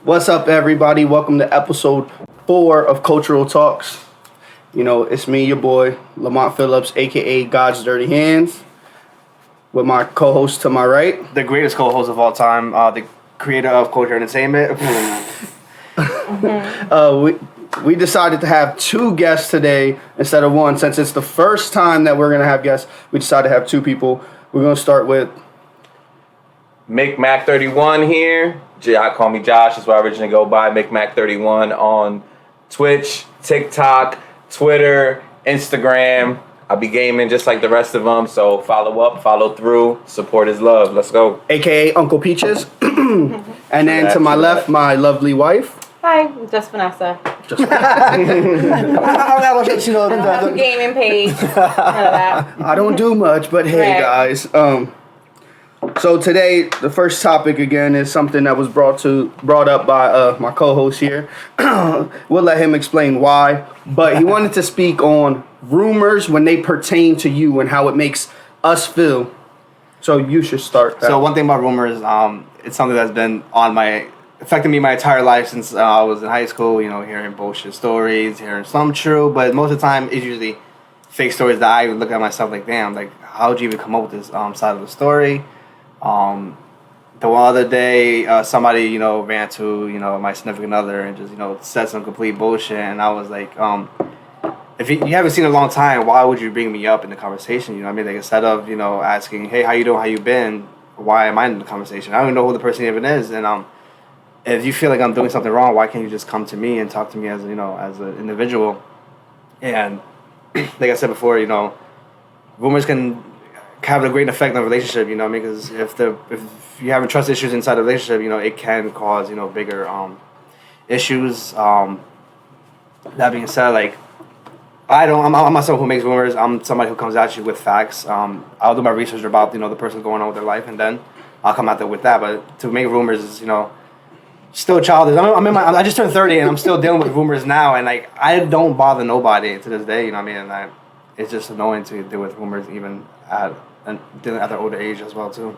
What's up, everybody? Welcome to episode 4 of Cultural Talks. You know, it's me, your boy, Lamont Phillips, a.k.a. God's Dirty Hands, with my co-host to my right. The greatest co-host of all time, the creator of Culture Entertainment. We decided to have 2 guests today instead of 1. Since it's the first time that we're going to have guests, we decided to have 2 people. We're going to start with... Mick Mac 31 here. Call me Josh. That's what I originally go by. Mick Mac 31 on Twitch, TikTok, Twitter, Instagram. I'll be gaming just like the rest of them. So follow up, follow through. Support is love. Let's go. a.k.a. Uncle Peaches. And then to my left, my lovely wife. Hi, I'm just Vanessa. I'm not going to I don't have a gaming page. None of that. I don't do much, but hey, guys. So today, the first topic again is something that was brought up by my co-host here. We'll let him explain why, but he wanted to speak on rumors when they pertain to you and how it makes us feel. So you should start that. So one thing about rumors, it's something that's been affected me my entire life since I was in high school. You know, hearing bullshit stories, hearing some true, but most of the time it's usually fake stories that I look at myself like, damn, like how'd you even come up with this side of the story? The one other day, somebody, ran to, my significant other and just, said some complete bullshit. And I was like, if you haven't seen it in a long time, why would you bring me up in the conversation? You know what I mean? Like, instead of, asking, hey, how you doing? How you been? Why am I in the conversation? I don't even know who the person even is. And, if you feel like I'm doing something wrong, why can't you just come to me and talk to me as, as an individual? And like I said before, rumors can have a great effect on a relationship, you know what I mean? Because if you're having trust issues inside a relationship, it can cause, bigger issues. That being said, like, I'm not someone who makes rumors. I'm somebody who comes at you with facts. I'll do my research about, the person going on with their life, and then I'll come out there with that. But to make rumors is, still childish. I just turned 30 and I'm still dealing with rumors now, and like I don't bother nobody to this day, you know what I mean? And it's just annoying to deal with rumors even at their older age as well too.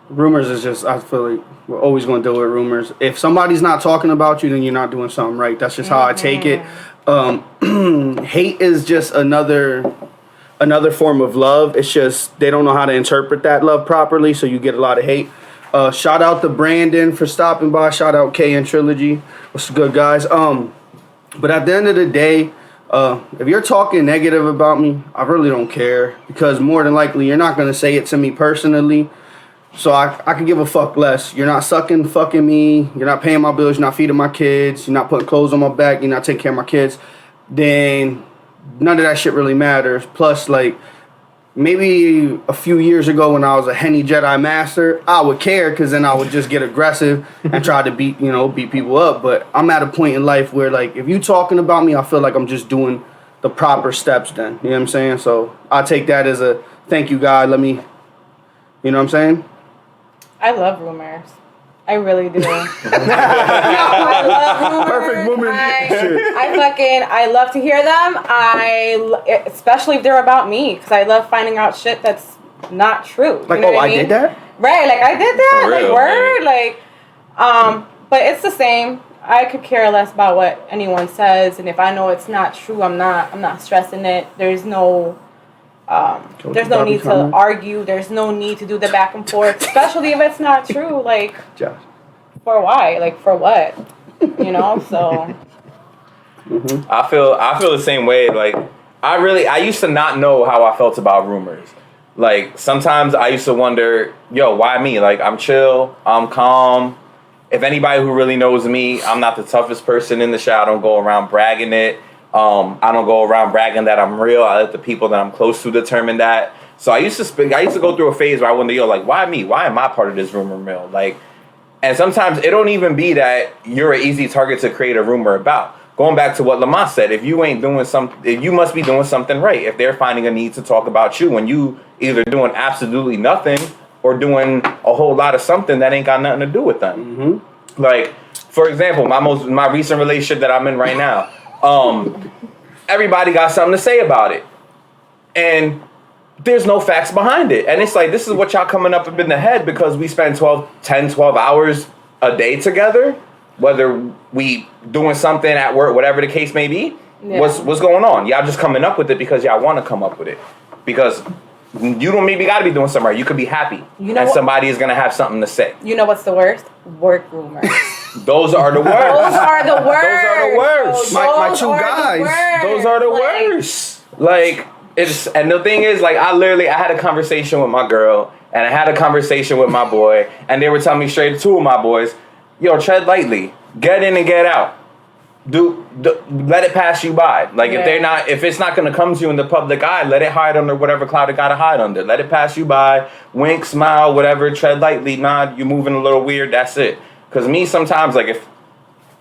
Rumors is just, I feel like we're always going to deal with rumors. If somebody's not talking about you, then you're not doing something right. That's just how I take it. Hate is just another form of love. It's just they don't know how to interpret that love properly, so you get a lot of hate. Shout out to Brandon for stopping by. Shout out K and Trilogy. What's good, guys? But at the end of the day, if you're talking negative about me, I really don't care, because more than likely you're not going to say it to me personally, so I can give a fuck less. You're not fucking me, you're not paying my bills, you're not feeding my kids, you're not putting clothes on my back, you're not taking care of my kids, then none of that shit really matters. Plus, like, maybe a few years ago when I was a Henny Jedi Master, I would care, because then I would just get aggressive and try to beat people up. But I'm at a point in life where, like, if you talking about me, I feel like I'm just doing the proper steps then. You know what I'm saying? So I take that as a thank you, God. Let me, you know what I'm saying? I love rumors. I really do. I love rumors. Perfect woman. I love to hear them. Especially if they're about me, because I love finding out shit that's not true. Like, you know what I mean? did that? Right, like I did that. For real, like word, like but it's the same. I could care less about what anyone says, and if I know it's not true, I'm not stressing it. There's no need to argue. There's no need to do the back and forth, especially if it's not true. Like, Josh. For why? Like, for what? So. Mm-hmm. I feel the same way. Like, I used to not know how I felt about rumors. Like, sometimes I used to wonder, yo, why me? Like, I'm chill, I'm calm. If anybody who really knows me, I'm not the toughest person in the show. I don't go around bragging it. I don't go around bragging that I'm real. I let the people that I'm close to determine that. So I used to go through a phase where I wonder, yo, like, why me? Why am I part of this rumor mill? Like, and sometimes it don't even be that you're an easy target to create a rumor about. Going back to what Lamont said, if you must be doing something right. If they're finding a need to talk about you when you either doing absolutely nothing or doing a whole lot of something that ain't got nothing to do with them. Mm-hmm. Like, for example, my recent relationship that I'm in right now, everybody got something to say about it. And there's no facts behind it. And it's like, this is what y'all coming up in the head because we spend 12 hours a day together. whether we doing something at work, whatever the case may be. Yeah. What's going on? Y'all just coming up with it because y'all want to come up with it. Because you don't maybe got to be doing something right. You could be happy. And somebody is going to have something to say. You know what's the worst? Work rumors. Those are the worst. Those are the worst. Those are the worst. My two guys. Those are the worst. Like, it's, and the thing is, like, I had a conversation with my girl, and I had a conversation with my boy, and they were telling me straight, two of my boys, yo, tread lightly. Get in and get out. Let it pass you by. Like, if it's not gonna come to you in the public eye, let it hide under whatever cloud it gotta hide under. Let it pass you by. Wink, smile, whatever. Tread lightly. Nod. You're moving a little weird. That's it. Cause me sometimes, like, if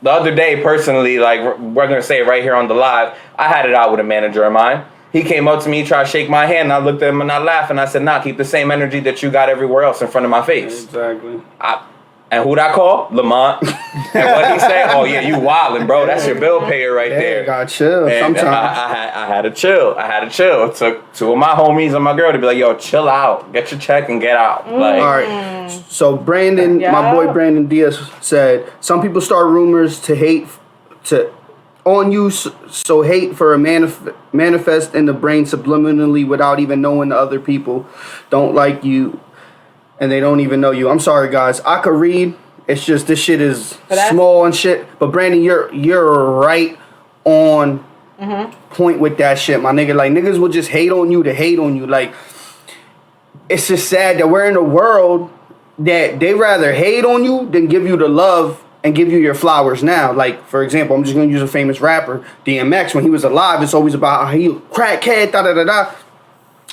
the other day personally, like, we're gonna say it right here on the live, I had it out with a manager of mine. He came up to me, tried to shake my hand, and I looked at him and I laughed and I said, "Nah, keep the same energy that you got everywhere else in front of my face." Exactly. And who'd I call? Lamont. And what he said, "Oh yeah, you wildin', bro. That's your bill payer right there." Gotta chill. And sometimes I had to chill. It took two of my homies and my girl to be like, "Yo, chill out. Get your check and get out." Like, all right. So Brandon, my boy Brandon Diaz said, some people start rumors to hate on you, so hate for a manifest in the brain subliminally without even knowing the other people don't like you. And they don't even know you. I'm sorry, guys. I could read. It's just this shit is small and shit. But Brandon, you're right on point with that shit, my nigga. Like, niggas will just hate on you to hate on you. Like, it's just sad that we're in a world that they rather hate on you than give you the love and give you your flowers now. Like, for example, I'm just gonna use a famous rapper, DMX. When he was alive, it's always about how he crackhead, da da da da.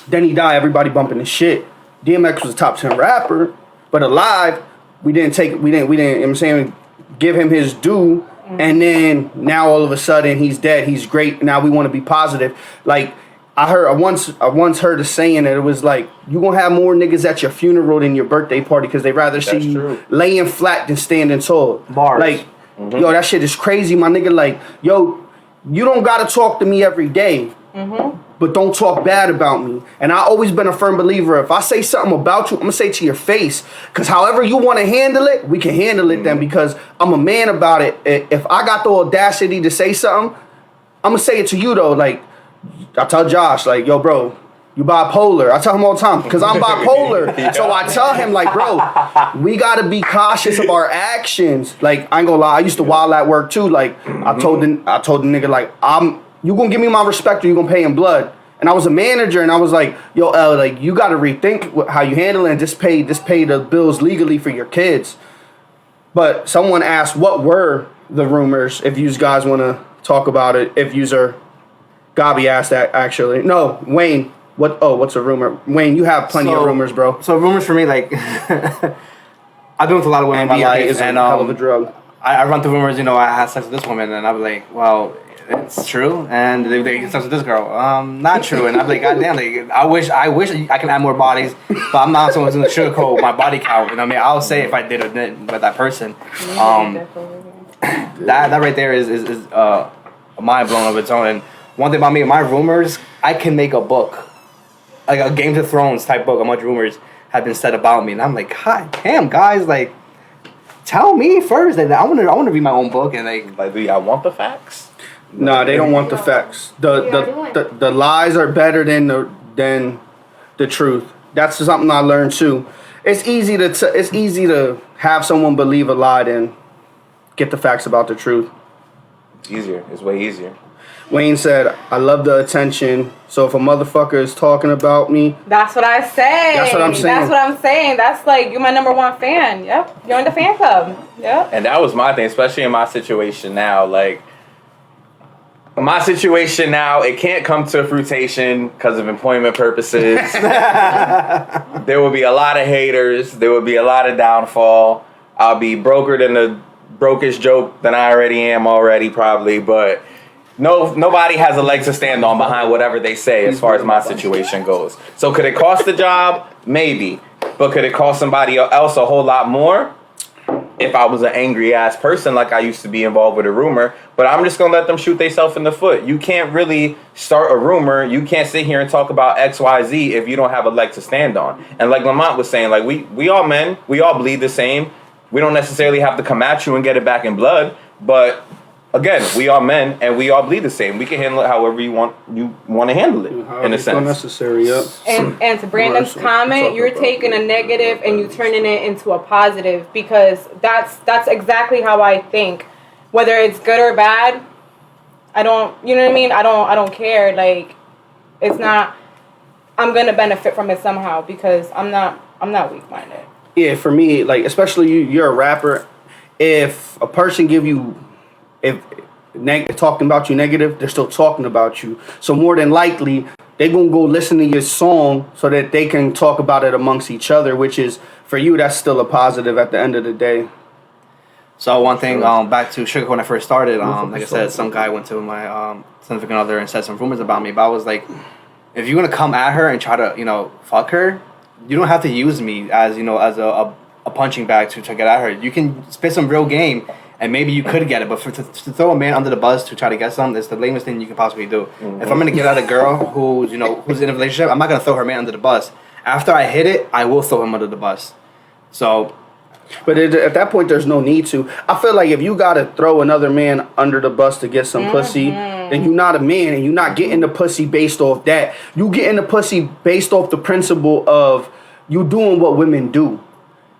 Then he died. Everybody bumping his shit. DMX was a top 10 rapper, but alive, we didn't, you know what I'm saying, give him his due, and then now all of a sudden he's dead, he's great, now we want to be positive. Like, I once heard a saying that it was like, you gonna have more niggas at your funeral than your birthday party because they rather see you laying flat than standing tall. Bars. Like, yo, that shit is crazy, my nigga. Like, yo, you don't gotta talk to me every day. But don't talk bad about me. And I always been a firm believer, if I say something about you, I'm gonna say it to your face. Because however you want to handle it, we can handle it then, because I'm a man about it. If I got the audacity to say something, I'm gonna say it to you though. Like, I tell Josh, like, yo, bro, you bipolar. I tell him all the time, because I'm bipolar. So I tell him, like, bro, we gotta be cautious of our actions. Like, I ain't gonna lie, I used to wild at work too. Like, I told the nigga, like, you gonna give me my respect or you gonna pay in blood. And I was a manager and I was like, yo, L, like, you gotta rethink how you handle it and just pay the bills legally for your kids. But someone asked, what were the rumors, if you guys wanna talk about it, if user Gabi asked that actually. No, Wayne, what's a rumor? Wayne, you have plenty of rumors, bro. So rumors for me, like, I've been with a lot of women in my life, is and a hell of a drug. I run through rumors, you know, I had sex with this woman, and I'm like, well, it's true, and they get sex with this girl. Not true, and I'm like, goddamn, like, I wish I can add more bodies, but I'm not someone who's gonna sugarcoat my body count. You know what I mean? I'll say if I did or didn't with that person. That right there is a mind blown of its own. And one thing about me, my rumors, I can make a book, like a Game of Thrones type book. How much rumors have been said about me, and I'm like, God damn, guys, like, tell me first. Like, I want to read my own book, and like, do y'all want the facts? No, they don't want the facts. The lies are better than the truth. That's something I learned too. It's easy to have someone believe a lie than get the facts about the truth. It's easier. It's way easier. Wayne said, I love the attention. So if a motherfucker is talking about me... That's what I say. That's what I'm saying. That's what I'm saying. That's like, you're my number one fan. Yep. You're in the fan club. Yep. And that was my thing, especially in my situation now. Like, my situation now, it can't come to fruition because of employment purposes. There will be a lot of haters. There will be a lot of downfall. I'll be broker than the brokest joke than I already am probably. But nobody has a leg to stand on behind whatever they say as far as my situation goes. So could it cost the job? Maybe. But could it cost somebody else a whole lot more? If I was an angry ass person like I used to be involved with a rumor, but I'm just gonna let them shoot themselves in the foot. You can't really start a rumor. You can't sit here and talk about XYZ if you don't have a leg to stand on. And like Lamont was saying, like we all men, we all bleed the same. We don't necessarily have to come at you and get it back in blood, but again, we are men and we all bleed the same. We can handle it however you want to handle it, in a sense. Necessary, yep. And to Brandon's comment, you're taking a negative and you turning it into a positive, because that's exactly how I think. Whether it's good or bad, I don't, you know what I mean? I don't care. Like, it's not, I'm gonna benefit from it somehow because I'm not weak-minded. Yeah, for me, like, especially you're a rapper. If a person give you, talking about you negative, they're still talking about you. So more than likely, they're gonna go listen to your song so that they can talk about it amongst each other, which is, for you, that's still a positive at the end of the day. So one thing, back to Sugar when I first started, like I said, some guy went to my significant other and said some rumors about me, but I was like, if you're gonna come at her and try to, fuck her, you don't have to use me as, as a punching bag to get at her. You can spit some real game, and maybe you could get it. But to throw a man under the bus to try to get something is the lamest thing you can possibly do. Mm-hmm. If I'm gonna get at a girl who's in a relationship, I'm not gonna throw her man under the bus. After I hit it, I will throw him under the bus. So. But at that point, there's no need to. I feel like if you gotta throw another man under the bus to get some pussy, then you're not a man, and you're not getting the pussy based off that. You getting the pussy based off the principle of you doing what women do.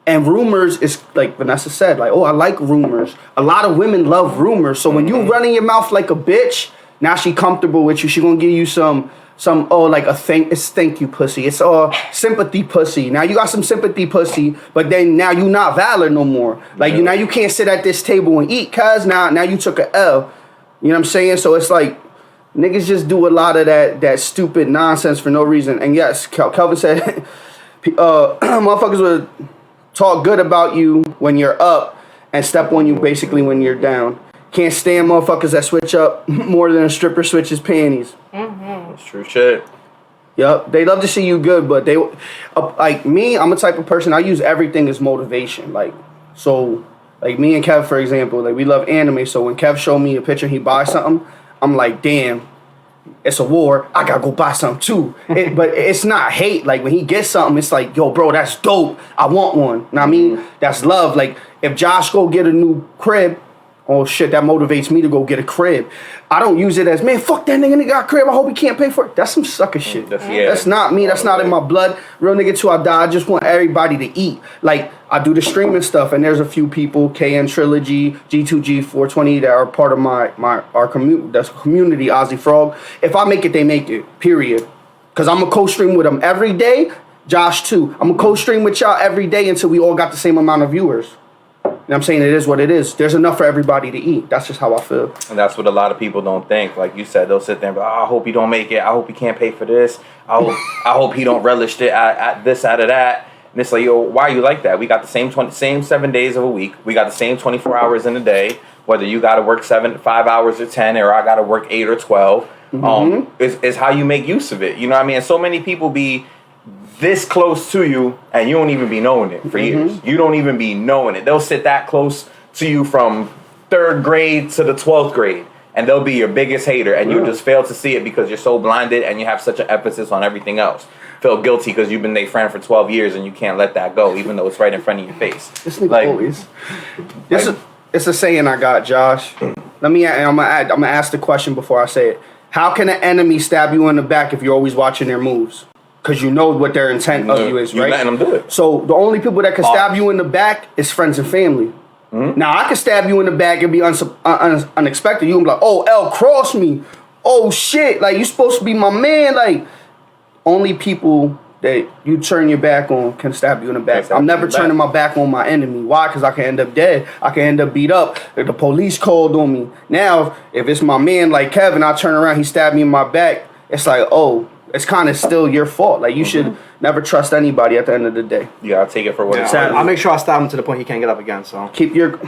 And rumors is, like Vanessa said, like, oh, I like rumors. A lot of women love rumors. So when you running your mouth like a bitch, now she comfortable with you. She gonna give you some it's thank you pussy. It's all sympathy pussy. Now you got some sympathy pussy, but then now you not valid no more. Like now you can't sit at this table and eat, cause now you took a L. You know what I'm saying? So it's like niggas just do a lot of that stupid nonsense for no reason. And yes, Kelvin said motherfuckers would talk good about you when you're up and step on you basically when you're down. Can't stand motherfuckers that switch up more than a stripper switches panties. That's true shit. Yup, they love to see you good, but they like me. I'm a type of person. I use everything as motivation. Like me and Kev, for example, like we love anime. So when Kev showed me a picture, he buys something. I'm like, damn, it's a war. I gotta go buy something too. But it's not hate. Like when he gets something, it's like, yo, bro, that's dope. I want one. Know what I mean? That's love. Like if Josh go get a new crib. Oh shit, that motivates me to go get a crib. I don't use it as, man, fuck that nigga got a crib. I hope he can't pay for it. That's some sucker shit. That's not me. That's not in my blood. Real nigga till I die. I just want everybody to eat. Like, I do the streaming stuff, and there's a few people, KN Trilogy, G2G 420, that are part of our community, Ozzy Frog. If I make it, they make it. Period. Because I'm going to co-stream with them every day. Josh, too. I'm going to co-stream with y'all every day until we all got the same amount of viewers. You know what I'm saying? It is what it is. There's enough for everybody to eat. That's just how I feel. And that's what a lot of people don't think. Like you said, they'll sit there and be like, oh, I hope he don't make it. I hope he can't pay for this. I hope he don't relish it at this, out of that. And it's like, yo, why are you like that? We got the same 7 days of a week. We got the same 24 hours in a day. Whether you got to work 5 hours or 10, or I got to work 8 or 12. Is how you make use of it. You know what I mean? And so many people be this close to you and you don't even be knowing it for years. You don't even be knowing it. They'll sit that close to you from 3rd grade to the 12th grade, and they'll be your biggest hater, and you just fail to see it because you're so blinded and you have such an emphasis on everything else. Feel guilty because you've been their friend for 12 years and you can't let that go, even though it's right in front of your face. This nigga always. It's a saying I got, Josh. I'm gonna ask the question before I say it. How can an enemy stab you in the back if you're always watching their moves? Because you know what their intent of you is, right? You're letting them do it. So the only people that can stab you in the back is friends and family. Now, I can stab you in the back and be unexpected. You can be like, oh, L crossed me. Oh, shit. Like, you supposed to be my man. Like, only people that you turn your back on can stab you in the back. I'm never turning my back on my enemy. Why? Because I can end up dead. I can end up beat up. If the police called on me. Now, if it's my man like Kevin, I turn around, he stabbed me in my back. It's like, oh, it's kind of still your fault. Like, you should never trust anybody at the end of the day. You gotta take it for what it's worth. I'll make sure I stab him to the point he can't get up again. So keep your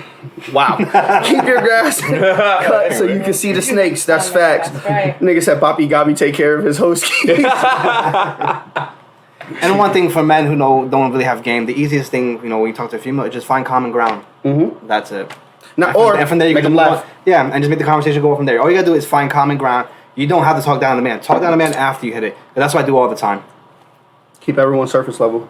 grass cut so you can see the snakes. That's facts. That's right. Nigga said, Papi got me take care of his host. And one thing for men who don't really have game, the easiest thing, when you talk to a female, is just find common ground. That's it. And from there you can laugh. Yeah, and just make the conversation go from there. All you gotta do is find common ground. You don't have to talk down to the man. Talk down to the man after you hit it. And that's what I do all the time. Keep everyone surface level.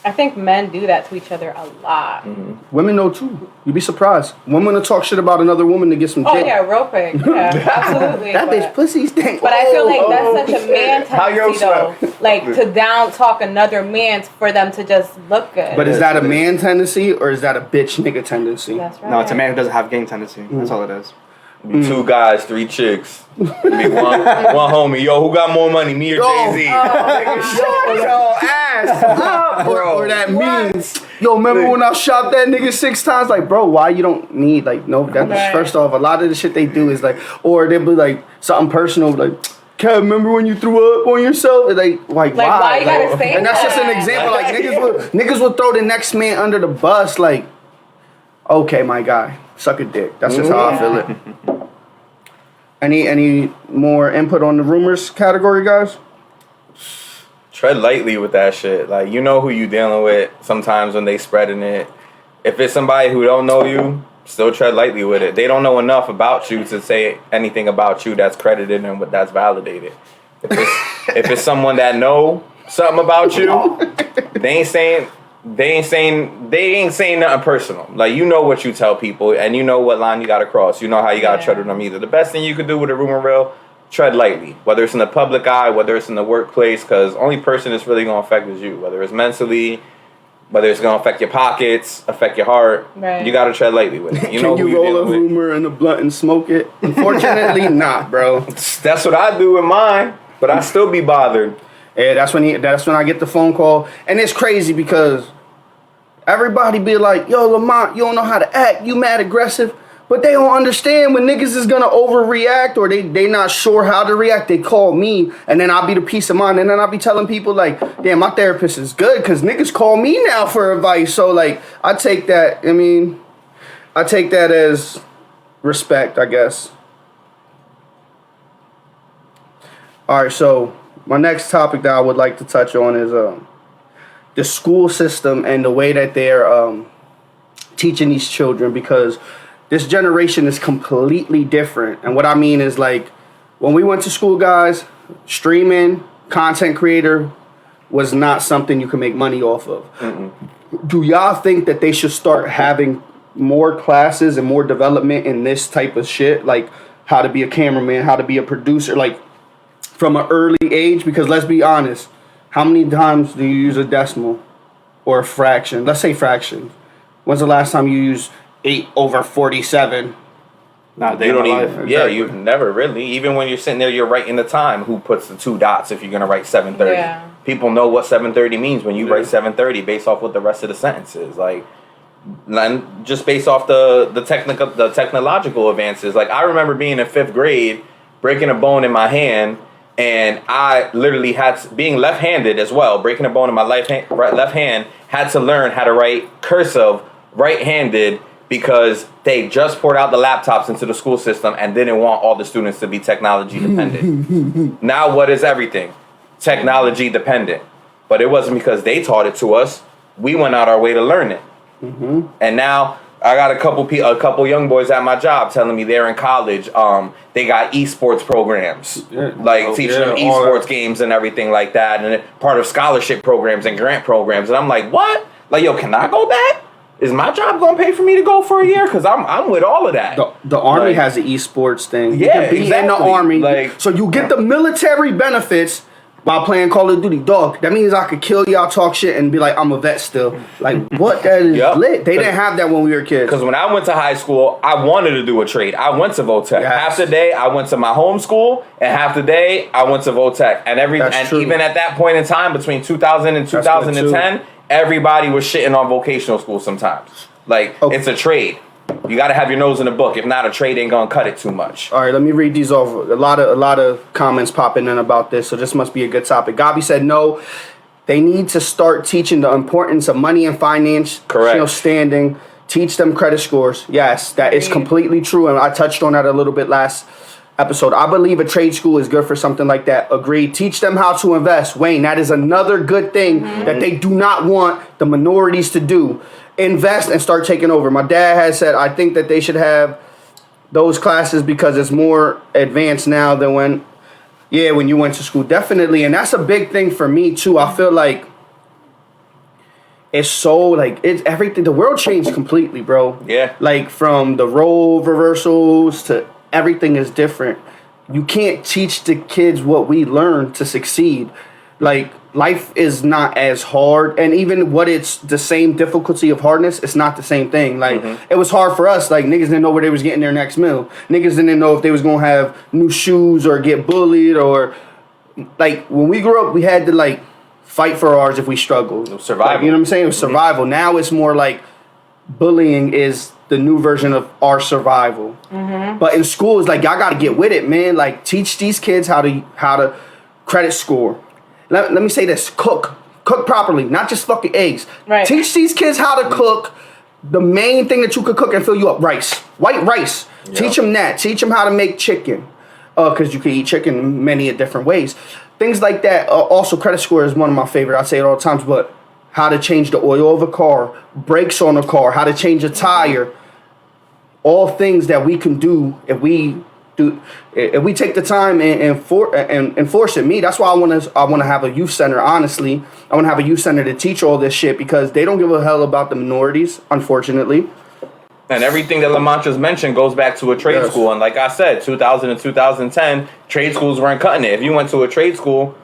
I think men do that to each other a lot. Women know too. You'd be surprised. Women will talk shit about another woman to get some Oh dick. yeah, real quick. Yeah, absolutely. That bitch pussy stink. But I feel like that's such a man How your tendency though. Like to down talk another man for them to just look good. But is that a man tendency or is that a bitch nigga tendency? That's right. No, it's a man who doesn't have gang tendency. That's all it is. Be 2 guys, 3 chicks. Be one homie. Yo, who got more money, me or Jay-Z? Shut your ass up, bro. Or that means, yo, remember when I shot that nigga 6 times? Like, bro, why you don't need, like, no, that, Right. first off, a lot of the shit they do is like, or they'll be like, something personal, like, Kev, remember when you threw up on yourself? And like why? Why you gotta say And that's just an that? example. Like, niggas will throw the next man under the bus, like, okay, my guy, suck a dick. That's just how I feel it. Any more input on the rumors category, guys? Tread lightly with that shit. Like, you know who you dealing with sometimes when they spreading it. If it's somebody who don't know you, still tread lightly with it. They don't know enough about you to say anything about you that's credited and that's validated. If it's someone that know something about you, they ain't saying nothing personal. Like, you know what you tell people, and you know what line you gotta cross. You know how you gotta tread with them either. The best thing you could do with a rumor mill, tread lightly. Whether it's in the public eye, whether it's in the workplace, because only person it's really gonna affect is you. Whether it's mentally, whether it's gonna affect your pockets, affect your heart, you gotta tread lightly with it. You know Can you roll a rumor in a blunt and smoke it? Unfortunately, not, bro. That's what I do with mine, but I still be bothered. Yeah, that's when I get the phone call, and it's crazy because everybody be like, yo, Lamont, you don't know how to act, you mad aggressive. But they don't understand when niggas is gonna overreact or they not sure how to react. They call me, and then I'll be the peace of mind. And then I'll be telling people like, damn, my therapist is good because niggas call me now for advice. So like, I take that as respect, I guess. All right, so my next topic that I would like to touch on is the school system and the way that they're teaching these children, because this generation is completely different. And what I mean is, like, when we went to school, guys, streaming, content creator was not something you can make money off of. Do y'all think that they should start having more classes and more development in this type of shit? Like how to be a cameraman, how to be a producer, like from an early age? Because let's be honest, how many times do you use a decimal or a fraction? Let's say fraction. When's the last time you used 8/47? Not You don't even, Exactly. yeah, you've never really. Even when you're sitting there, you're writing the time. Who puts the 2 dots if you're gonna write 7:30? Yeah. People know what 7:30 means when you write 7:30 based off what the rest of the sentence is. Like, just based off the technological advances. Like, I remember being in 5th grade, breaking a bone in my hand, and I literally being left-handed as well, breaking a bone in my left hand, had to learn how to write cursive right-handed because they just poured out the laptops into the school system and didn't want all the students to be technology dependent. Now what is everything? Technology dependent. But it wasn't because they taught it to us. We went out our way to learn it. And now I got a couple young boys at my job telling me they're in college. They got esports programs, teaching them esports games and everything like that, and part of scholarship programs and grant programs. And I'm like, what? Like, yo, can I go back? Is my job gonna pay for me to go for a year? Because I'm with all of that. The Army has an esports thing. Yeah, you can be exactly. in the Army. Like, so you get the military benefits while playing Call of Duty. Dog, that means I could kill y'all, talk shit, and be like, I'm a vet still. Like, what? That is lit. They didn't have that when we were kids. Because when I went to high school, I wanted to do a trade. I went to Votech. Yes. Half the day, I went to my home school, and half the day, I went to Votech. And true. even at that point in time, between 2000 and 2010, everybody was shitting on vocational school sometimes. Like, it's a trade. You got to have your nose in the book. If not, a trade ain't gonna cut it too much. All right, let me read these off. A lot of comments popping in about this, so this must be a good topic. Gabi said no. They need to start teaching the importance of money and financial standing. Teach them credit scores. Yes, that is completely true, and I touched on that a little bit last episode. I believe a trade school is good for something like that. Agreed. Teach them how to invest. Wayne, that is another good thing that they do not want the minorities to do. Invest and start taking over. My dad has said, I think that they should have those classes because it's more advanced now than when you went to school. Definitely. And that's a big thing for me too. I feel like it's so like it's everything. The world changed completely, bro. Yeah. Like from the role reversals to everything is different. You can't teach the kids what we learned to succeed. Like life is not as hard, and even what it's the same difficulty of hardness, it's not the same thing. Like it was hard for us. Like niggas didn't know where they was getting their next meal. Niggas didn't know if they was gonna have new shoes or get bullied or like when we grew up, we had to like fight for ours if we struggled. Survival. Like, you know what I'm saying? It was survival. Now it's more like bullying is the new version of our survival. But in school, it's like y'all got to get with it, man. Like teach these kids how to credit score. Let me say this: cook properly, not just fucking eggs. Right. Teach these kids how to cook. The main thing that you could cook and fill you up: rice, white rice. Yeah. Teach them that. Teach them how to make chicken, because you can eat chicken in many different ways. Things like that. Also, credit score is one of my favorite. I say it all the times, but how to change the oil of a car, brakes on a car, how to change a tire. All things that we can do if we take the time and enforce it. That's why I want to have a youth center. Honestly, I want to have a youth center to teach all this shit because they don't give a hell about the minorities, unfortunately. And everything that Lamont just mentioned goes back to a trade school. And like I said, 2000 and 2010, trade schools weren't cutting it. If you went to a trade school,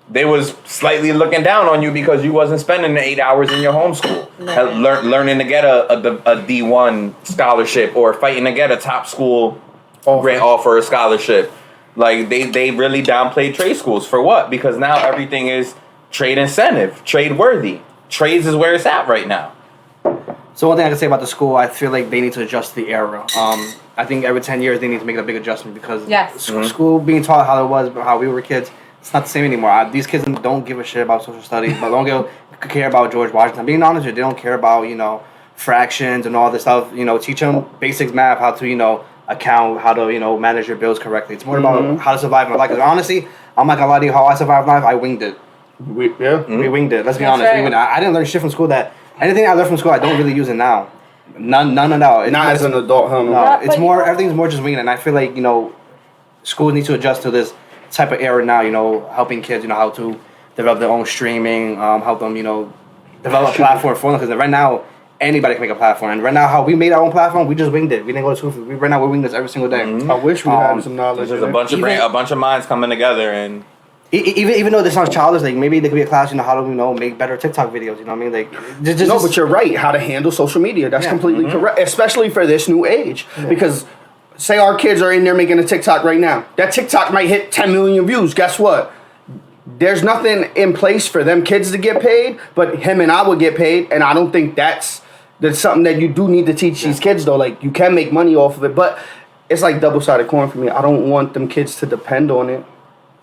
they was slightly looking down on you because you wasn't spending the 8 hours in your home school, learning to get a D1 scholarship or fighting to get a top school offer a scholarship. Like they really downplayed trade schools for what? Because now everything is trade incentive, trade worthy. Trades is where it's at right now. So one thing I can say about the school, I feel like they need to adjust the era. I think every 10 years they need to make a big adjustment because school being taught how it was, how we were kids, it's not the same anymore. These kids don't give a shit about social studies, but don't care about George Washington. Being honest with you, they don't care about, fractions and all this stuff. Teach them basics math, how to, account, how to, manage your bills correctly. It's more about how to survive in life. Because honestly, I'm not gonna lie to you, how I survived life, I winged it. We winged it. Let's be honest. Right. I didn't learn shit from school that... Anything I learned from school, I don't really use it now. None at all. Not as an adult, huh? No, it's more, everything's more just winging it. And I feel like, schools need to adjust to this type of era now, helping kids, how to develop their own streaming, help them, develop a platform for them. Because right now, anybody can make a platform. And right now, how we made our own platform, we just winged it. We didn't go to school. Right now, we're winging this every single day. I wish we had some knowledge. There's a bunch of minds coming together and... Even though this sounds childish, like maybe there could be a class, how to make better TikTok videos. You know what I mean? Like, no, but you're right. How to handle social media. That's completely correct, especially for this new age. Yeah. Because say our kids are in there making a TikTok right now. That TikTok might hit 10 million views. Guess what? There's nothing in place for them kids to get paid, but him and I would get paid, and I don't think that's something that you do need to teach these kids though. Like you can make money off of it, but it's like double-sided coin for me. I don't want them kids to depend on it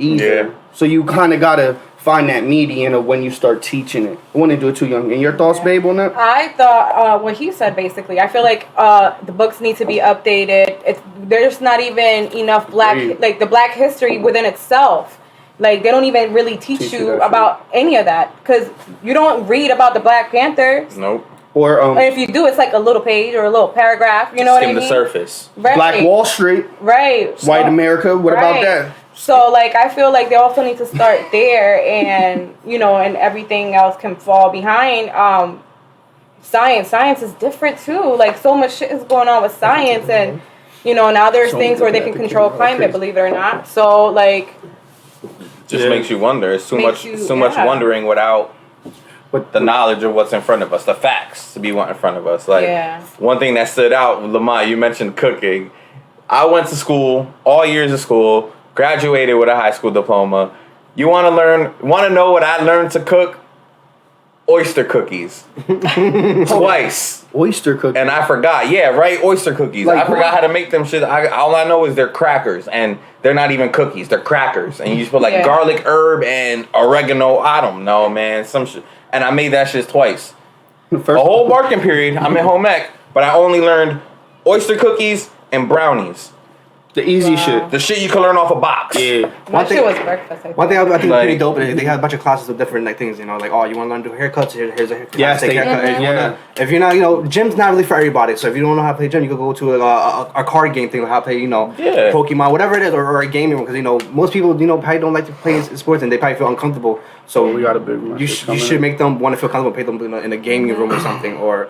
either. Yeah. So you kind of got to find that median of when you start teaching it. I wouldn't do it too young. And your thoughts, babe, on that? I thought what he said, basically. I feel like the books need to be updated. There's not even enough the black history within itself. Like, they don't even really teach you about any of that. Because you don't read about the Black Panthers. Nope. Or and if you do, it's like a little page or a little paragraph. You know what I mean? Skim the surface. Right. Black Wall Street. Right. White America. What about that? So, I feel like they also need to start there and, and everything else can fall behind. Science is different, too. Like, so much shit is going on with science. And, now there's things where they can control climate, believe it or not. So, just makes you wonder. It's too much wondering without the knowledge of what's in front of us, the facts to be in front of us. One thing that stood out, Lamont, you mentioned cooking. I went to school, all years of school, graduated with a high school diploma. You want to know what I learned to cook? Oyster cookies. Twice. Oyster cookies. And I forgot. Yeah, right, oyster cookies. I forgot how to make them shit. All I know is they're crackers, and they're not even cookies. They're crackers. And you just put garlic, herb, and oregano. I don't know, man. Some shit. And I made that shit twice. A whole working period, I'm in home ec, but I only learned oyster cookies and brownies. The easy shit. The shit you can learn off a box. Yeah. My shit was breakfast. One thing I think is Like- pretty dope is they have a bunch of classes of different like things. You know, like you want to learn to do haircuts. Here's a haircut. Yes, take they- haircut. Mhm. Yeah. If you're not, gym's not really for everybody. So if you don't know how to play gym, you could go to a card game thing, like how to play, Yeah. Pokemon, whatever it is, or a gaming one. Because most people, probably don't like to play sports and they probably feel uncomfortable. So We got a big you should make them want to feel comfortable, pay them in a gaming room or something, or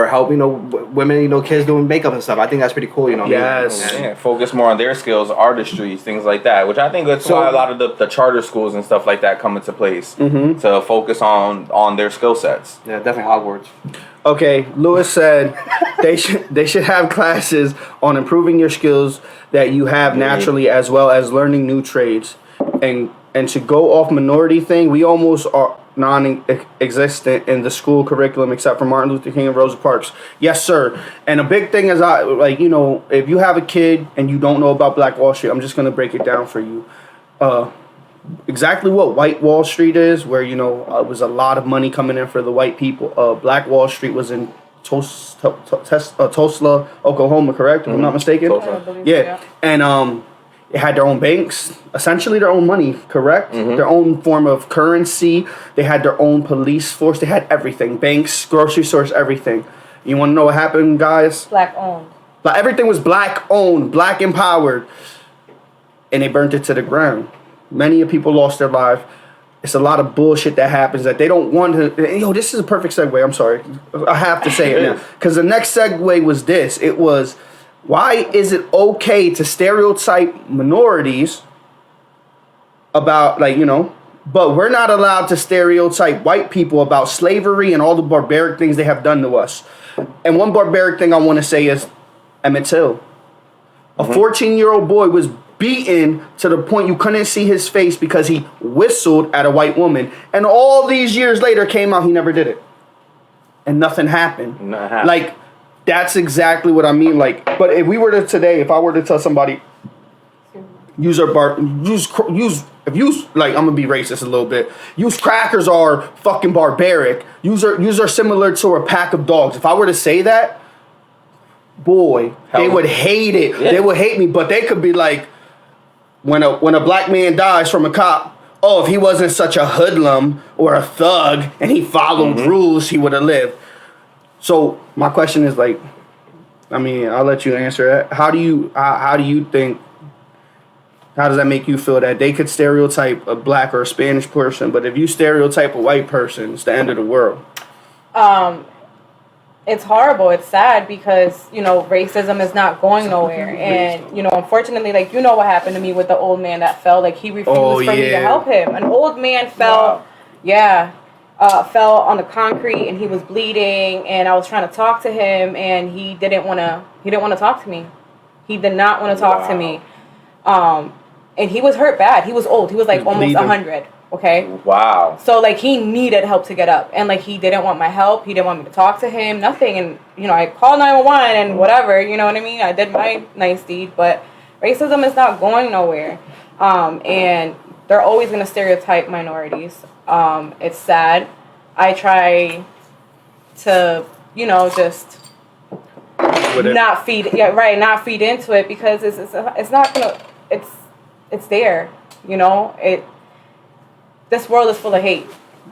help women, kids doing makeup and stuff. I think that's pretty cool. Yes. Yeah, focus more on their skills, artistry, things like that. Which I think that's So- why a lot of the charter schools and stuff like that come into place to focus on their skill sets. Yeah, definitely Hogwarts. Okay, Lewis said they should have classes on improving your skills that you have naturally, as well as learning new trades. And to go off minority thing, we almost are non-existent in the school curriculum except for Martin Luther King and Rosa Parks. Yes, sir. And a big thing is, if you have a kid and you don't know about Black Wall Street, I'm just gonna break it down for you. Exactly what White Wall Street is, where it was a lot of money coming in for the white people. Black Wall Street was in Tulsa, Oklahoma, correct? If I'm not mistaken. Tulsa. I believe so, Yeah, and it had their own banks, essentially their own money, correct? Their own form of currency. They had their own police force. They had everything, banks, grocery stores, everything. You want to know what happened, guys? Black owned. Like everything was black owned, black empowered, and they burnt it to the ground. Many of people lost their life. It's a lot of bullshit that happens that they don't want to. This is a perfect segue. I'm sorry, I have to say it now because the next segue was this. It was, why is it okay to stereotype minorities about but we're not allowed to stereotype white people about slavery and all the barbaric things they have done to us. And one barbaric thing I want to say is Emmett Till. A 14-year-old boy was beaten to the point you couldn't see his face because he whistled at a white woman. And all these years later came out he never did it. And nothing happened. Like, that's exactly what I mean. Like, but if I were to tell somebody, I'm gonna be racist a little bit. Use crackers are fucking barbaric. Use are similar to a pack of dogs. If I were to say that, boy, they would hate it. Yeah. They would hate me. But they could be like, when a black man dies from a cop, if he wasn't such a hoodlum or a thug and he followed rules, he would have lived. So my question is I'll let you answer that. How do you think? How does that make you feel that they could stereotype a black or a Spanish person, but if you stereotype a white person, it's the end of the world? It's horrible. It's sad because, racism is not going nowhere. And, unfortunately, what happened to me with the old man that fell. He refused for me to help him. An old man fell. Wow. Fell on the concrete and he was bleeding. And I was trying to talk to him and he didn't want to talk to me. He did not want to talk to me. And he was hurt bad. He was old. He was almost bleeding. 100. Okay. Wow. So he needed help to get up, and he didn't want my help. He didn't want me to talk to him. Nothing. And I called 911 and whatever. You know what I mean? I did my nice deed, but racism is not going nowhere. And they're always gonna stereotype minorities. It's sad. I try to just not feed. Yeah, right. Not feed into it because it's not gonna. It's there. This world is full of hate.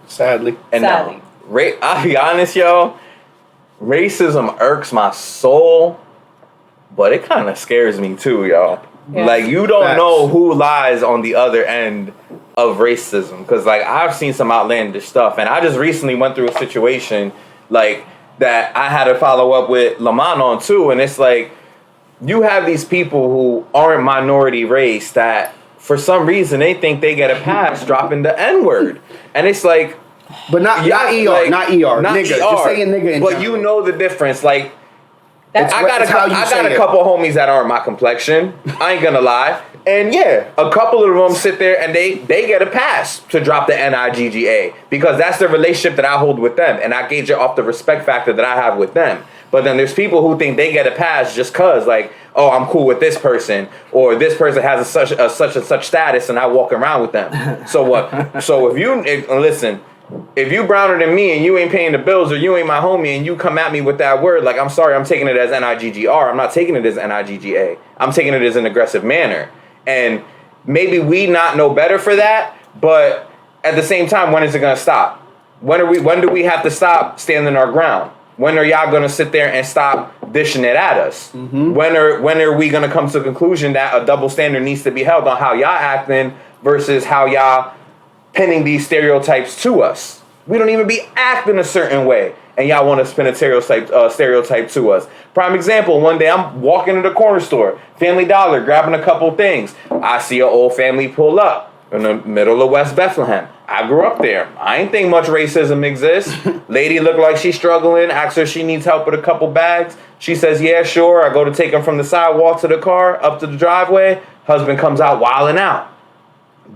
Sadly. And I'll be honest, yo. Racism irks my soul, but it kind of scares me too, yo. Yeah. You don't know who lies on the other end of racism. Because, I've seen some outlandish stuff. And I just recently went through a situation, that I had to follow up with Lamont on, too. And it's you have these people who aren't minority race that, for some reason, they think they get a pass dropping the N-word. And it's but not ER, not nigga. ER, just saying nigga. But you know the difference. I got a it. couple homies that aren't my complexion. I ain't gonna lie. And yeah, a couple of them sit there and they get a pass to drop the NIGGA because that's the relationship that I hold with them. And I gauge it off the respect factor that I have with them. But then there's people who think they get a pass just cause I'm cool with this person, or this person has such and such status, and I walk around with them. So what? So listen, If you browner than me and you ain't paying the bills or you ain't my homie and you come at me with that word, like, I'm sorry, I'm taking it as Niggr. I'm not taking it as Nigga. I'm taking it as an aggressive manner. And maybe we not know better for that, but at the same time, when is it gonna stop? When do we have to stop standing our ground? When are y'all gonna sit there and stop dishing it at us? Mm-hmm. When are we gonna come to the conclusion that a double standard needs to be held on how y'all acting versus how y'all pinning these stereotypes to us? We don't even be acting a certain way, and y'all want to spin a stereotype to us. Prime example, one day I'm walking to the corner store, Family Dollar, grabbing a couple things. I see an old family pull up in the middle of West Bethlehem. I grew up there. I ain't think much racism exists. Lady look like she's struggling. Ask her if she needs help with a couple bags. She says, yeah, sure. I go to take him from the sidewalk to the car, up to the driveway. Husband comes out wilding out,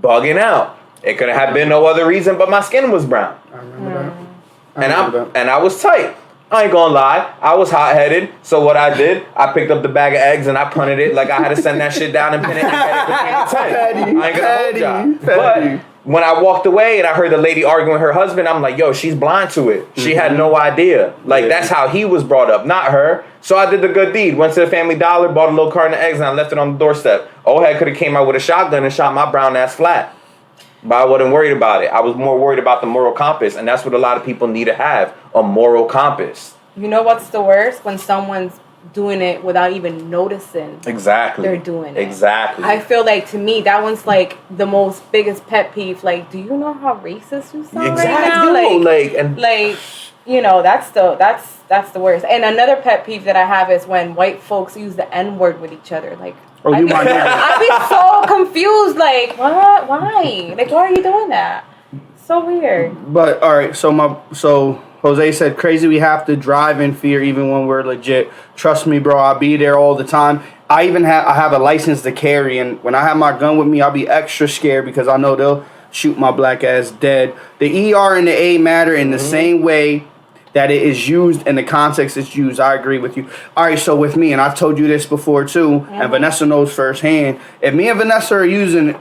bugging out. It could have been no other reason, but my skin was brown. I remember that. And I was tight. I ain't gonna lie. I was hot-headed. So what I did, I picked up the bag of eggs and I punted it like I had to send that shit down and pin it in between the 10. I ain't gonna hold y'all. But when I walked away and I heard the lady arguing with her husband, I'm like, yo, she's blind to it. She had no idea. Like, that's how he was brought up, not her. So I did the good deed. Went to the Family Dollar, bought a little carton of eggs, and I left it on the doorstep. Old head could have came out with a shotgun and shot my brown ass flat. But I wasn't worried about it. I was more worried about the moral compass. And that's what a lot of people need to have, a moral compass. You know what's the worst? When someone's doing it without even noticing. Exactly. They're doing it. Exactly. I feel like, to me, that one's like the most biggest pet peeve. Like, do you know how racist you sound right now? Like, you know, that's the worst. And another pet peeve that I have is when white folks use the N-word with each other. Like, I'd be so confused. Like, what? Why? Like, why are you doing that? So weird. But all right, so Jose said, crazy we have to drive in fear even when we're legit. Trust me, bro, I'll be there all the time. I have a license to carry, and when I have my gun with me, I'll be extra scared because I know they'll shoot my black ass dead. The ER and the A matter in the same way that it is used in the context it's used. I agree with you. All right, so with me, and I've told you this before too, and Vanessa knows firsthand, if me and Vanessa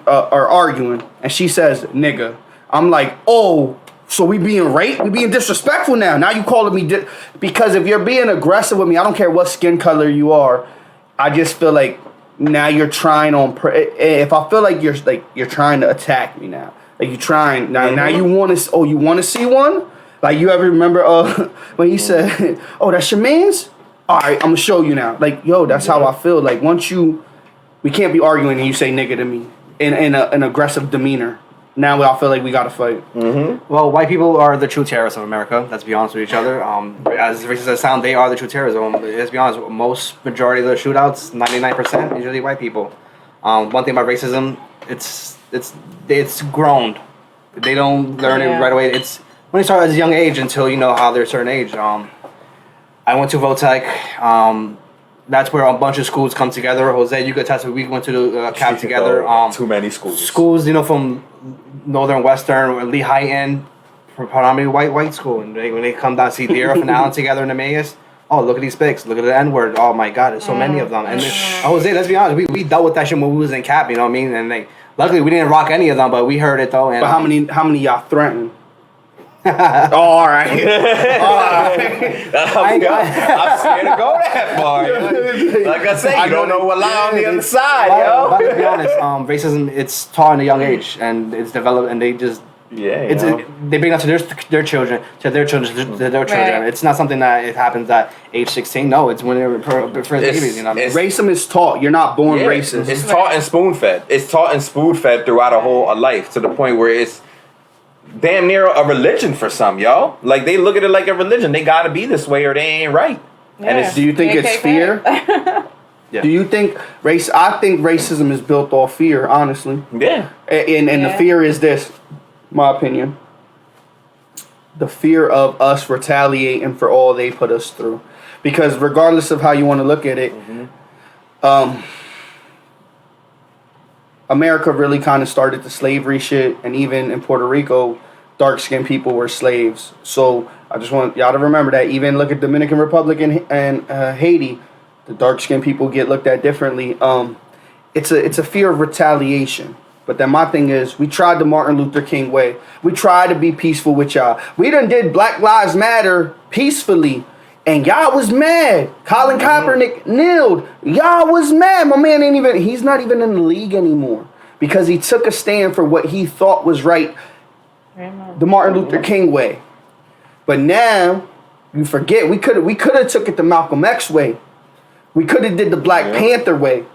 are arguing, and she says, nigga, I'm like, oh, so we being raped? We being disrespectful now. Now you calling me because if you're being aggressive with me, I don't care what skin color you are. I just feel like now you're trying on. If I feel like you're trying to attack me now, like you're trying now you want to. Oh, you want to see one? Like, you ever remember when he said, "Oh, that's your man's"? All right, I'm gonna show you now. Like, yo, that's how I feel. Like, we can't be arguing and you say nigga to me in an aggressive demeanor. Now I feel like we gotta fight. Mm-hmm. Well, white people are the true terrorists of America. Let's be honest with each other. As racist as it sounds, they are the true terrorists. Let's be honest. Majority of the shootouts, 99%, usually white people. One thing about racism, it's grown. They don't learn it right away. It's when you start at a young age until you know how they're a certain age. I went to Votech. That's where a bunch of schools come together. Jose, you could attest. We went to the CAP together. Too many schools. Schools, from Northern, Western, Lehigh, predominantly white school. And when they come down to see Deer and Allen together in Emmaus, oh, look at these pics. Look at the N-word. Oh, my God, there's so many of them. And Jose, let's be honest, we dealt with that shit when we was in CAP, you know what I mean? And luckily, we didn't rock any of them, but we heard it, though. And, but how many y'all threatened? Oh, all right. I'm scared to go that far. Like I said, you don't know what lie on the other side, yo. But to be honest, racism, it's taught at a young age, and it's developed, and they just... they bring that to their children, to their children, to their children. Right. It's not something that it happens at age 16. No, it's when they're first babies. You know, racism is taught. You're not born racist. It's taught and spoon fed. It's taught and spoon fed throughout a life to the point where it's damn near a religion for some, yo. Like, they look at it like a religion. They gotta be this way or they ain't right. Yeah. And do you think it's fear? Yeah. Do you think I think racism is built off fear, honestly. Yeah. And the fear is this, my opinion. The fear of us retaliating for all they put us through. Because regardless of how you want to look at it, America really kind of started the slavery shit, and even in Puerto Rico, dark-skinned people were slaves. So I just want y'all to remember that. Even look at Dominican Republic and Haiti, the dark-skinned people get looked at differently. It's a fear of retaliation. But then my thing is, we tried the Martin Luther King way. We tried to be peaceful with y'all. We done did Black Lives Matter peacefully. And y'all was mad. Colin Kaepernick kneeled. Y'all was mad. My man he's not even in the league anymore. Because he took a stand for what he thought was right. The Martin Luther King way. But now, you forget, we could have took it the Malcolm X way. We could have did the Black Panther way.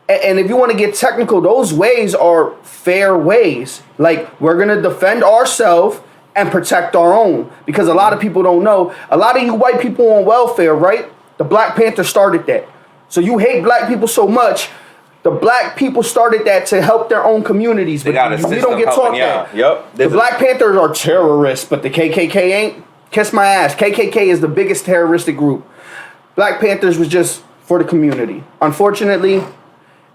And if you want to get technical, those ways are fair ways. Like, we're going to defend ourselves and protect our own. Because a lot of people don't know. A lot of you white people on welfare, right? The Black Panther started that. So you hate black people so much. The black people started that to help their own communities. They got a system. We don't get taught that. Yep. The Black Panthers are terrorists, but the KKK ain't. Kiss my ass. KKK is the biggest terroristic group. Black Panthers was just for the community. Unfortunately,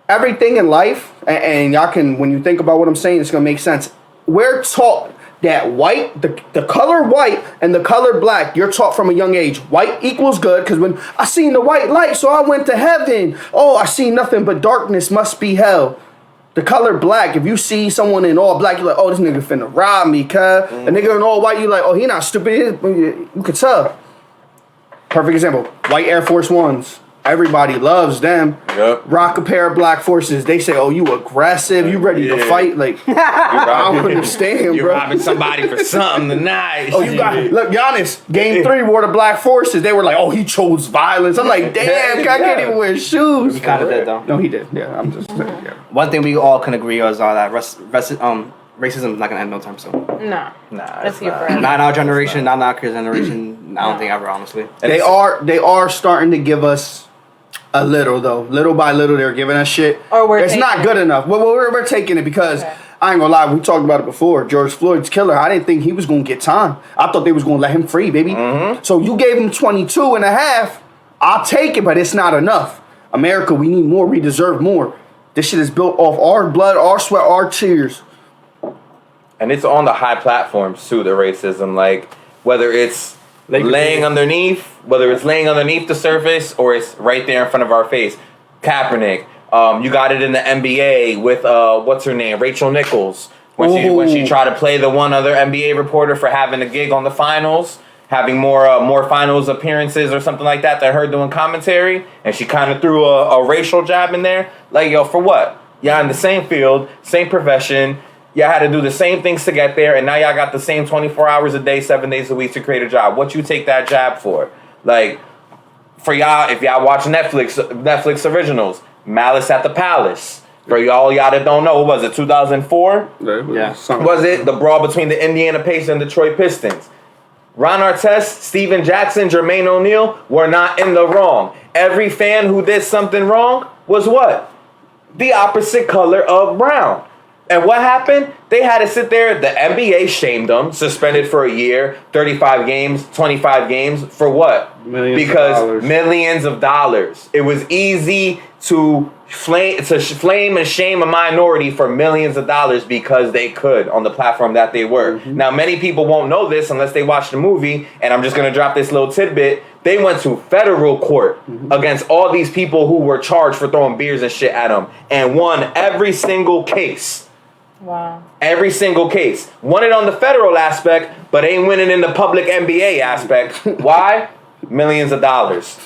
everything in life, and y'all can, when you think about what I'm saying, it's going to make sense. We're taught that white, the color white and the color black, you're taught from a young age. White equals good, because when I seen the white light, so I went to heaven. Oh, I see nothing but darkness, must be hell. The color black, if you see someone in all black, you're like, oh, this nigga finna rob me, cuz. A nigga in all white, you're like, oh, he not stupid. You could tell. Perfect example. White Air Force Ones. Everybody loves them. Yep. Rock a pair of black forces. They say, oh, you aggressive. You ready to fight? Like, I don't understand, You're bro. robbing somebody for something tonight. Oh, you got look, Giannis, game 3 wore the black forces. They were like, oh, he chose violence. I'm like, damn, I can't even wear shoes. He kind of did, though. No, he did. Yeah, I'm just saying. Yeah. One thing we all can agree on is that racism is not going to end no time soon. Nah. It's here not. forever. Not in our generation, not in our kids' generation. I don't think ever, honestly. They are starting to give us a little, though. Little by little, they're giving us shit. Or it's not good enough. Well, we're taking it because I ain't gonna lie. We talked about it before. George Floyd's killer. I didn't think he was gonna get time. I thought they was gonna let him free, baby. So you gave him 22 and a half. I'll take it, but it's not enough. America, we need more. We deserve more. This shit is built off our blood, our sweat, our tears. And it's on the high platforms too, the racism. Like, whether it's laying underneath the surface, or it's right there in front of our face. Kaepernick. You got it in the NBA with what's her name, Rachel Nichols, when she tried to play the one other NBA reporter for having a gig on the finals, having more finals appearances or something like that than her doing commentary, and she kind of threw a racial jab in there. Like, yo, for what? Y'all in the same field, same profession. Y'all had to do the same things to get there, and now y'all got the same 24 hours a day, 7 days a week to create a job. What you take that jab for? Like, for y'all, if y'all watch Netflix originals, Malice at the Palace. For y'all that don't know, what was it, 2004? Yeah. Was it the brawl between the Indiana Pacers and Detroit Pistons? Ron Artest, Steven Jackson, Jermaine O'Neal were not in the wrong. Every fan who did something wrong was what? The opposite color of brown. And what happened? They had to sit there. The NBA shamed them, suspended for a year, 35 games, 25 games. For what? Millions of dollars. It was easy to flame and shame a minority for millions of dollars because they could on the platform that they were. Now, many people won't know this unless they watch the movie, and I'm just going to drop this little tidbit. They went to federal court against all these people who were charged for throwing beers and shit at them and won every single case. Wow. Every single case. Won it on the federal aspect, but ain't winning in the public NBA aspect. Why? Millions of dollars.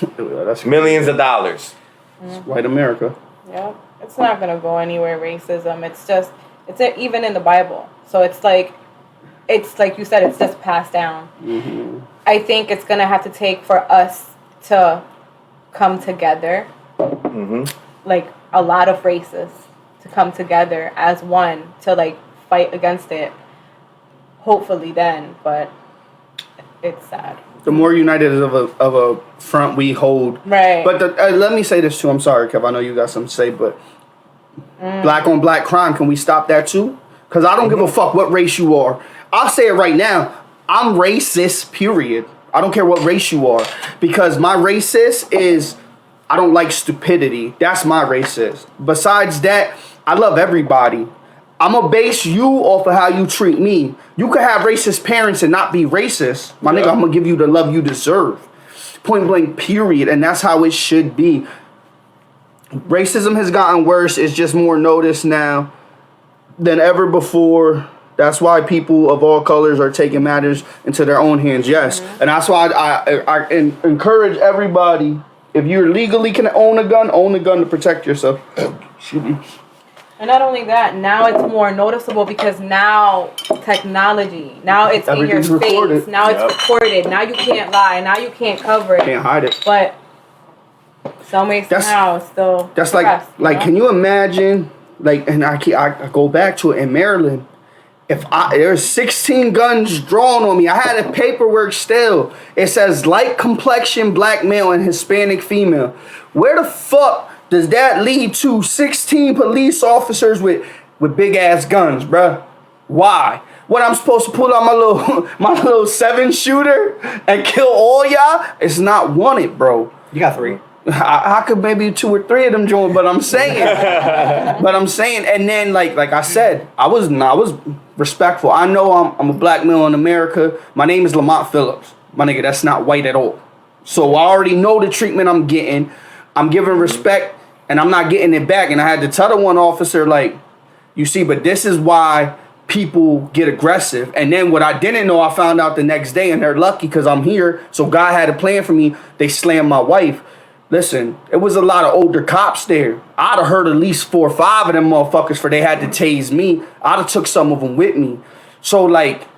Millions of dollars. It's white America. Yep. It's not going to go anywhere, racism. It's even in the Bible. So it's like you said, it's just passed down. I think it's going to have to take for us to come together. Like a lot of races to come together as one to like fight against it. Hopefully then, but it's sad. The more united of a front we hold. Right. But let me say this too. I'm sorry, Kev. I know you got something to say, but black on black crime, can we stop that too? Because I don't give a fuck what race you are. I'll say it right now. I'm racist, period. I don't care what race you are. Because my racist is, I don't like stupidity. That's my racist. Besides that, I love everybody. I'm going to base you off of how you treat me. You could have racist parents and not be racist. My nigga, I'm going to give you the love you deserve. Point blank, period. And that's how it should be. Racism has gotten worse. It's just more noticed now. than ever before. That's why people of all colors are taking matters into their own hands. Yes, and that's why I encourage everybody. If you legally can own a gun to protect yourself. Excuse me. And not only that, now it's more noticeable because now technology, now it's in your face, now it's recorded, now you can't lie, now you can't cover it. Can't hide it. But some way somehow still. That's like can you imagine, like, and I go back to it in Maryland. If there's 16 guns drawn on me, I had a paperwork still. It says light complexion black male and Hispanic female. Where the fuck does that lead to 16 police officers with big ass guns, bruh? Why? What, I'm supposed to pull out my little 7-shooter and kill all y'all? It's not wanted, bro. You got 3. I could maybe 2 or 3 of them join, but I'm saying, and then like I said, I was respectful. I know I'm a black male in America. My name is Lamont Phillips, my nigga. That's not white at all. So I already know the treatment I'm getting. I'm giving respect, and I'm not getting it back. And I had to tell the one officer, like, you see, but this is why people get aggressive. And then what I didn't know, I found out the next day, and they're lucky because I'm here. So God had a plan for me. They slammed my wife. Listen, it was a lot of older cops there. I'd have heard at least 4 or 5 of them motherfuckers for they had to tase me. I'd have took some of them with me. So, like,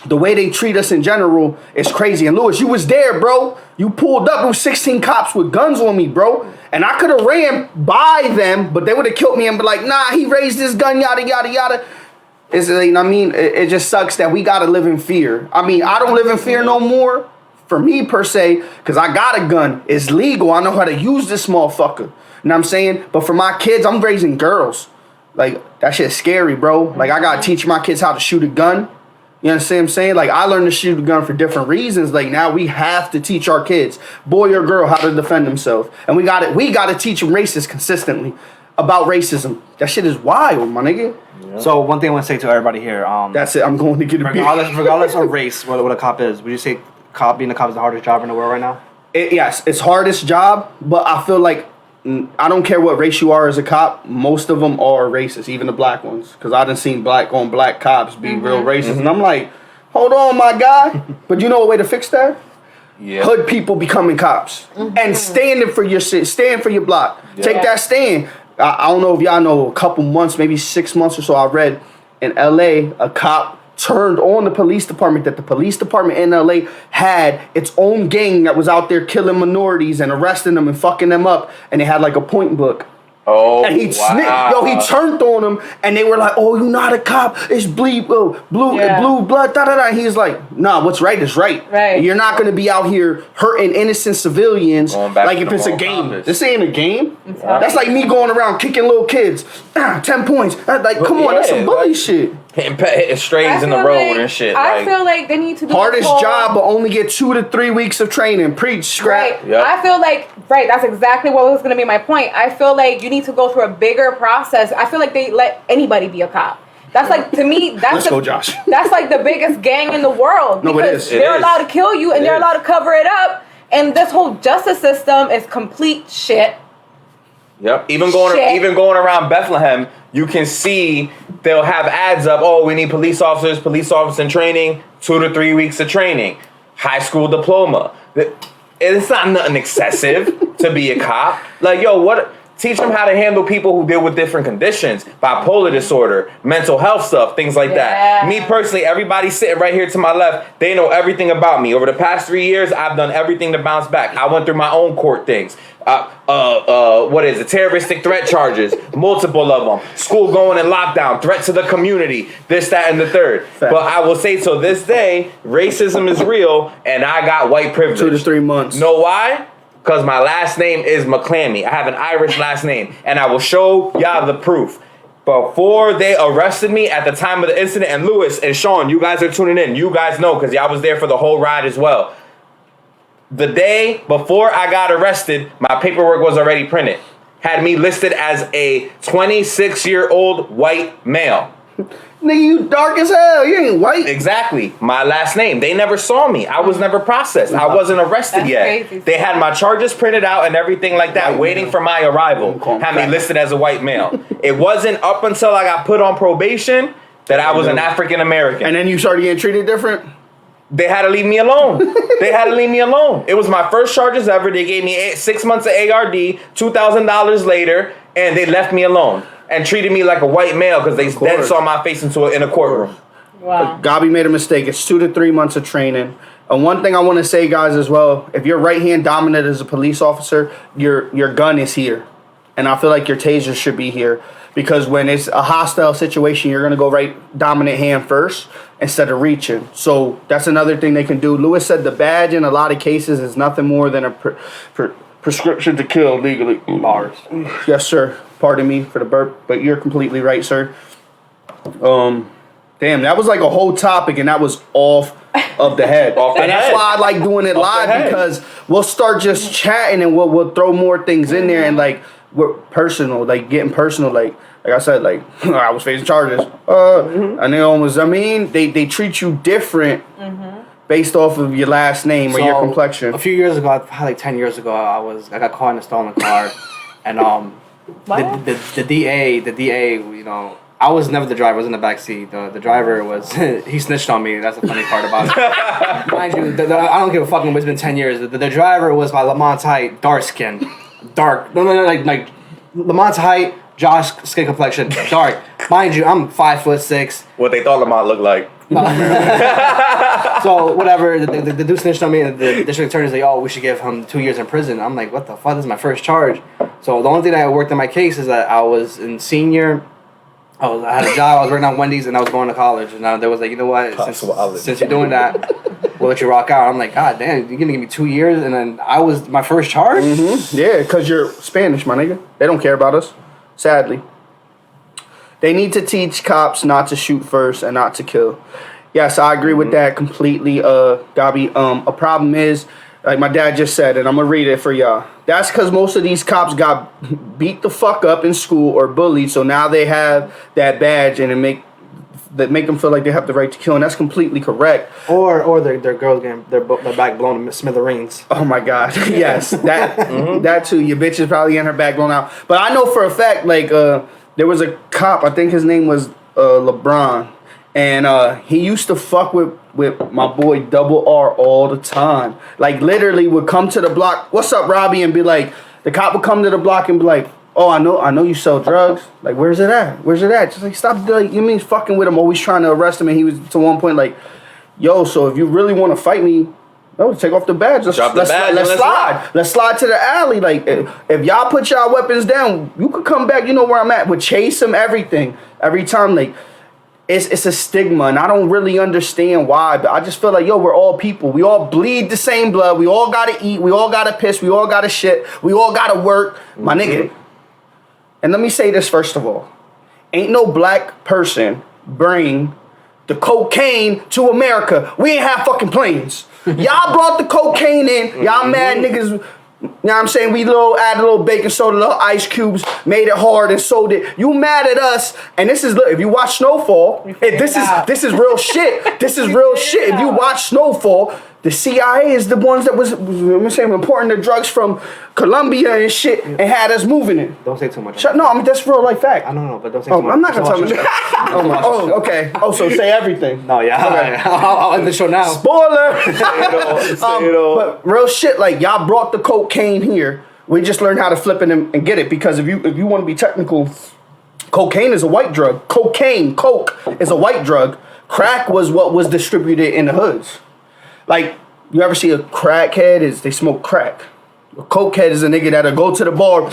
the way they treat us in general is crazy. And Lewis, you was there, bro. You pulled up. There was 16 cops with guns on me, bro. And I could have ran by them, but they would have killed me and be like, nah, he raised his gun, yada, yada, yada. It's, you know what I mean? It just sucks that we got to live in fear. I mean, I don't live in fear no more. For me, per se, because I got a gun. It's legal. I know how to use this motherfucker. You know what I'm saying? But for my kids, I'm raising girls. Like, that shit's scary, bro. Like, I got to teach my kids how to shoot a gun. You understand what I'm saying? Like, I learned to shoot a gun for different reasons. Like, now we have to teach our kids, boy or girl, how to defend themselves. And we got to teach them racists consistently about racism. That shit is wild, my nigga. Yeah. So, one thing I want to say to everybody here. That's it. I'm going to get a regardless of race, what a cop is, would you say being a cop is the hardest job in the world right now? Yes, it's hardest job, but I feel like I don't care what race you are as a cop. Most of them are racist, even the black ones. Because I done seen black cops be real racist. And I'm like, hold on, my guy. But you know a way to fix that? Yeah. Hood people becoming cops. And standing for your shit. Stand for your block. Yeah. Take that stand. I don't know if y'all know, a couple months, maybe 6 months or so, I read in L.A. a cop turned on the police department, that the police department in LA had its own gang that was out there killing minorities and arresting them and fucking them up, and they had like a point book. Oh, and he he turned on them, and they were like, "Oh, you not a cop? It's blue blood." Da da da. He's like, "Nah, what's right is right. Right. You're not gonna be out here hurting innocent civilians like if it's a game. This ain't a game. That's like me going around kicking little kids. 10 points. Like, come on, that's some bully shit." Hitting strays in the road and shit. I feel like they need to do hardest job, but only get 2 to 3 weeks of training. Preach, scrap. Right. Yep. I feel like that's exactly what was going to be my point. I feel like you need to go through a bigger process. I feel like they let anybody be a cop. That's like, to me, Let's go, Josh. That's like the biggest gang in the world. No, it is. They're allowed to kill you and they're allowed to cover it up. And this whole justice system is complete shit. Yep. Even going around Bethlehem, you can see they'll have ads up. Oh, we need police officers in training. 2 to 3 weeks of training. High school diploma. It's not nothing excessive to be a cop. Like, yo, what? Teach them how to handle people who deal with different conditions, bipolar disorder, mental health stuff, things like that. Me personally, everybody sitting right here to my left, they know everything about me. Over the past 3 years, I've done everything to bounce back. I went through my own court things. Terroristic threat charges, multiple of them. School going in lockdown, threat to the community, this, that, and the third. Fact. But I will say, to this day, racism is real, and I got white privilege. 2 to 3 months. Know why? Because my last name is McClammy. I have an Irish last name. And I will show y'all the proof. Before they arrested me at the time of the incident, and Lewis and Sean, you guys are tuning in. You guys know because y'all was there for the whole ride as well. The day before I got arrested, my paperwork was already printed. Had me listed as a 26-year-old white male. Nigga, you dark as hell. You ain't white. Exactly. My last name. They never saw me. I was never processed. I wasn't arrested That's yet. crazy. They had my charges printed out and everything like that, White waiting male. for my arrival. Had me listed as a white male. It wasn't up until I got put on probation that I was an African American. And then you started getting treated different? They had to leave me alone. They had to leave me alone. It was my first charges ever. They gave me 6 months of ARD, $2,000 later, and they left me alone and treated me like a white male because they then saw my face in a courtroom. Wow. Gabi made a mistake. It's 2 to 3 months of training. And one thing I want to say, guys, as well, if you're right hand dominant as a police officer, your gun is here. And I feel like your taser should be here. Because when it's a hostile situation, you're going to go right dominant hand first instead of reaching. So that's another thing they can do. Lewis said the badge in a lot of cases is nothing more than a prescription to kill legally. Bars. Yes, sir. Pardon me for the burp, but you're completely right, sir. Damn, that was like a whole topic, and that was off of the head. Off the and that's head. why I like doing it Off the live, head. because we'll start just chatting and we'll throw more things in there, and like we're personal, like getting personal, like I said, like I was facing charges, and they almost, they treat you different based off of your last name or your complexion. A few years ago, probably like 10 years ago, I got caught in a stolen car, and the DA, you know, I was never the driver. I was in the back seat. The driver was he snitched on me. That's the funny part about it. Mind you, I don't give a fuck. It's been 10 years. The driver was my Lamont's height, dark skin, no, like Lamont's height, Josh skin complexion, dark. Mind you, I'm 5'6". What they thought Lamont looked like. So whatever, the dude snitched on me, and the district attorney's like, "Oh, we should give him 2 years in prison." I'm like, "What the fuck? This is my first charge." So the only thing that I worked in my case is that I was in senior. I had a job. I was working on Wendy's, and I was going to college. And there was like, you know what? Since you're doing that, we'll let you rock out. I'm like, God damn, you're gonna give me 2 years, and then I was my first charge. Yeah, because you're Spanish, my nigga. They don't care about us, sadly. They need to teach cops not to shoot first and not to kill. Yes, I agree with that completely, Gabi. A problem is, like my dad just said, and I'm going to read it for y'all. That's because most of these cops got beat the fuck up in school or bullied, so now they have that badge and it make them feel like they have the right to kill, and that's completely correct. Or their girls getting their back blown to smithereens. Oh my God, yes, that that too. Your bitch is probably getting her back blown out. But I know for a fact, like there was a cop. I think his name was LeBron, and he used to fuck with my boy Double R all the time. Like literally would come to the block. What's up, Robbie? And be like, the cop would come to the block and be like, "Oh, I know you sell drugs. Like, where's it at? Where's it at?" Just like, stop, like, you mean fucking with him, always trying to arrest him. And he was to one point like, "Yo, so if you really want to fight me, no, take off the badge. Let's slide. Let's slide to the alley. Like, if y'all put y'all weapons down, you could come back. You know where I'm at. Would chase him, everything, every time. Like, it's a stigma, and I don't really understand why. But I just feel like, yo, we're all people. We all bleed the same blood. We all gotta eat. We all gotta piss. We all gotta shit. We all gotta work, my nigga. And let me say this first of all: ain't no black person bring the cocaine to America. We ain't have fucking planes. Y'all brought the cocaine in. Y'all mad niggas. You know what I'm saying? We added a little baking soda, little ice cubes, made it hard and sold it. You mad at us? And this is, look, if you watch Snowfall, this is real shit. This is real shit. If you watch Snowfall, the CIA is the ones that was importing the drugs from Colombia and shit and had us moving it. Don't say too much. No, I mean that's real life fact. I don't know, but don't say too much. I'm not gonna tell you. Okay. Oh, so say everything. No, yeah. Okay. I'll end the show now. Spoiler. But real shit, like y'all brought the cocaine here. We just learned how to flip it and get it, because if you want to be technical, cocaine is a white drug. Coke is a white drug. Crack was what was distributed in the hoods. Like, you ever see a crackhead? They smoke crack. A cokehead is a nigga that'll go to the bar,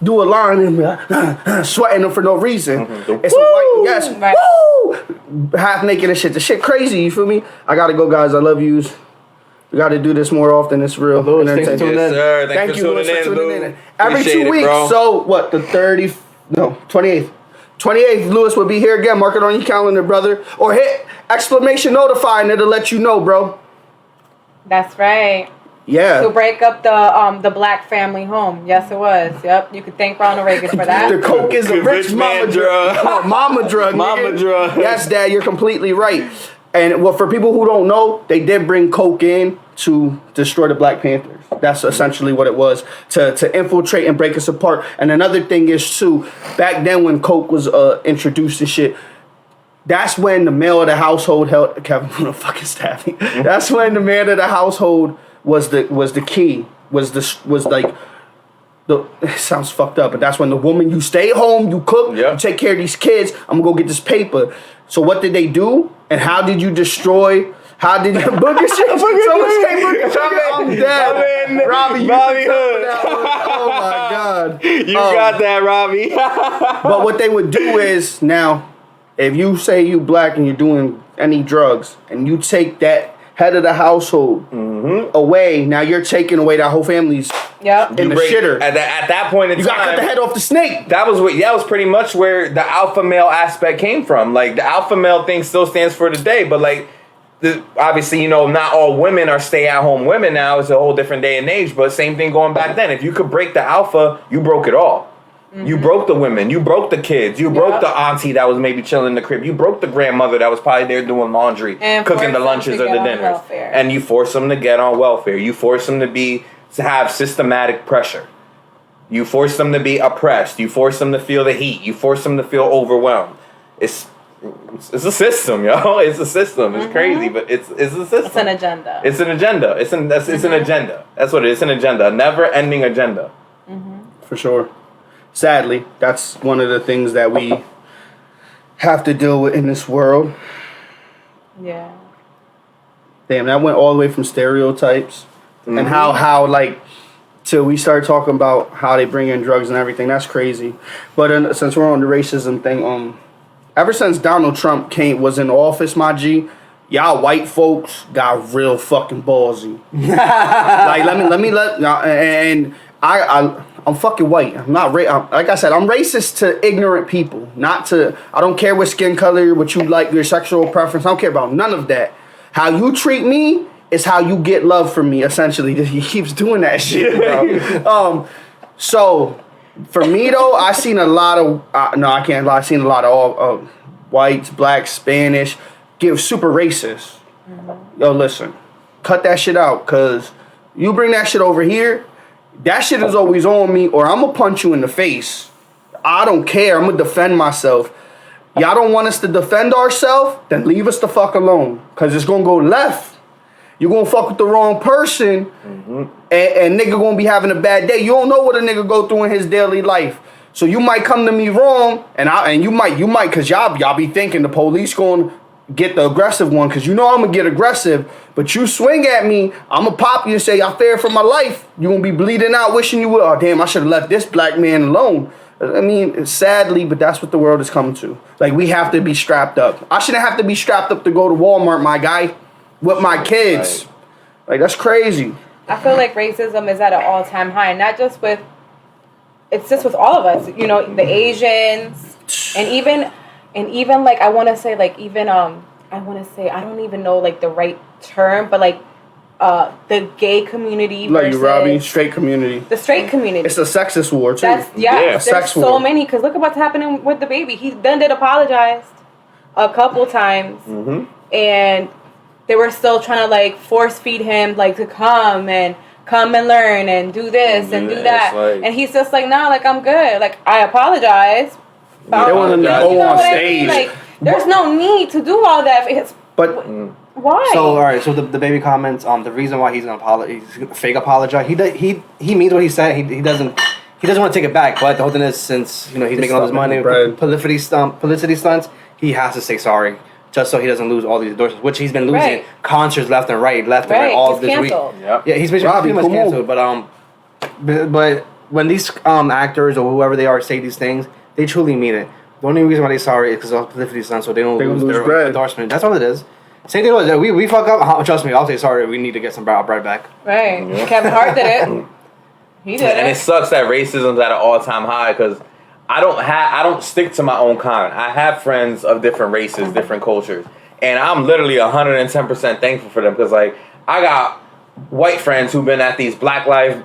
do a line, and sweating them for no reason. It's a white, woo! Half naked and shit. The shit crazy, you feel me? I gotta go, guys. I love yous. We gotta do this more often. It's real. Lewis, thanks for tuning in. Yes, sir. Thank you, Lewis, for tuning in. Every 2 weeks. Bro. So, what, the 28th. 28th, Lewis will be here again. Mark it on your calendar, brother. Or hit exclamation notify and it'll let you know, bro. That's right. Yeah. To break up the black family home. Yes, it was. Yep. You could thank Ronald Reagan for that. The coke is a rich mama drug. No, mama drug. Mama nigga. drug. Yes, Dad, you're completely right. And well, for people who don't know, they did bring coke in to destroy the Black Panthers. That's essentially what it was, to infiltrate and break us apart. And another thing is too, back then when coke was introduced and shit, that's when the male of the household held. Kevin, I'm gonna fucking stab me. That's when the man of the household was the key. Was like the. It sounds fucked up, but that's when the woman, you stay home, you cook, you take care of these kids. I'm gonna go get this paper. So what did they do? And how did you destroy? How did you Booger shit? Someone say Booger shit. I'm dead. Robbie Hood. Oh my god. You got that, Robbie. But what they would do is now, if you say you black and you're doing any drugs, and you take that head of the household away, now you're taking away that whole family's in the shitter. At that point in time, you gotta cut the head off the snake. That was pretty much where the alpha male aspect came from. Like the alpha male thing still stands for today, but like obviously, not all women are stay-at-home women now. It's a whole different day and age, but same thing going back then. If you could break the alpha, you broke it all. Mm-hmm. You broke the women. You broke the kids. You broke the auntie that was maybe chilling in the crib. You broke the grandmother that was probably there doing laundry, and cooking the lunches or the dinners. And you force them to get on welfare. You force them to have systematic pressure. You force them to be oppressed. You force them to feel the heat. You force them to feel overwhelmed. It's a system, yo. It's a system. It's crazy, but it's a system. It's an agenda. It's an agenda. It's an agenda. That's what it is. It's an agenda. A never-ending agenda. For sure. Sadly, that's one of the things that we have to deal with in this world. Yeah. Damn, that went all the way from stereotypes and how like till we start talking about how they bring in drugs and everything. That's crazy. But since we're on the racism thing, ever since Donald Trump was in office, my G, y'all white folks got real fucking ballsy. Like I'm fucking white. I'm not like I said, I'm racist to ignorant people. I don't care what skin color, what you like, your sexual preference. I don't care about none of that. How you treat me is how you get love from me. Essentially, he keeps doing that shit, bro. So. For me though, I seen a lot of I can't lie. I seen a lot of whites, blacks, Spanish get super racist. Yo, listen, cut that shit out, cause you bring that shit over here, that shit is always on me, or I'm gonna punch you in the face. I don't care. I'm gonna defend myself. Y'all don't want us to defend ourselves? Then leave us the fuck alone, cause it's gonna go left. You gonna fuck with the wrong person, and nigga gonna be having a bad day. You don't know what a nigga go through in his daily life. So you might come to me wrong, and you might, cause y'all be thinking the police gonna get the aggressive one, cause I'm gonna get aggressive. But you swing at me, I'm gonna pop you and say I fear for my life. You gonna be bleeding out, wishing you would. Oh damn, I should have left this black man alone. I mean, sadly, but that's what the world is coming to. Like we have to be strapped up. I shouldn't have to be strapped up to go to Walmart, my guy. With my kids. Right. Like, that's crazy. I feel like racism is at an all-time high. Not just with... It's just with all of us. The Asians. And even like, I want to say, like, even... I don't even know, like, the right term. But, like, the gay community versus... Like you, Robbie. Straight community. The straight community. It's a sexist war, too. There's so many. Because look at what's happening with the baby. He then did apologize a couple times. And... they were still trying to like force feed him like to come and learn and do this and do that, and he's just like, nah, like I'm good, like I apologize. They want him to go on stage. Like there's no need to do all that. Why? So all right, so the baby comments. The reason why he's gonna fake apologize. He means what he said. He doesn't want to take it back. But the whole thing is, since he's making all this money, publicity stunts, he has to say sorry. Just so he doesn't lose all these endorsements, which he's been losing concerts left and right all this week. Yep. Yeah, he's been pretty much canceled. But when these actors or whoever they are say these things, they truly mean it. The only reason why they're sorry is because of publicity stunts, so they don't lose their endorsement. That's all it is. Same thing with we fuck up. Trust me, I'll say sorry. We need to get some bread back. Right. Yeah. Kevin Hart did it. He did it. And it sucks that racism's at an all-time high because I don't stick to my own kind. I have friends of different races, different cultures, and I'm literally 110% thankful for them because like I got white friends who've been at these Black Lives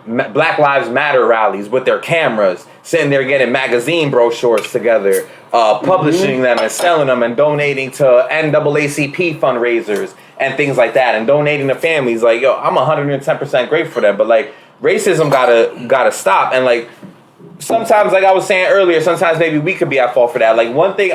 Matter rallies with their cameras, sitting there getting magazine brochures together, publishing them and selling them and donating to NAACP fundraisers and things like that, and donating to families. Like, yo, I'm 110% grateful for them, but like, racism gotta stop. And like, sometimes, like I was saying earlier, sometimes maybe we could be at fault for that. Like, one thing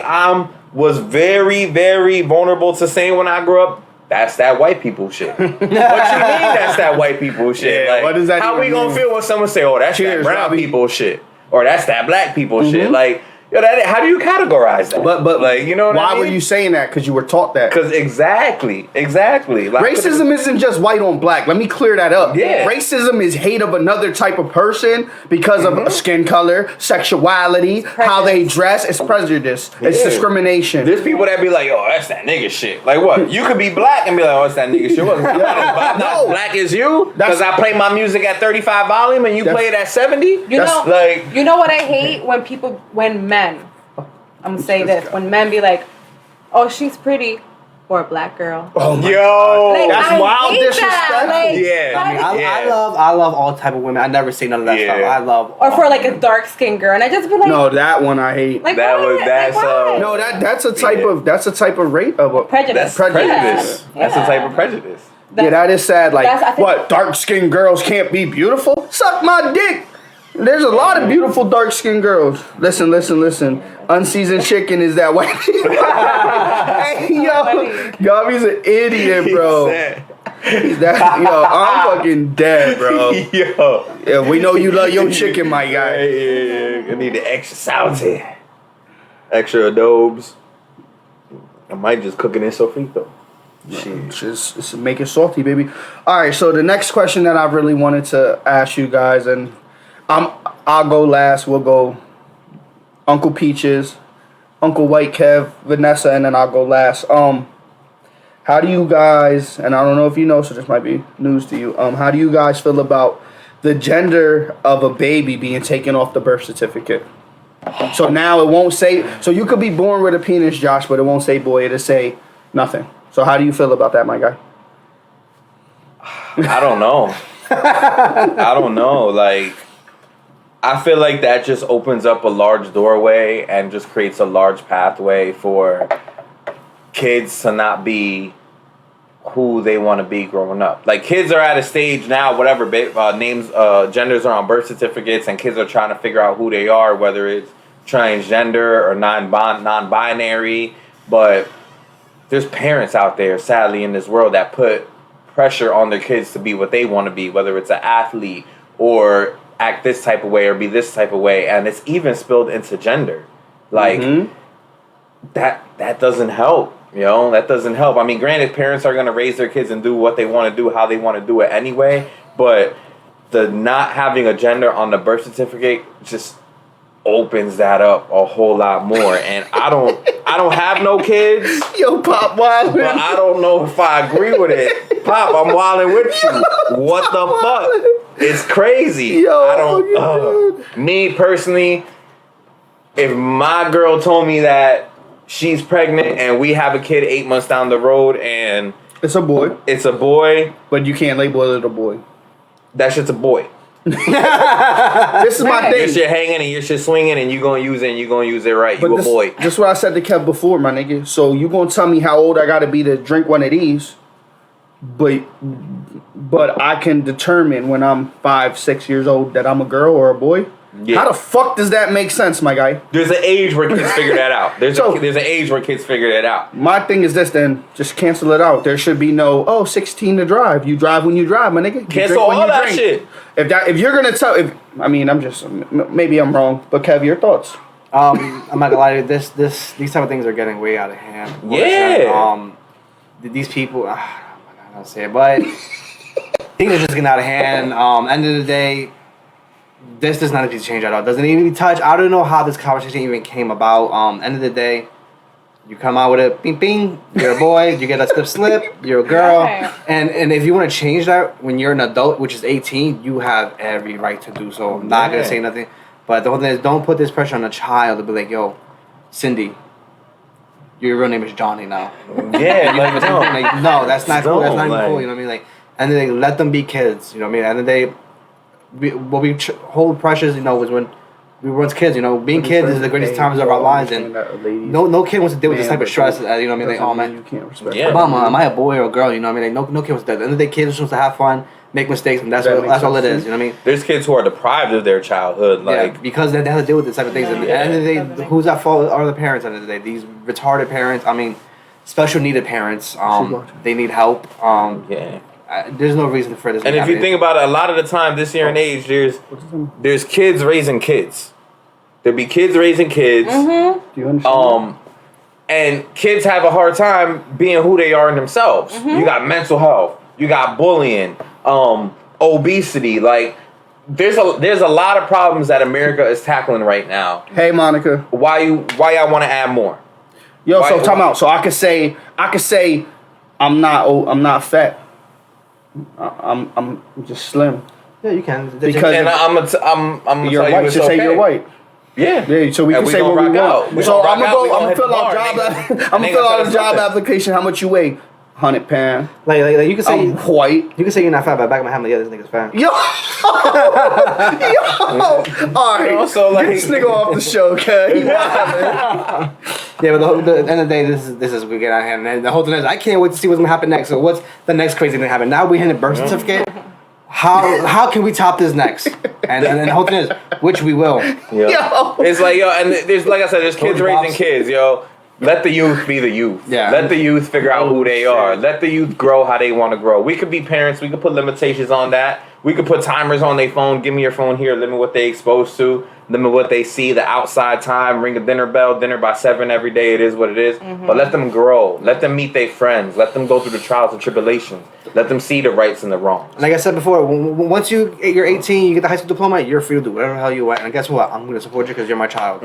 was very, very vulnerable to saying when I grew up, that's that white people shit. What you mean that's that white people shit? Yeah, like, what does that how even we gonna mean? feel when someone say, oh, that's Cheers, that brown Robbie. people shit, or that's that black people shit? Like, yo, how do you categorize that? But like, you know what why I mean? were you saying that? Because you were taught that. Because exactly. Like, Racism isn't just white on black. Let me clear that up. Yeah. Racism is hate of another type of person because of skin color, sexuality, how they dress. It's prejudice. It's Yeah. discrimination. There's people that be like, oh, that's that nigga shit. Like, what? You could be black and be like, oh, it's that nigga shit. What? I'm not No. black as you? That's- Because I play my music at 35 volume and you play it at 70? You know, like, you know what I hate when men, I'm gonna say this, when men be like, oh, she's pretty, or a black girl. Oh my yo. Like, that's I wild hate disrespectful. that. Like, Yeah. I mean, why- Yeah. I love all type of women. I never say none of that Yeah. stuff. I love. or for like a dark skinned girl, and I just be like, No, that one I hate. like That what? was- that's, like, why? No, that's a type of rape of a Prejudice. That's prejudice. Yeah. That's a type of prejudice. Yeah, that is sad. Like, That's- I think- what? Dark skinned girls can't be beautiful? Suck my dick. There's a lot of beautiful dark skinned girls. Listen. Unseasoned chicken is that white. Hey, yo, Gabi's an idiot, bro. I'm fucking dead, bro. Yo. Yeah, we know you love your chicken, my guy. I need the extra salty. Extra adobes. I might just cook it in sofrito. Just make it salty, baby. All right, so the next question that I really wanted to ask you guys, and I'll go last. We'll go Uncle Peaches, Uncle White Kev, Vanessa, and then I'll go last. How do you guys, and I don't know if you know, so this might be news to you. How do you guys feel about the gender of a baby being taken off the birth certificate? So now it won't say. So you could be born with a penis, Josh, but it won't say boy. It'll say nothing. So how do you feel about that, my guy? I don't know. I don't know. Like, I feel like that just opens up a large doorway and just creates a large pathway for kids to not be who they want to be growing up. Like, kids are at a stage now, whatever names, genders are on birth certificates, and kids are trying to figure out who they are, whether it's transgender or non-binary. But there's parents out there, sadly, in this world that put pressure on their kids to be what they want to be, whether it's an athlete or act this type of way or be this type of way, and it's even spilled into gender. Like, that doesn't help. You know, that doesn't help. I mean, granted, parents are going to raise their kids and do what they want to do, how they want to do it anyway, but the not having a gender on the birth certificate just opens that up a whole lot more. And I don't have no kids. Yo, Pop Wild. But I don't know if I agree with it. Pop, I'm wilding with you. What the fuck? It's crazy. Yo, I don't. Me personally, if my girl told me that she's pregnant and we have a kid 8 months down the road and It's a boy, it's a boy, but you can't label it a boy. that shit's a boy. This is my Your thing. shit hanging and your shit swinging and you gonna use it and you gonna use it right. But You a this, boy. this is what I said to Kev before, my nigga. So you gonna tell me how old I gotta be to drink one of these, but I can determine when I'm 5, 6 years old that I'm a girl or a boy. Yeah. How the fuck does that make sense, my guy? There's an age where kids figure that out. There's an age where kids figure that out. My thing is this, then just cancel it out. There should be no 16 to drive. You drive when you drive, my nigga. You Cancel drink when all you that drink. shit. If you're gonna tell, maybe I'm wrong, but Kev, your thoughts? I'm not gonna lie to you. These type of things are getting way out of hand. Yeah. These people. I'm not gonna say it, but things are just getting out of hand. End of the day, this does not need to change at all. Doesn't even touch. I don't know how this conversation even came about. End of the day, you come out with a bing bing. You're a boy. You get a slip. You're a girl. Right. And if you want to change that when you're an adult, which is 18, you have every right to do so. I'm not gonna say nothing. But the whole thing is, don't put this pressure on a child to be like, yo, Cindy, your real name is Johnny now. Yeah, like, no. Like, no, that's not cool. That's not even Like- cool. You know what I mean? Like, and then they let them be kids. You know what I mean? And then what we hold precious, was when we were once kids. Being kids is the greatest times of our lives, and no kid wants to deal with this type of stress. You know what I mean? Like, oh man, you can't respect. Yeah. Mama, am I a boy or a girl? You know what I mean? Like, no kid wants to. At the end of the day, kids just wants to have fun, make mistakes, and that's all it is. You know what I mean? There's kids who are deprived of their childhood, like because they have to deal with this type of things. And at the end of the day, who's at fault are the parents. At the end of the day, these retarded parents. I mean, special needed parents. They need help. There's no reason for this. And if you think about it, a lot of the time, this year and age, there's kids raising kids. There be kids raising kids. Do you understand? And kids have a hard time being who they are in themselves. You got mental health. You got bullying. Obesity. Like, there's a lot of problems that America is tackling right now. Hey, Monica. Why y'all want to add more? Yo, so time out. So I could say I'm not fat. I'm just slim. Yeah, you can. Because And I'm gonna you're tell you white. it's Just okay. say you're white. Yeah. So we And can say what we rock out. want. We So gonna I'm rock out. gonna We gonna hit fill the out bar, job. nigga. I'm gonna fill out a Nigga, job something. application. How much you weigh? 100 pounds. Like you can say I'm white. you can say you're not fat, but back of my hand, like, yeah, this nigga's fat. Yo, all right. So, like, get this nigga off the show, okay? Yeah, but the end of the day, this is we get out of hand. And the whole thing is, I can't wait to see what's gonna happen next. So what's the next crazy thing happen? Now we hit a birth certificate. How can we top this next? And the whole thing is, which we will. Yo. It's like, yo, and there's, like I said, there's kids raising kids, yo. Let the youth be the youth. Yeah. Let the youth figure out who they are. Let the youth grow how they want to grow. We could be parents. We could put limitations on that. We could put timers on their phone. Give me your phone here. Limit what they exposed to. Limit what they see. The outside time. Ring a dinner bell. Dinner by 7 every day. It is what it is. But let them grow. Let them meet their friends. Let them go through the trials and tribulations. Let them see the rights and the wrongs. Like I said before, once you're 18, you get the high school diploma, you're free to do whatever the hell you want. And guess what? I'm going to support you because you're my child.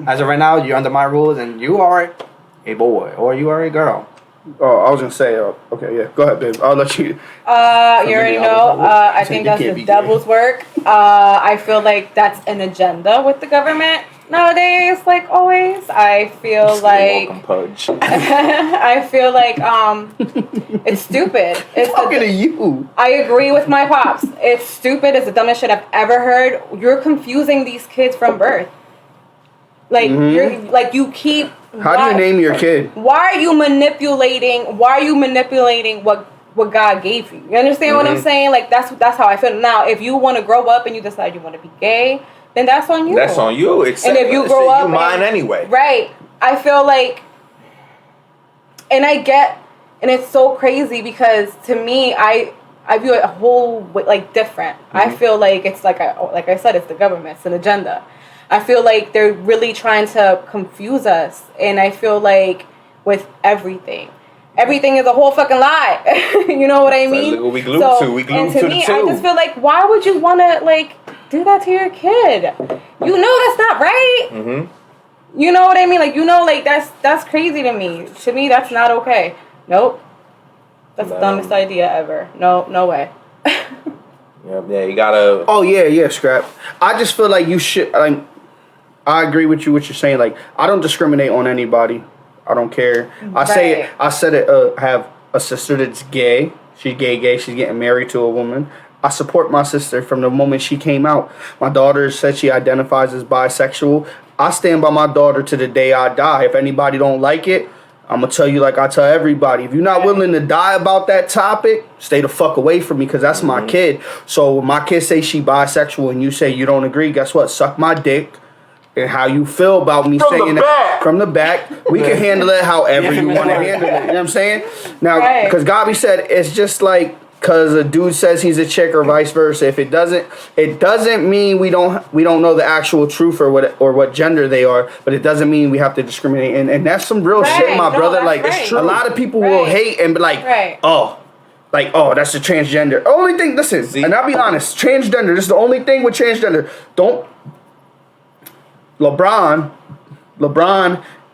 As of right now, you're under my rules, and you are a boy or you are a girl. Oh, I was gonna say. Okay, yeah. Go ahead, babe. I'll let you. You already know. I think that's the devil's work. I feel like that's an agenda with the government nowadays. Like always, I feel like Pudge. I feel like it's stupid. It's Talking to you. I agree with my pops. It's stupid. It's the dumbest shit I've ever heard. You're confusing these kids from birth. Like you're like you keep. How do you name your kid? Why are you manipulating? Why are you manipulating what God gave you? You understand what I'm saying? Like that's how I feel. Now, if you want to grow up and you decide you want to be gay, then that's on you. That's on you. And if you grow up, mine anyway. Right. I feel like, and I get, and it's so crazy because to me, I view it a whole like different. I feel like it's like I said, it's the government. It's an agenda. I feel like they're really trying to confuse us. And I feel like with everything is a whole fucking lie. You know what I mean? Like, we glued to the me, two. I just feel like, why would you want to, like, do that to your kid? You know that's not right. You know what I mean? Like, you know, like, that's crazy to me. To me, that's not okay. Nope. That's the dumbest idea ever. No way. Yeah, you gotta... Oh, yeah, Scrap. I just feel like you should... I agree with you what you're saying. Like, I don't discriminate on anybody. I don't care. I said it. I have a sister that's gay. She's gay. She's getting married to a woman. I support my sister from the moment she came out. My daughter said she identifies as bisexual. I stand by my daughter to the day I die. If anybody don't like it, I'm going to tell you like I tell everybody. If you're not willing to die about that topic, stay the fuck away from me because that's my kid. So when my kid say she bisexual and you say you don't agree, guess what? Suck my dick. And how you feel about me saying that from the back, we can handle it however you want to handle it. You know what I'm saying? Now, because Gabi said it's just like because a dude says he's a chick or vice versa. If it doesn't mean we don't know the actual truth or what gender they are, but it doesn't mean we have to discriminate. And that's some real shit, my brother. Like a lot of people will hate and be like, oh, that's a transgender. Only thing, listen, and I'll be honest, transgender. This is the only thing with transgender. LeBron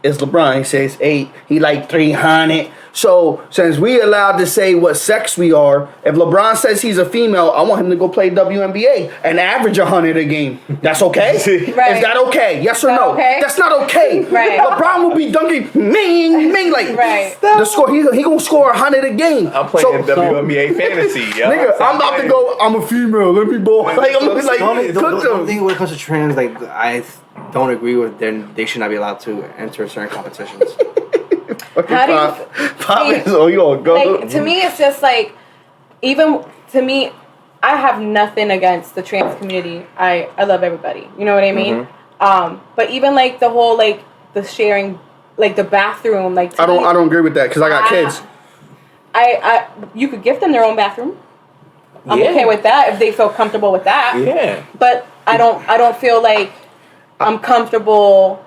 It's LeBron. He says 8. He like 300. So since we allowed to say what sex we are, if LeBron says he's a female, I want him to go play WNBA and average 100 a game. That's okay? Right. Is that okay? Yes or Is that no? okay? That's not okay. Right. LeBron will be dunking ming like Right. the score. He gonna score 100 a game. I'm playing WNBA fantasy, yo. Nigga, I'm about to go. I'm a female. Let me ball. Like I'm gonna be like, The cook only them. thing when it comes to trans, like I don't agree with them. They should not be allowed to enter certain competitions. How do you Pop see, is oh you gonna go? like, to me, it's just like, even to me, I have nothing against the trans community. I love everybody. You know what I mean? But even like the whole like the sharing, like the bathroom, like I don't agree with that because I got kids. You could give them their own bathroom. I'm Yeah. okay with that if they feel comfortable with that. Yeah. But I don't feel like I'm comfortable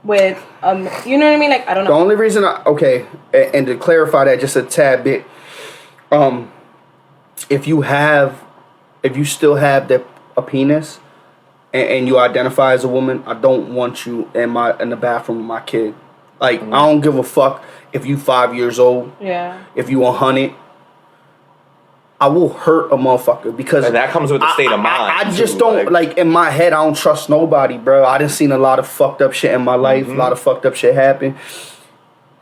with you know what I mean? Like I don't The know. only reason and to clarify that just a tad bit, if you still have a penis and you identify as a woman, I don't want you in the bathroom with my kid. Like I don't give a fuck if you 5 years old. Yeah. If you 100. I will hurt a motherfucker because And that comes with the state of mind. I just too, don't like in my head. I don't trust nobody, bro. I done seen a lot of fucked up shit in my life. A lot of fucked up shit happen.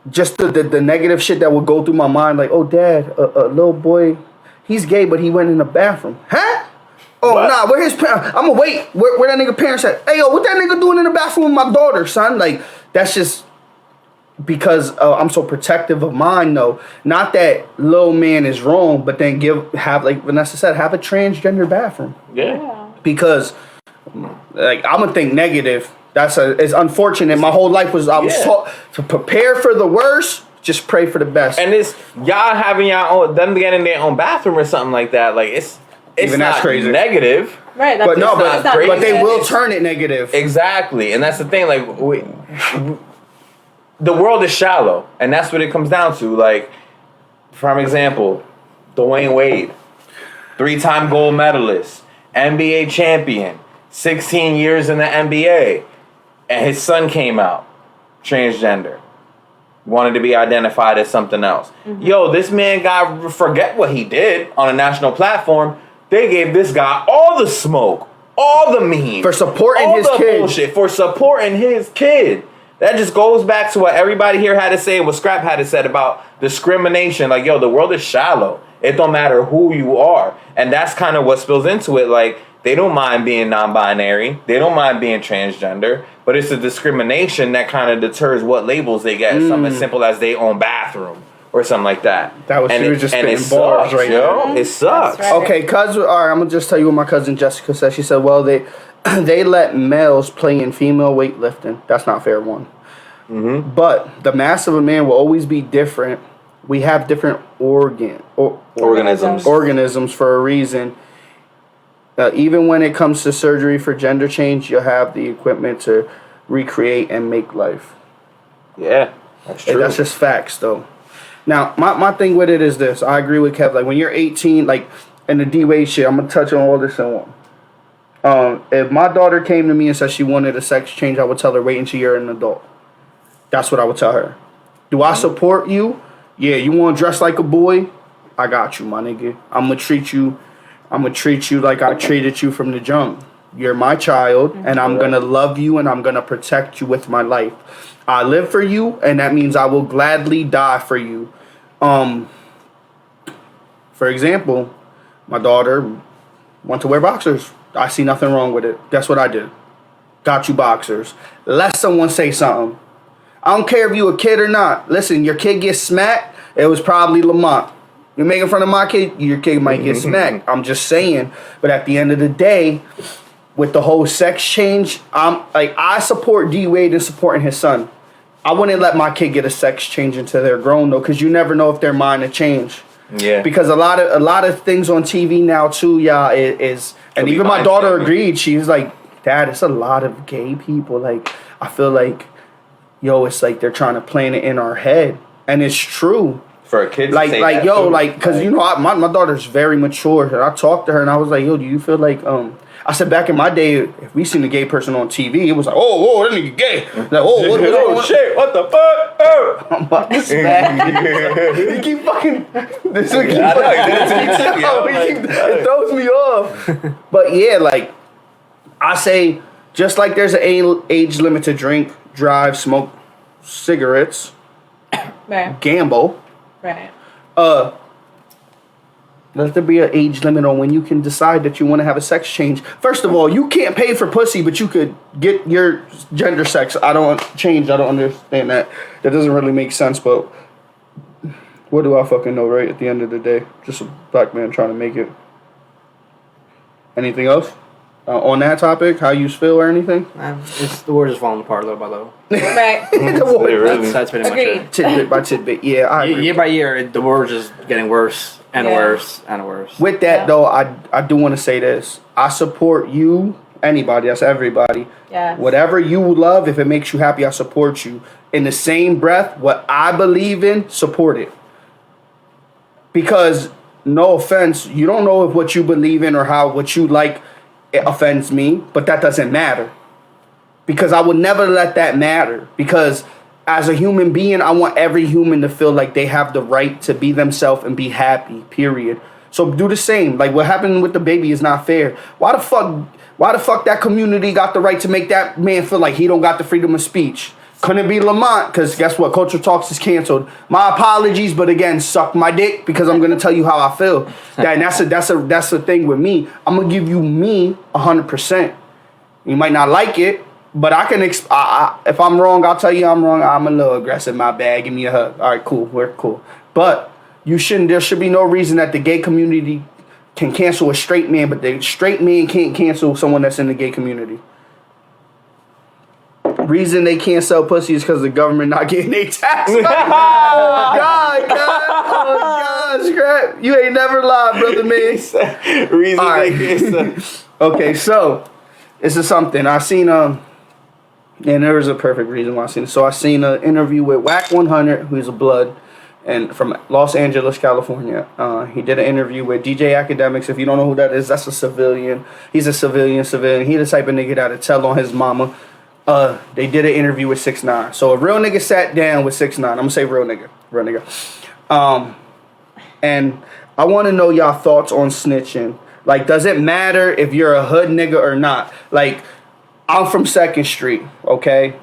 Just the negative shit that would go through my mind, like, oh, dad, a little boy, he's gay, but he went in the bathroom, huh? Oh What? nah, where his parents? I'ma wait. Where that nigga parents at? Hey yo, what that nigga doing in the bathroom with my daughter, son? Like that's just. Because I'm so protective of mine, though. Not that little man is wrong, but then have like Vanessa said, have a transgender bathroom. Yeah. Because, like, I'm gonna think negative. It's unfortunate. My whole life I was taught to prepare for the worst. Just pray for the best. And it's y'all having them getting their own bathroom or something like that. Like it's Even that's not crazy. Negative. Right. That's but no, it's not but they negative. will turn it negative. Exactly, and that's the thing. Like the world is shallow, and that's what it comes down to. Like, for example, Dwayne Wade, 3-time gold medalist, NBA champion, 16 years in the NBA, and his son came out transgender, wanted to be identified as something else. Yo, this man forget what he did on a national platform. They gave this guy all the smoke, all the memes, For supporting all his the kid. bullshit, for supporting his kid. That just goes back to what everybody here had to say, what Scrap had to said about discrimination. Like, yo, the world is shallow. It don't matter who you are. And that's kind of what spills into it. Like, they don't mind being non-binary. They don't mind being transgender. But it's the discrimination that kind of deters what labels they get. Something as simple as they own bathroom or something like that. That was she was just spitting bars sucks, right yo. there. It sucks. That's right. Okay, cuz, all right, I'm going to just tell you what my cousin Jessica said. She said, well, they let males play in female weightlifting. That's not fair, one. But the mass of a man will always be different. We have different organisms for a reason. Even when it comes to surgery for gender change, you'll have the equipment to recreate and make life. Yeah, that's true. That's just facts, though. Now, my thing with it is this. I agree with Kev. Like, when you're 18, like, in the D-Wade shit, I'm going to touch on all this in one. If my daughter came to me and said she wanted a sex change, I would tell her, wait until you're an adult. That's what I would tell her. Do I support you? Yeah, you want to dress like a boy? I got you, my nigga. I'm going to treat you like I treated you from the jump. You're my child, and I'm going to love you, and I'm going to protect you with my life. I live for you, and that means I will gladly die for you. For example, my daughter want to wear boxers. I see nothing wrong with it. Guess what I did? Got you boxers. Let someone say something. I don't care if you a kid or not. Listen, your kid gets smacked, it was probably Lamont. You're making fun of my kid, your kid might get smacked. I'm just saying. But at the end of the day, with the whole sex change, I support D-Wade in supporting his son. I wouldn't let my kid get a sex change until they're grown, though, because you never know if their mind will change. Yeah. Because a lot of things on TV now too, is and even my daughter agreed. She's like, Dad, it's a lot of gay people. Like, I feel like, yo, it's like they're trying to plant it in our head, and it's true. For a kid to like say like that yo too, like because you know my daughter's very mature. And I talked to her and I was like, yo, do you feel like I said back in my day, if we seen a gay person on TV, it was like, oh, that nigga gay. Like, oh shit, what the fuck? Oh. I'm about to smack you. You keep fucking. This keep I know, you did it to me too, yo. it throws me off. But yeah, like I say, just like there's an age limit to drink, drive, smoke cigarettes, Right. gamble. Right. Let there be an age limit on when you can decide that you want to have a sex change. First of all, you can't pay for pussy, but you could get your gender sex. I don't understand that. That doesn't really make sense, but what do I fucking know, right? At the end of the day, just a black man trying to make it. Anything else? On that topic, how you feel or anything? It's the words just falling apart little by little. Right. That's pretty much Agreed. it. Tidbit by tidbit. Yeah, I agree. Year by year, the words just getting worse and Yeah. worse and worse. With that though, I do want to say this. I support you, anybody, that's everybody. Yes. Whatever you love, if it makes you happy, I support you. In the same breath, what I believe in, support it. Because, no offense, you don't know if what you believe in or how what you like it offends me, but that doesn't matter. Because I would never let that matter. Because as a human being, I want every human to feel like they have the right to be themselves and be happy, period. So do the same. Like what happened with the baby is not fair. Why the fuck that community got the right to make that man feel like he don't got the freedom of speech? Couldn't it be Lamont? Because guess what? Culture Talks is canceled. My apologies, but again, suck my dick because I'm gonna tell you how I feel. That's the thing with me. I'm gonna give you me 100%. You might not like it, but I can. If I'm wrong, I'll tell you I'm wrong. I'm a little aggressive. My bad. Give me a hug. All right, cool. We're cool. But you shouldn't. There should be no reason that the gay community can cancel a straight man, but the straight man can't cancel someone that's in the gay community. Reason they can't sell pussy is because the government not getting their tax. Oh God, scrap. You ain't never lied, brother man. Reason All right. they can't sell. Okay, so this is something I seen. And there was a perfect reason why I seen it. So I seen an interview with Whack 100, who's a blood, and from Los Angeles, California. He did an interview with DJ Academics. If you don't know who that is, that's a civilian. He's a civilian. He the type of nigga that'll tell on his mama. They did an interview with 6ix9ine. So a real nigga sat down with 6ix9ine. I'm gonna say real nigga. And I want to know y'all thoughts on snitching. Like, does it matter if you're a hood nigga or not? Like, I'm from 2nd Street, okay?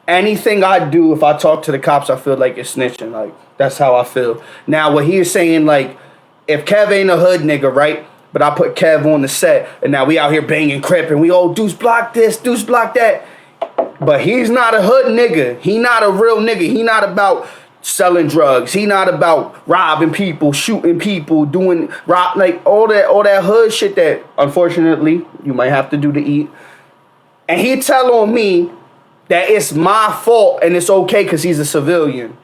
Anything I do, if I talk to the cops, I feel like it's snitching. Like, that's how I feel. Now, what he is saying, like, if Kev ain't a hood nigga, right? But I put Kev on the set, and now we out here banging crip, and we all deuce block this, deuce block that. But he's not a hood nigga. He not a real nigga. He not about selling drugs. He not about robbing people, shooting people, doing like all that hood shit that unfortunately you might have to do to eat. And he tell on me that it's my fault and it's okay because he's a civilian.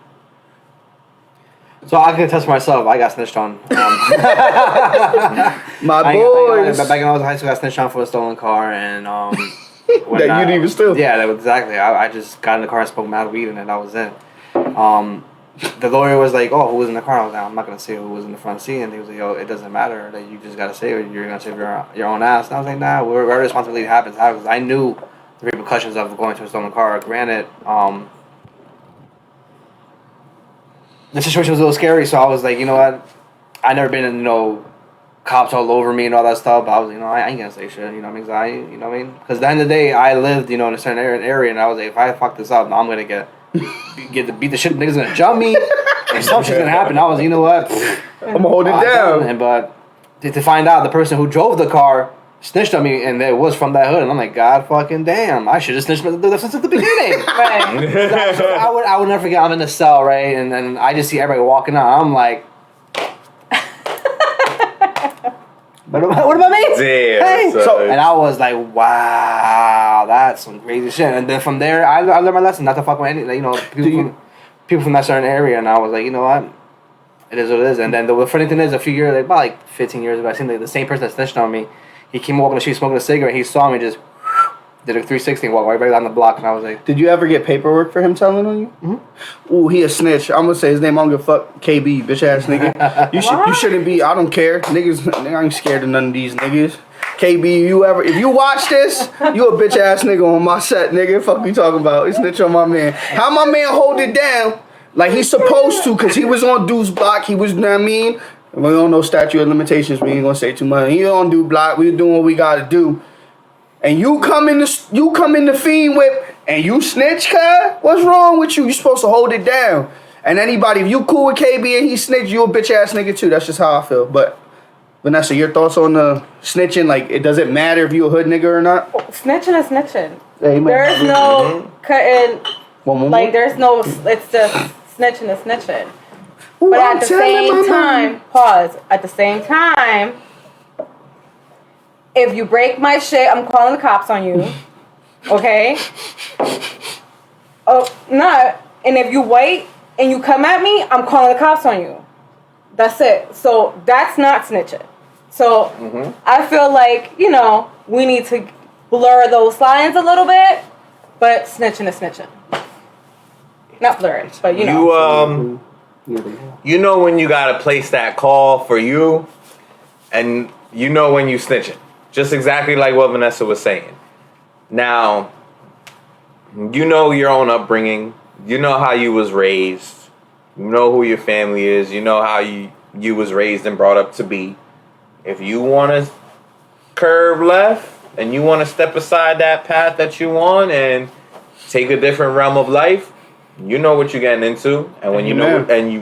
So I can attest for myself. I got snitched on. My boys. Back when I was in high school, I got snitched on for a stolen car and that you didn't even steal. Yeah, that was exactly. I just got in the car and smoked mad weed and then that was it. The lawyer was like, "Oh, who was in the car?" I was like, "I'm not gonna say who was in the front seat." And he was like, "Yo, it doesn't matter. That you just gotta say it. You're gonna save your own ass." And I was like, "Nah, whatever responsibility happens." I knew the repercussions of going to a stolen car. Granted, the situation was a little scary, so I was like, you know what? I never been in, cops all over me and all that stuff, but I was, I ain't gonna say shit, you know what I mean? Because at the end of the day, I lived, in a certain area, and I was like, if I fuck this up, I'm gonna get to beat the shit, niggas gonna jump me, and some shit's gonna happen. I was, you know what? I'm gonna hold it down. But to find out the person who drove the car snitched on me, and it was from that hood, and I'm like, God fucking damn, I should have snitched since the beginning. Right. So I would never forget. I'm in the cell, right, and then I just see everybody walking out. I'm like, what about me? Damn. Hey. And I was like, wow, that's some crazy shit. And then from there, I learned my lesson not to fuck with any, people from that certain area. And I was like, you know what? It is what it is. And then the funny thing is, a few years, about 15 years ago, I seen the same person that snitched on me. He came walking the street smoking a cigarette. He saw me just Did a 360 and walked right back down the block, and I was like, Did you ever get paperwork for him telling on you? Mm-hmm. Ooh, he a snitch. I'm gonna say his name. I don't give a fuck. KB, bitch ass nigga. You shouldn't be. I don't care. Niggas, I ain't scared of none of these niggas. KB, if you watch this, you a bitch ass nigga on my set, nigga. Fuck you talking about? He snitch on my man. How my man hold it down like he's supposed to? Cause he was on Deuce Block. He was, you know what I mean? We don't know statute of limitations. We ain't gonna say too much. He on Deuce Block. We doing what we gotta do. And you come in the Fiend Whip and you snitch, cuz? What's wrong with you? You supposed to hold it down. And anybody, if you cool with KB and he snitch, you a bitch ass nigga too. That's just how I feel. But Vanessa, your thoughts on the snitching? Like, it doesn't matter if you a hood nigga or not? Snitching is snitching. Amen. There's no cutting. One like, there's no, it's just snitching is snitching. Ooh, but at the same time, pause. At the same time, if you break my shit, I'm calling the cops on you. Okay? Oh, no. And if you wait and you come at me, I'm calling the cops on you. That's it. So that's not snitching. So I feel like, we need to blur those lines a little bit, but snitching is snitching. Not blur it, but You know when you gotta place that call for you, and you know when you snitching. Just exactly like what Vanessa was saying. Now, you know your own upbringing. You know how you was raised. You know who your family is. You know how you was raised and brought up to be. If you want to curve left and you want to step aside that path that you want and take a different realm of life, you know what you're getting into. And when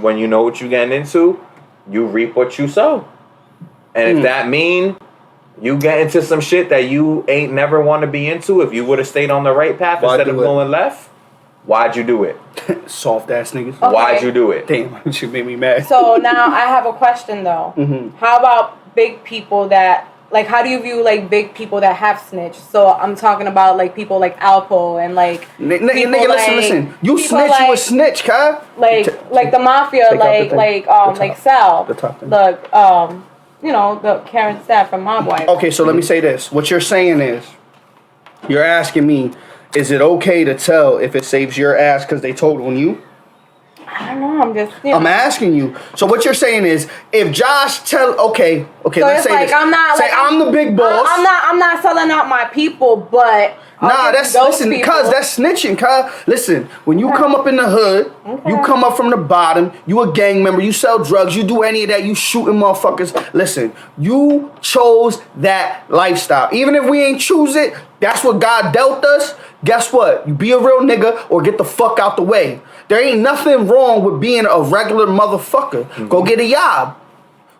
when you know what you're getting into, you reap what you sow. And if that mean you get into some shit that you ain't never want to be into, if you would have stayed on the right path instead of going left, why'd you do it? Soft ass niggas. Okay. Why'd you do it? Damn, she made me mad. So now I have a question though. How about big people that, like, how do you view like big people that have snitched? So I'm talking about like people like Alpo and like nigga, listen. You snitch, like, you a snitch, cuz. Like the mafia, like Sal, the Karen Staff from Mob Wife. Okay, so let me say this. What you're saying is, you're asking me, is it okay to tell if it saves your ass because they told on you? I don't know. I'm just. I'm asking you. So what you're saying is, if Josh okay, so let's say like, this. I'm the big boss. I'm not selling out my people, but that's snitching, cuz. Listen, when you come up in the hood, you come up from the bottom, you a gang member, you sell drugs, you do any of that, you shooting motherfuckers. Listen, you chose that lifestyle. Even if we ain't choose it, that's what God dealt us. Guess what? You be a real nigga or get the fuck out the way. There ain't nothing wrong with being a regular motherfucker. Go get a job.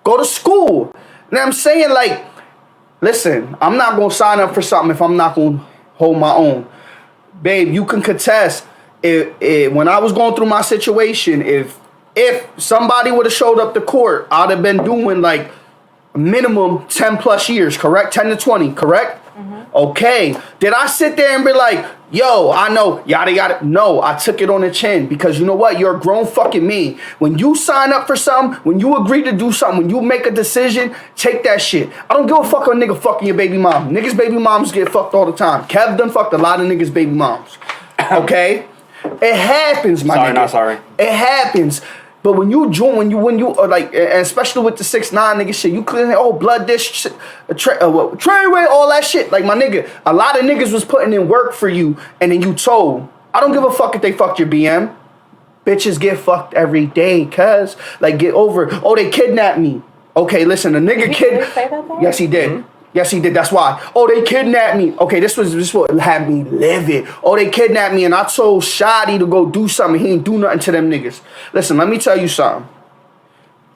Go to school. You know what I'm saying? Like, listen, I'm not going to sign up for something if I'm not going to hold my own. Babe, you can contest. When I was going through my situation, if somebody would have showed up to court, I'd have been doing like minimum 10 plus years, correct? 10 to 20, correct? Okay. Did I sit there and be like, yo, I know, yada yada? No, I took it on the chin because you know what? You're a grown fucking me. When you sign up for something, when you agree to do something, when you make a decision, take that shit. I don't give a fuck on nigga fucking your baby mom. Niggas' baby moms get fucked all the time. Kev done fucked a lot of niggas' baby moms. Okay? It happens, my nigga. Sorry, not sorry. It happens. But when you join, when you like, and especially with the 6ix9ine nigga shit, you couldn't, blood this shit, Treyway, all that shit. Like, my nigga, a lot of niggas was putting in work for you, and then you told. I don't give a fuck if they fucked your BM. Bitches get fucked every day, cuz. Like, get over it. Oh, they kidnapped me. Okay, listen, a nigga Did he say that though? Yes, he did. Mm-hmm. Yes, he did. That's why. Oh, they kidnapped me. Okay, this what had me livid. Oh, they kidnapped me, and I told Shadi to go do something. He ain't do nothing to them niggas. Listen, let me tell you something.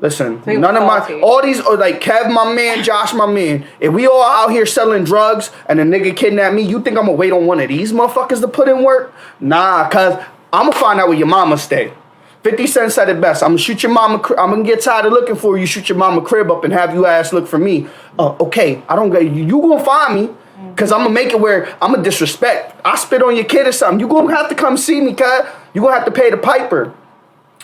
Listen, none of all these, or like Kev, my man, Josh, my man. If we all out here selling drugs and a nigga kidnapped me, you think I'm gonna wait on one of these motherfuckers to put in work? Nah, cuz I'm gonna find out where your mama stay. 50 Cent said it best. I'm gonna shoot your mama. I'm gonna get tired of looking for you. Shoot your mama crib up and have you ass look for me. Okay, I don't get you. Gonna find me, cause I'm gonna make it where I'm gonna disrespect. I spit on your kid or something. You gonna have to come see me, cuz you gonna have to pay the piper.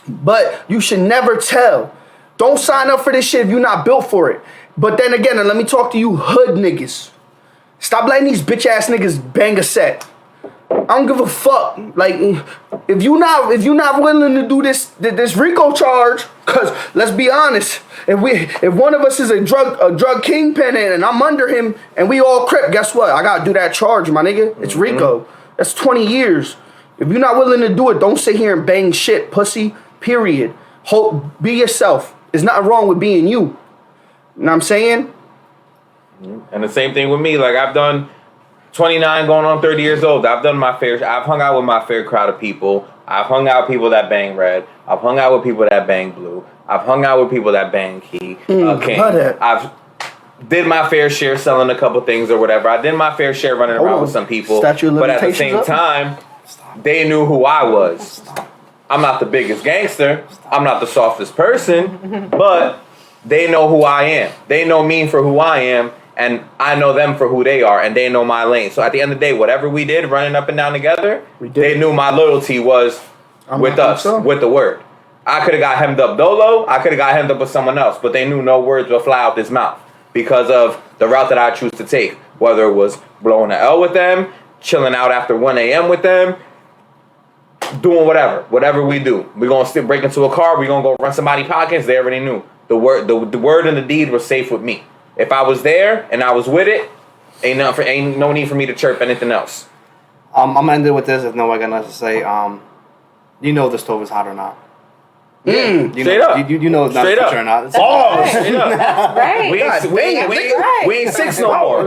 But you should never tell. Don't sign up for this shit if you're not built for it. But then again, and let me talk to you hood niggas. Stop letting these bitch ass niggas bang a set. I don't give a fuck. Like, if you not willing to do this RICO charge, cause let's be honest, if one of us is a drug kingpin and I'm under him and we all crip, guess what? I gotta do that charge, my nigga. It's RICO. That's 20 years. If you're not willing to do it, don't sit here and bang shit, pussy. Period. Be yourself. There's nothing wrong with being you. You know what I'm saying? And the same thing with me. Like, I've done 29 going on 30 years old. I've done my fair. I've hung out with my fair crowd of people. I've hung out with people that bang red. I've hung out with people that bang blue. I've hung out with people that bang key. King. I've did my fair share selling a couple things or whatever. I did my fair share running around with some people. But at the same time, they knew who I was. I'm not the biggest gangster. I'm not the softest person. But they know who I am. They know me for who I am. And I know them for who they are, and they know my lane. So at the end of the day, whatever we did, running up and down together, they knew my loyalty was with us, with the word. I could have got hemmed up dolo. I could have got hemmed up with someone else, but they knew no words would fly out this mouth because of the route that I choose to take, whether it was blowing an L with them, chilling out after 1 a.m. with them, doing whatever we do. We're going to still break into a car. We're going to go run somebody's pockets. They already knew. The word and the deed were safe with me. If I was there and I was with it, ain't no need for me to chirp anything else. I'm gonna end it with this. If no one got nothing to say, you know the stove is hot or not. Straight up. You know it's not Straight up. or not. Straight up. Right. We ain't 6 no more.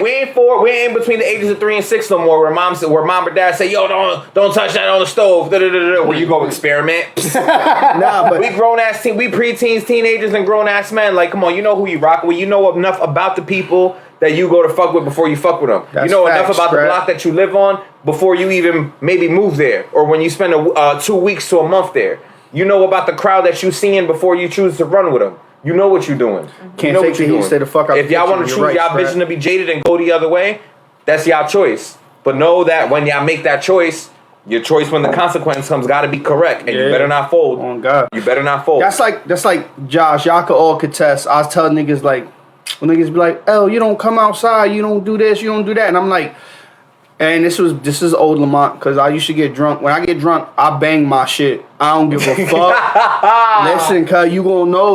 We ain't between the ages of 3 and 6 no more. Where mom or dad say, "Yo, don't touch that on the stove." Where you go experiment. But we we preteens, teenagers, and grown ass men. Like, come on, you know who you rock with. You know enough about the people that you go to fuck with before you fuck with them. You know enough about the block that you live on before you even maybe move there, or when you spend 2 weeks to a month there. You know about the crowd that you seeing before you choose to run with them. You know what you're doing. Can't take the heat, stay the fuck out. If y'all want to choose y'all vision to be jaded and go the other way, that's y'all choice. But know that when y'all make that choice, your choice when the consequence comes got to be correct, and you better not fold. Oh God, you better not fold. That's like Josh. Y'all could all contest. I was telling niggas like, when niggas be like, "Oh, you don't come outside, you don't do this, you don't do that," and I'm like. And this is old Lamont, because I used to get drunk. When I get drunk, I bang my shit. I don't give a fuck. Listen, cuz you gonna know.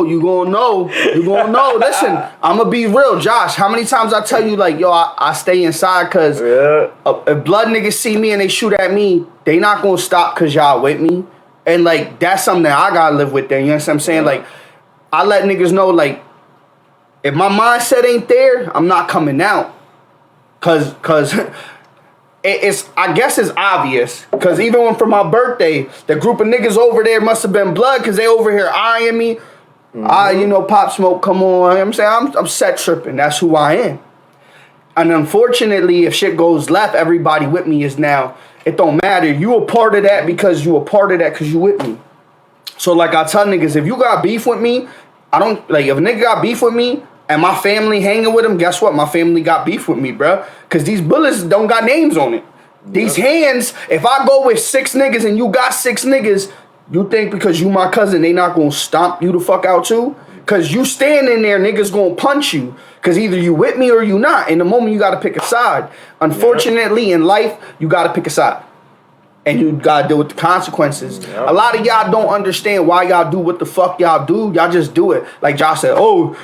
Listen, I'm gonna be real, Josh. How many times I tell you, like, yo, I stay inside because if blood niggas see me and they shoot at me, they not gonna stop because y'all with me. And, like, that's something that I gotta live with then. You know what I'm saying? Like, I let niggas know, like, if my mindset ain't there, I'm not coming out. Cause I guess it's obvious, because even for my birthday, the group of niggas over there must have been blood, because they over here eyeing me. Pop Smoke, come on. You know what I'm saying? I'm set tripping. That's who I am. And unfortunately, if shit goes left, everybody with me is now, it don't matter. You a part of that because you with me. So like I tell niggas, if you got beef with me, if a nigga got beef with me, and my family hanging with him, guess what? My family got beef with me, bro. Because these bullets don't got names on it. These hands, if I go with 6 niggas and you got 6 niggas, you think because you my cousin, they not going to stomp you the fuck out too? Because you standing there, niggas going to punch you. Because either you with me or you not. In the moment, you got to pick a side. Unfortunately, in life, you got to pick a side. And you gotta deal with the consequences. Yep. A lot of y'all don't understand why y'all do what the fuck y'all do. Y'all just do it. Like Josh said, oh,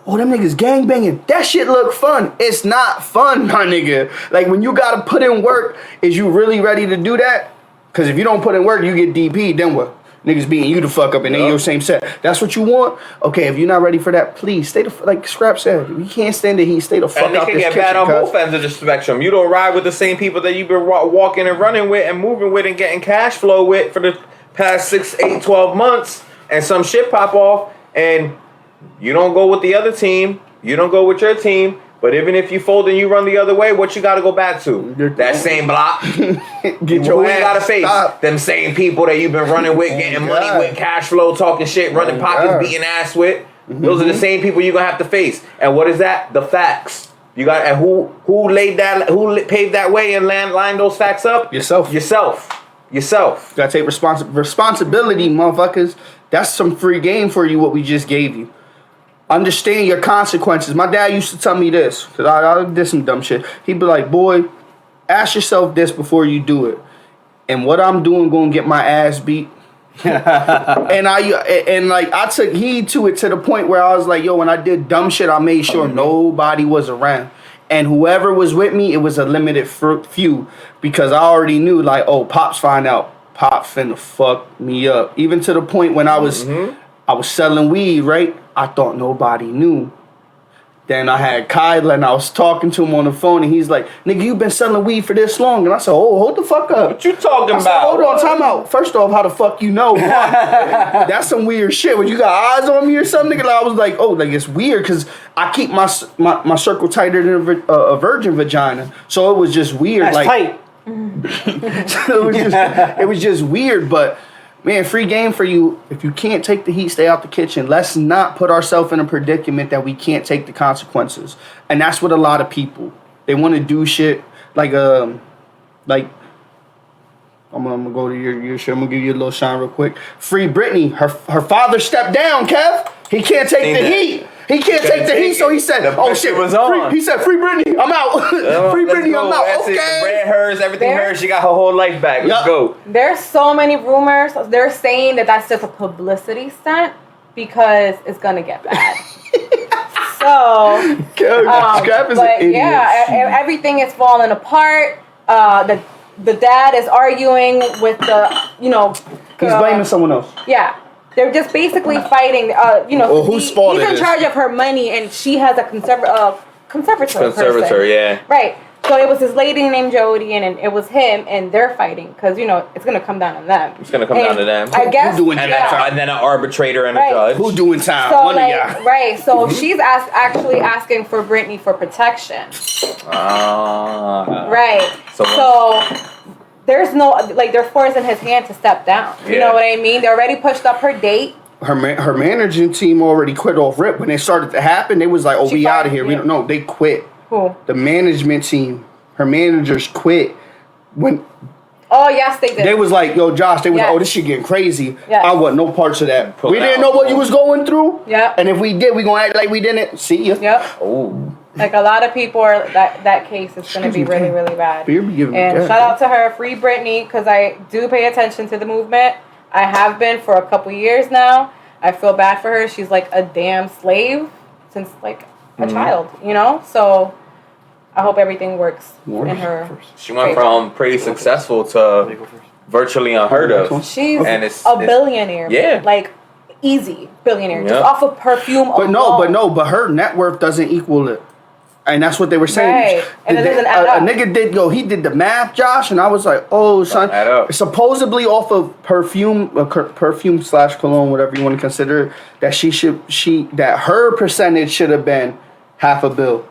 them niggas gangbanging. That shit look fun. It's not fun, my nigga. Like, when you gotta put in work, is you really ready to do that? Because if you don't put in work, you get DP, then what? Niggas beating you the fuck up and they your same set. That's what you want? Okay, if you're not ready for that, please stay like Scrap said. You can't stand the heat. Stay the fuck out this kitchen. And it can get bad on both ends of the spectrum. You don't ride with the same people that you've been walking and running with and moving with and getting cash flow with for the past 6, 8, 12 months, and some shit pop off and you don't go with the other team. You don't go with your team. But even if you fold and you run the other way, what you got to go back to? That same block. Get your ass. You got to face them same people that you've been running with, getting money with, cash flow, talking shit, running pockets, beating ass with. Those are the same people you're gonna have to face. And what is that? The facts. You got, and who paved that way and lined those facts up? Yourself. You gotta take responsibility, motherfuckers. That's some free game for you. What we just gave you. understand your consequences. My dad used to tell me this, because I did some dumb shit. He'd be like, boy, ask yourself this before you do it. And what I'm doing gonna get my ass beat. And I took heed to it to the point where I was like, yo, when I did dumb shit, I made sure nobody was around. And whoever was with me, it was a limited few. Because I already knew, like, oh, Pop's find out. Pop finna fuck me up. Even to the point when I was selling weed, right? I thought nobody knew. Then I had Kyle and I was talking to him on the phone and he's like, nigga, you been selling weed for this long? And I said, oh, hold the fuck up. What you talking about? Said, hold on, time out. First off, how the fuck you know? That's some weird shit. When you got eyes on me or something, nigga, I was like, oh, like it's weird because I keep my circle tighter than a virgin vagina. So it was just weird. That's like tight. So it was just weird, but man, free game for you. If you can't take the heat, stay out the kitchen. Let's not put ourselves in a predicament that we can't take the consequences. And that's what a lot of people, they want to do shit like I'm gonna go to your shit. I'm gonna give you a little shine real quick. Free Britney. Her father stepped down, Kev. He can't take the heat. He can't take the heat, so he said, "Oh shit, was on." He said, "Free Britney, I'm out. Free Britney, I'm out." That's okay. it. The brand hers, everything hers. She got her whole life back. Let's go. There's so many rumors. They're saying that that's just a publicity stunt because it's gonna get bad. So, but yeah, everything is falling apart. The dad is arguing with he's blaming someone else. Yeah. They're just basically fighting. Whose fault he's it in is? charge of her money, and she has a conservator. Conservator, yeah. Right. So it was this lady named Jody, and it was him, and they're fighting because it's gonna come down on them. It's gonna come down to them. I guess. Who doing and then an arbitrator and a judge. Who doing time? So One of y'all. right. So she's actually asking for Britney for protection. Right. So there's no they're forcing his hand to step down. You know what I mean? They already pushed up her date. Her managing team already quit off rip. When it started to happen, they was like, "Oh, we out of here." We don't know. They quit. Who? The management team. Her managers quit when. Oh yes, they did. They was like, "Yo, Josh." They was like, "Oh, this shit getting crazy." Yes. I want no parts of that. We didn't know what you was going through. Yeah. And if we did, we gonna act like we didn't. See ya. Yep. Oh. Like a lot of people are that case is going to be really, really bad. And shout out to her, Free Britney, because I do pay attention to the movement. I have been for a couple years now. I feel bad for her. She's like a damn slave since like a child, So I hope everything works in her. She went from pretty successful to virtually unheard of. She's and a billionaire. Yeah. Like easy billionaire. Just off of perfume alone. But her net worth doesn't equal it. And that's what they were saying. Right. And it doesn't add up. A nigga he did the math, Josh, and I was like, oh, son. Add up. Supposedly off of perfume / cologne, whatever you want to consider, that her percentage should have been $500 million.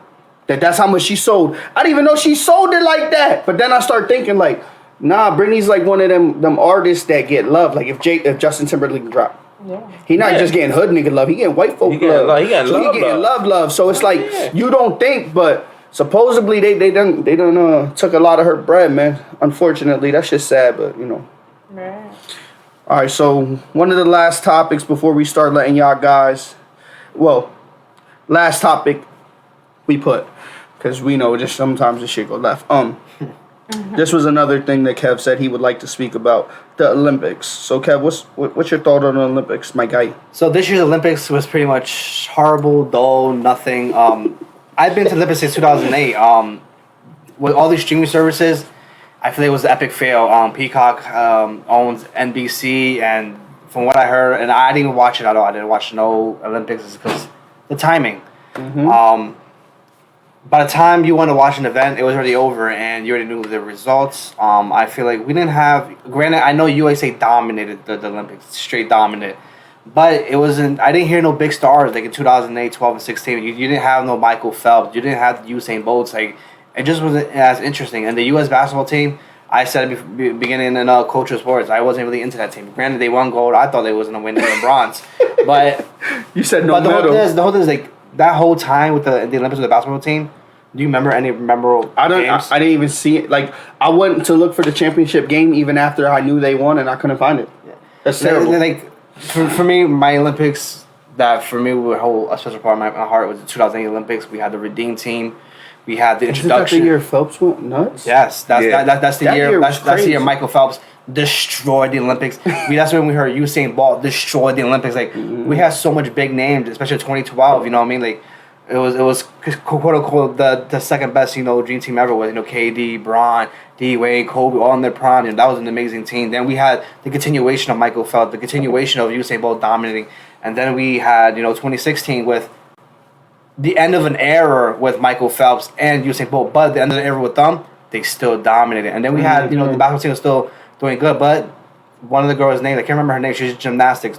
That's how much she sold. I didn't even know she sold it like that. But then I start thinking like, nah, Britney's like one of them artists that get love. Like if Justin Timberlake dropped. Yeah. He not just getting hood nigga love. He getting white folk love. He getting love. So it's like you don't think, but supposedly they done took a lot of her bread, man. Unfortunately, that's just sad, but Right. All right, so one of the last topics before we start letting y'all guys, last topic we put because we know just sometimes the shit go left. This was another thing that Kev said he would like to speak about, the Olympics. So, Kev, what's your thought on the Olympics, my guy? So this year's Olympics was pretty much horrible, dull, nothing. I've been to the Olympics since 2008. With all these streaming services, I feel it was an epic fail. Peacock owns NBC, and from what I heard, and I didn't even watch it at all. I didn't watch no Olympics because the timing. Mm-hmm. By the time you want to watch an event, it was already over, and you already knew the results. I feel like we didn't have. Granted, I know USA dominated the Olympics, straight dominant, but it wasn't. I didn't hear no big stars like in 2008, 12, and 16. You didn't have no Michael Phelps. You didn't have Usain Bolts. Like it just wasn't as interesting. And the U.S. basketball team, I said at the beginning in Cultural Sports, I wasn't really into that team. Granted, they won gold. I thought they was gonna win bronze, but you said no. But the whole thing is like. That whole time with the Olympics with the basketball team, do you remember any memorable games? I didn't even see it. Like, I went to look for the championship game even after I knew they won, and I couldn't find it. Yeah. That's terrible. Like, for me, my Olympics, that for me would hold a special part of my heart was the 2008 Olympics. We had the Redeem team. We had the introduction. Is that the year Phelps went nuts? Yes, that's the That year. year That's was the year crazy. Michael Phelps destroyed the Olympics. That's when we heard Usain Bolt destroyed the Olympics. Like we had so much big names, especially 2012. You know what I mean? Like it was quote unquote the second best dream team ever with KD, Bron, D Wade, Kobe, all in their prime. That was an amazing team. Then we had the continuation of Michael Phelps, the continuation of Usain Bolt dominating, and then we had 2016 with the end of an era with Michael Phelps and Usain Bolt, but the end of the era with them, they still dominated. And then we had, the basketball team was still doing good, but one of the girls' names, I can't remember her name, she's gymnastics,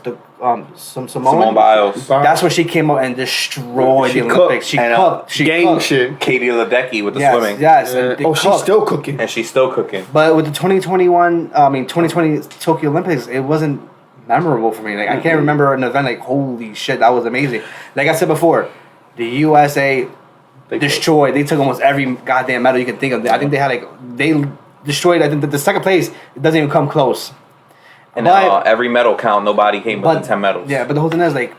Simone Biles. That's when she came out and destroyed the Olympics. She cooked. She gang cooked. shit. Katie Ledecky with the Yes, swimming. yes. and they She's cooked. still cooking. And she's still cooking. But with the 2020 Tokyo Olympics, it wasn't memorable for me. Like I can't remember an event like holy shit, that was amazing. Like I said before, the USA destroyed. They took almost every goddamn medal you can think of. I think they destroyed. I think the second place it doesn't even come close. And every medal count, nobody came within 10 medals. Yeah, but the whole thing is like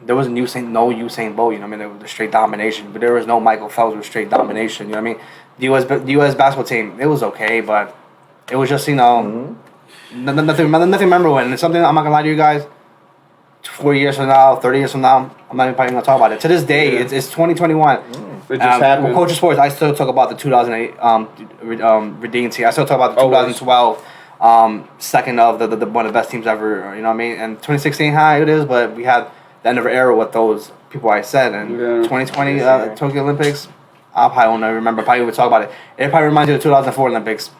there was no Usain Bolt. You know what I mean? It was straight domination. But there was no Michael Phelps with straight domination. You know what I mean? The U.S. basketball team, it was okay, but it was just nothing memorable. And it's something I'm not gonna lie to you guys. 4 years from now, 30 years from now, I'm not even probably gonna talk about it. To this day, it's 2021. It just happened. With Culture Sports, I still talk about the 2008 Redeem team. I still talk about the 2012 second of the one of the best teams ever. You know what I mean? And 2016, it is, but we had the end of an era with those people I said. And 2020 Tokyo Olympics, I probably won't remember. Probably would talk about it. It probably reminds you of the 2004 Olympics.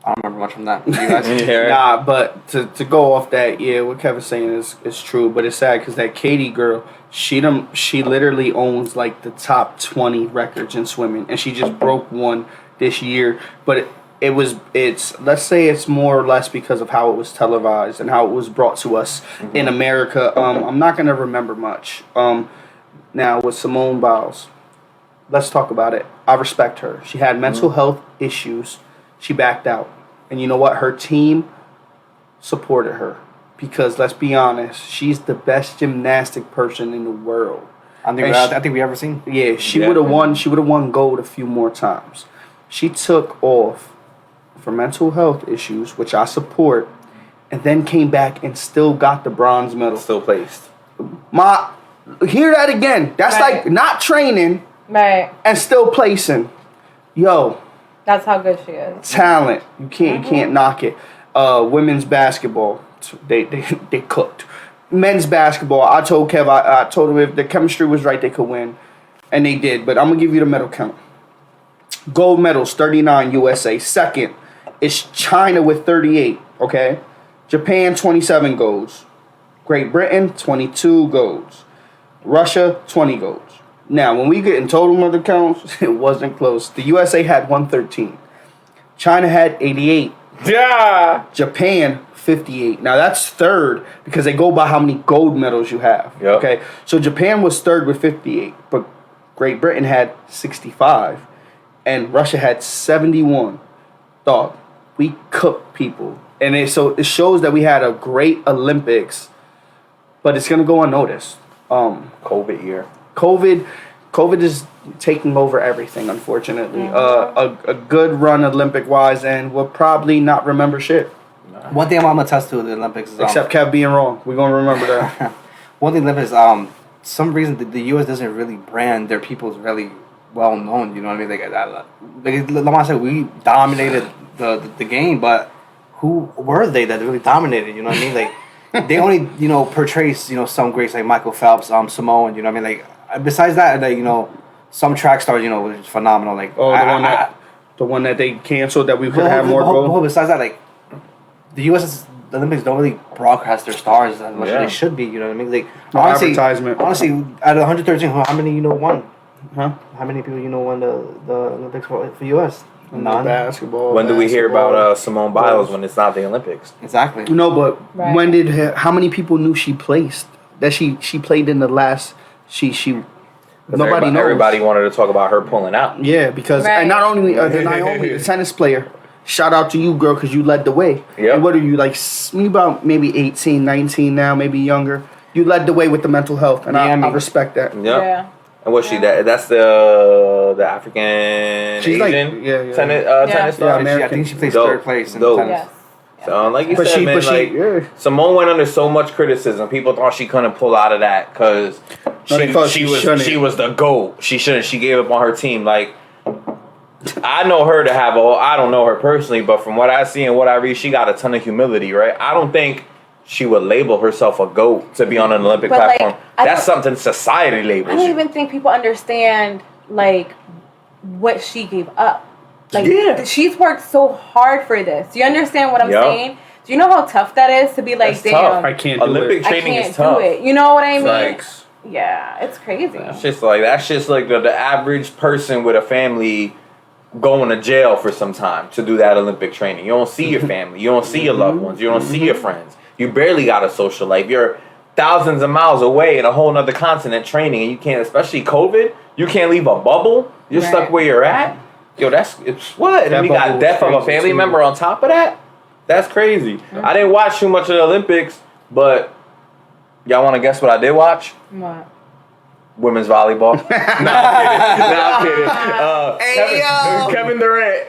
I don't remember much from that. You guys? Nah, but to go off that, what Kevin's saying is true. But it's sad because that Katie girl, she literally owns like the top 20 records in swimming, and she just broke one this year. But it's let's say it's more or less because of how it was televised and how it was brought to us in America. I'm not gonna remember much. Now with Simone Biles, let's talk about it. I respect her. She had mental health issues. She backed out. And you know what? Her team supported her. Because let's be honest, she's the best gymnastic person in the world. I think we ever seen. Yeah, she would have won. She would have won gold a few more times. She took off for mental health issues, which I support, and then came back and still got the bronze medal. Still placed. Hear that again. That's like not training, and still placing. Yo. That's how good she is. Talent. You can't knock it. Women's basketball, they cooked. Men's basketball, I told Kev, I told him if the chemistry was right, they could win. And they did. But I'm going to give you the medal count. Gold medals, 39 USA. Second is China with 38, okay? Japan, 27 golds. Great Britain, 22 golds. Russia, 20 golds. Now, when we get in total medal counts, it wasn't close. The USA had 113. China had 88. Yeah. Japan, 58. Now, that's third because they go by how many gold medals you have. Yep. Okay? So, Japan was third with 58, but Great Britain had 65, and Russia had 71. Dog, we cooked people. And it shows that we had a great Olympics, but it's going to go unnoticed. COVID year. COVID is taking over everything, unfortunately. A good run Olympic-wise, and we'll probably not remember shit. One thing I'm going to attest to the Olympics is... Except Kev being wrong. We're going to remember that. One thing the Olympics, some reason the U.S. doesn't really brand their people as really well-known, you know what I mean? Like I said, we dominated the game, but who were they that really dominated, you know what I mean? Like, they only, portray, some greats like Michael Phelps, Simone, you know what I mean? Like, besides that, like, some track stars, which is phenomenal. Like, the one that they canceled that we could have more gold. Besides that, like, the Olympics don't really broadcast their stars as much as they should be. You know what I mean? Like, advertisement. Honestly, out of 113, how many won? Huh? How many people won the Olympics for U.S.? None. Basketball. When do we hear about Simone Biles when it's not the Olympics? Exactly. No, but how many people knew she placed? That she played in the last. Nobody knows. Everybody wanted to talk about her pulling out. Yeah, because and not only Naomi, the tennis player. Shout out to you, girl, because you led the way. Yep. And what are you, like, about maybe 18, 19 now, maybe younger? you led the way with the mental health, and I respect that. Yeah. And what's she? That's the African She's Asian like, tennis star. American. I think she plays third place in tennis. Yes. So like you said, man, Simone went under so much criticism. People thought she couldn't pull out of that because she was the GOAT. She shouldn't. She gave up on her team. Like, I know her to have I don't know her personally, but from what I see and what I read, she got a ton of humility, right? I don't think she would label herself a GOAT to be on an Olympic platform. That's something society labels. I don't even think people understand, like, what she gave up. Like, she's worked so hard for this. Do you understand what I'm saying? Do you know how tough that is to be like, that's damn, tough. I can't do Olympic it. training I can't is tough. do it. You know what I mean? Like, yeah, it's crazy. That's just like the average person with a family going to jail for some time to do that Olympic training. You don't see your family. You don't see your loved ones. You don't see your friends. You barely got a social life. You're thousands of miles away in a whole other continent training, and you can't, especially COVID, you can't leave a bubble. You're stuck where you're at. Yo, it's what? And we got death of a family member on top of that? That's crazy. I didn't watch too much of the Olympics, but y'all want to guess what I did watch? What? Women's volleyball. I'm kidding.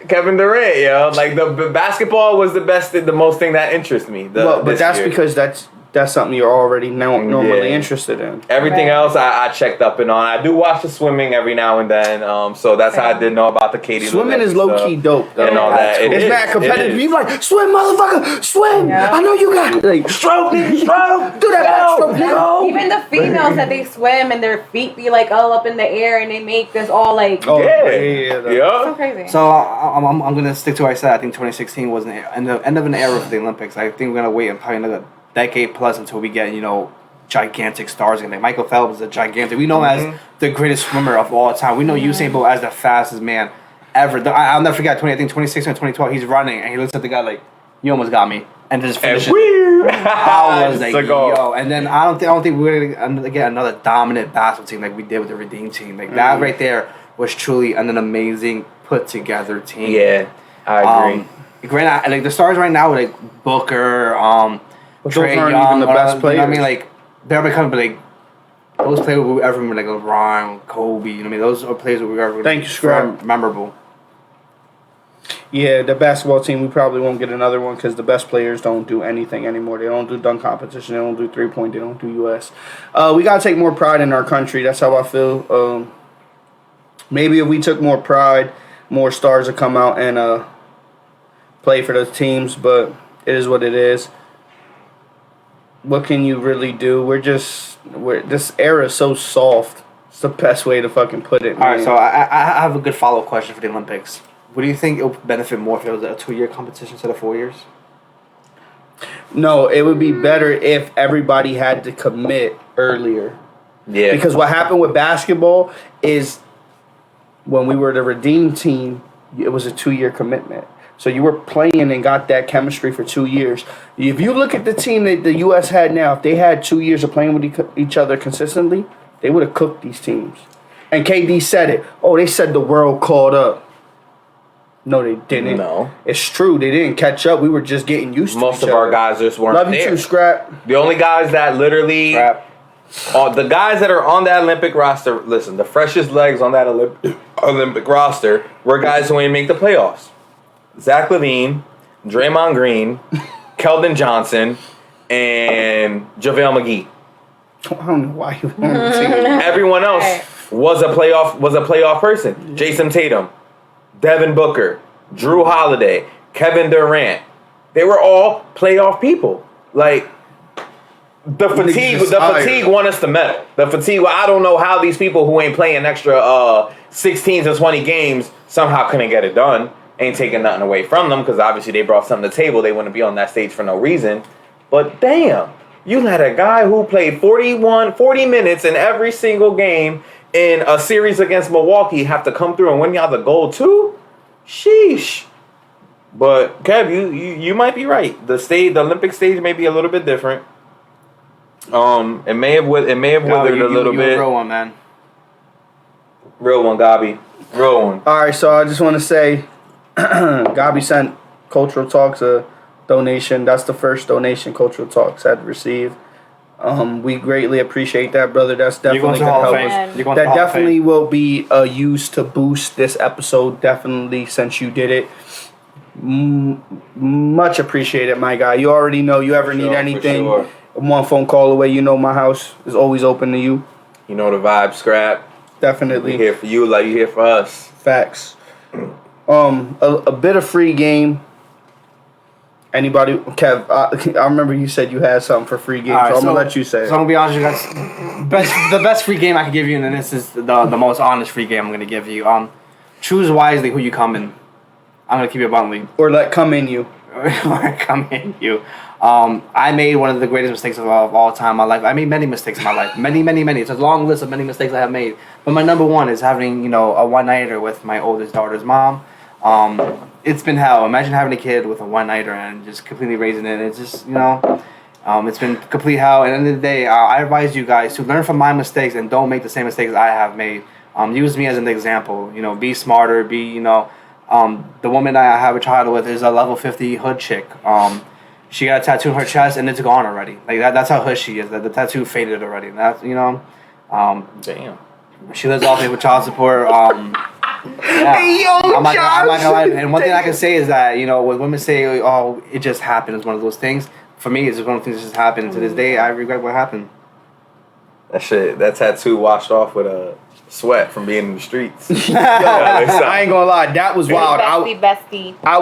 Kevin Durant, yo. Like, the basketball was the most thing that interests me. But that's because that's something you're already normally interested in. Everything else I checked up and on. I do watch the swimming every now and then. So that's how I did know about the Katie. Swimming is low key dope though. And all that. It's mad competitive. You like, swim, motherfucker, swim. Yeah. I know you got it. Like, stroke. Do that stroke, nigga. Even the females that they swim and their feet be like all up in the air and they make this all like so crazy. So I'm gonna stick to what I said. I think 2016 was the end of an era for the Olympics. I think we're gonna wait and probably another decade plus until we get, gigantic stars again. Like Michael Phelps is a gigantic. We know him as the greatest swimmer of all time. We know Usain Bolt as the fastest man ever. I'll never forget 2016 or 2012. He's running and he looks at the guy like, "You almost got me," and just finishes. I was like, yo. And then I don't think we're gonna get another dominant basketball team like we did with the Redeem team. Like that right there was truly an amazing put together team. Yeah, I agree. Like the stars right now, like Booker, Trae Young, even the best players. You know what I mean? Like they're becoming like those players we ever remember, like LeBron, Kobe. You know what I mean? Those are players that we ever memorable. Yeah, the basketball team, we probably won't get another one because the best players don't do anything anymore. They don't do dunk competition. They don't do 3-point. They don't do US. We got to take more pride in our country. That's how I feel. Maybe if we took more pride, more stars would come out and play for those teams, but it is what it is. What can you really do? This era is so soft. It's the best way to fucking put it. All right, so I have a good follow-up question for the Olympics. What do you think it would benefit more if it was a 2-year competition instead of 4 years? No, it would be better if everybody had to commit earlier. Yeah. Because what happened with basketball is when we were the Redeem team, it was a 2-year commitment. So you were playing and got that chemistry for 2 years. If you look at the team that the U.S. had now, if they had 2 years of playing with each other consistently, they would have cooked these teams. And KD said it. Oh, they said the world caught up. No, they didn't. No. It's true. They didn't catch up. We were just getting used to Most of our guys just weren't Love there. you too, Scrap. The only guys that literally... the guys that are on that Olympic roster, listen, the freshest legs on that Olympic roster were guys who ain't make the playoffs. Zach LaVine, Draymond Green, Keldon Johnson, and JaVale McGee. I don't know why you want to say that. Everyone else was a playoff person. Jason Tatum, Devin Booker, Drew Holiday, Kevin Durant. They were all playoff people. Like the fatigue want us to medal. The fatigue. I don't know how these people who ain't playing extra 16 to 20 games somehow couldn't get it done. Ain't taking nothing away from them because obviously they brought something to the table. They wouldn't be on that stage for no reason. But damn, you had a guy who played 40 minutes in every single game in a series against Milwaukee have to come through and win y'all the gold too? Sheesh. But Kev, you might be right. The Olympic stage may be a little bit different. It may have withered a little bit. Real one, man. Real one, Gabi. Real one. All right, so I just want to say, Gabi sent Cultural Talks a donation. That's the first donation Cultural Talks had received. We greatly appreciate that, brother. That's You're definitely going to gonna Hall of help Fame. us. You're going to That Hall of definitely Fame. will be used to boost this episode. Definitely, since you did it. Much appreciated, my guy. You already know. You ever need anything, one phone call away. You know my house is always open to you. You know the vibe, Scrap. Definitely. We here for you like you here for us. Facts. A bit of free game. Anybody, Kev? I remember you said you had something for free game, All right, so I'm gonna let you say it. So I'm gonna be honest with you guys. The best free game I can give you, and this is the most honest free game I'm gonna give you. Choose wisely who you come in. I'm gonna keep it bluntly. Or let come in you. Come in you. I made one of the greatest mistakes of all time in my life. I made many mistakes in my life. Many. It's a long list of many mistakes I have made. But my number one is having, a one-nighter with my oldest daughter's mom. It's been hell. Imagine having a kid with a one-nighter and just completely raising it. It's just, it's been complete hell. And at the end of the day, I advise you guys to learn from my mistakes and don't make the same mistakes I have made. Use me as an example. Be smarter. The woman I have a child with is a level 50 hood chick. She got a tattoo on her chest and it's gone already. Like that's how hood she is. The tattoo faded already. That's Damn. She lives off me with child support. Yeah. Hey, yo, I'm not gonna lie. Josh. And one thing I can say is that when women say, "Oh, it just happened," it's one of those things. For me, it's just one of the things that just happened. And to this day, I regret what happened. That tattoo washed off with a sweat from being in the streets. I ain't gonna lie, that was wild. Bestie. I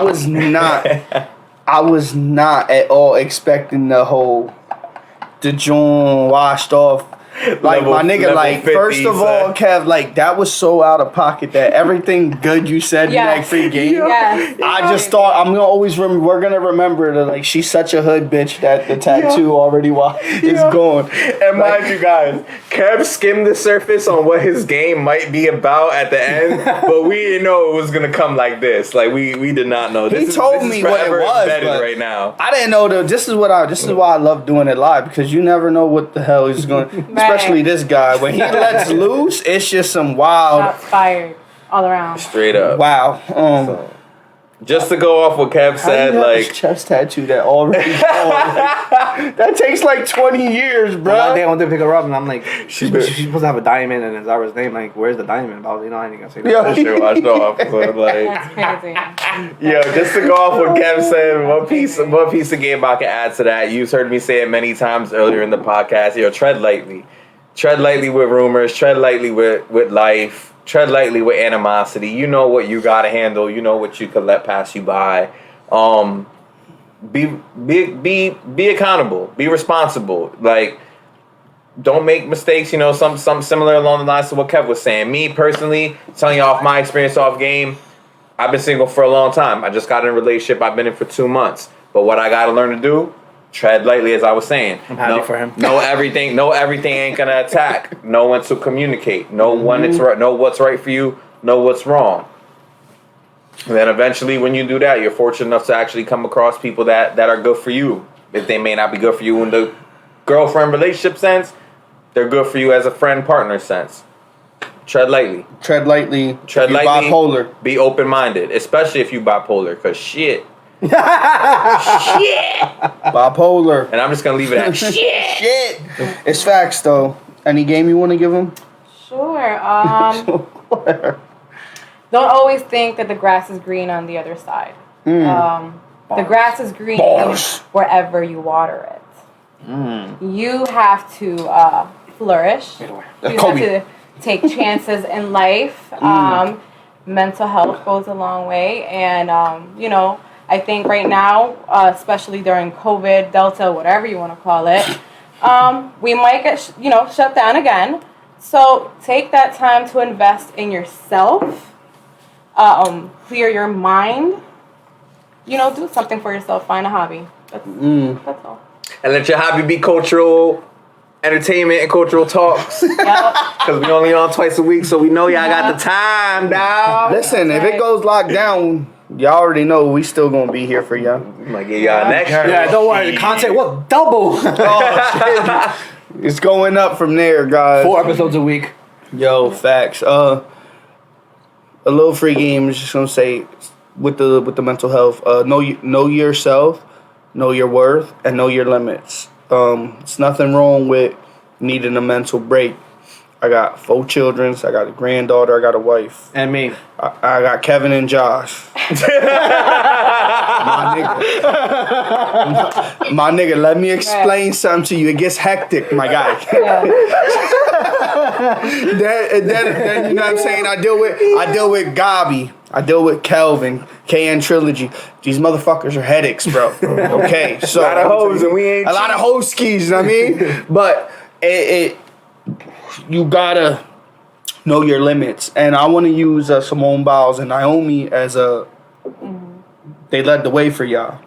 was not at all expecting the joint washed off. Like Level- my nigga, level like 50, first of all, Kev, like that was so out of pocket that everything good you said in that free game. Yes. I just thought we're gonna remember that like she's such a hood bitch that the tattoo already is gone. And mind you guys, Kev skimmed the surface on what his game might be about at the end, but we didn't know it was gonna come like this. Like we did not know. He told me what it was, embedded but right now. I didn't know this is why I love doing it live, because you never know what the hell he's going. Especially this guy, when he lets loose, it's just some wild. Shots fired all around. Straight up. Wow. Just to go off what Kev said, how do you have like this chest tattoo that already that takes like 20 years, bro. One day I went to pick her up and I'm like, she's supposed to have a diamond and Zara's name. Like, where's the diamond? I was, I ain't gonna say that. Yeah. that shit washed off. So like, That's crazy. yo, just to go off what Kev said, one piece of game I can add to that. You've heard me say it many times earlier in the podcast. Yo, tread lightly. Tread lightly with rumors. Tread lightly with life. Tread lightly with animosity. You know what you gotta handle. You know what you could let pass you by. Be accountable. Be responsible. Like, don't make mistakes. Some similar along the lines to what Kev was saying. Me personally, telling you off my experience off game. I've been single for a long time. I just got in a relationship. I've been in for 2 months. But what I gotta learn to do. Tread lightly, as I was saying. I'm happy for him. Know everything ain't gonna attack. Know when to communicate. Know when it's right. Know what's right for you. Know what's wrong. And then eventually, when you do that, you're fortunate enough to actually come across people that are good for you. If they may not be good for you in the girlfriend relationship sense, they're good for you as a friend partner sense. Tread lightly. Tread lightly. Tread You're lightly. bipolar. Be open minded, especially if you bipolar. Cause shit. Bipolar. And I'm just gonna leave it at shit. Shit. It's facts though. Any game you want to give him? Sure. Don't always think that the grass is green on the other side. The grass is green wherever you water it. You have to flourish. You have to take chances in life. Mental health goes a long way. And, I think right now, especially during COVID, Delta, whatever you want to call it, we might get, shut down again. So take that time to invest in yourself. Clear your mind. Do something for yourself. Find a hobby. That's all. And let your hobby be cultural entertainment and cultural talks. Yep. Because we only on twice a week, so we know y'all got the time, dog. Listen, if it goes locked down, y'all already know we still gonna be here for y'all. We might get y'all an extra. Yeah, don't worry. The content will double. Oh, shit. It's going up from there, guys. 4 episodes a week. Yo, facts. A little free game. Just gonna say, with the mental health. Know yourself, know your worth, and know your limits. It's nothing wrong with needing a mental break. I got 4 children. I got a granddaughter. I got a wife. And me. I got Kevin and Josh. My nigga, let me explain something to you. It gets hectic, my guy. then you know what I'm saying? I deal with Gabi. I deal with Kelvin, KN Trilogy. These motherfuckers are headaches, bro. Okay, so a lot of hoes and we ain't a lot of hoe skis. You know what I mean? But you gotta know your limits, and I want to use Simone Biles and Naomi as they led the way for y'all.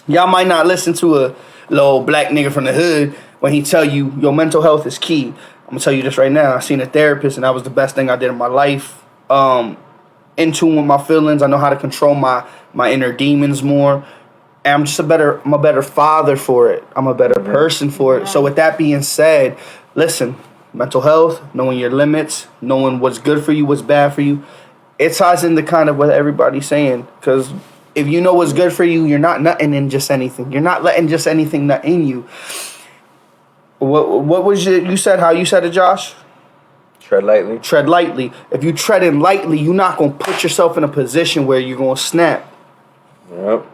Y'all might not listen to a little black nigga from the hood when he tell you your mental health is key. I'm gonna tell you this right now. I seen a therapist, and that was the best thing I did in my life. In tune with my feelings. I know how to control my inner demons more. And I'm just a better father for it. I'm a better person for it. So with that being said, listen, mental health, knowing your limits, knowing what's good for you, what's bad for you, it ties into kind of what everybody's saying. Because if you know what's good for you, you're not nutting in just anything. You're not letting just anything nut in you. What was you said? How you said it, Josh? Tread lightly. Tread lightly. If you treading lightly, you're not gonna put yourself in a position where you're gonna snap. Yep.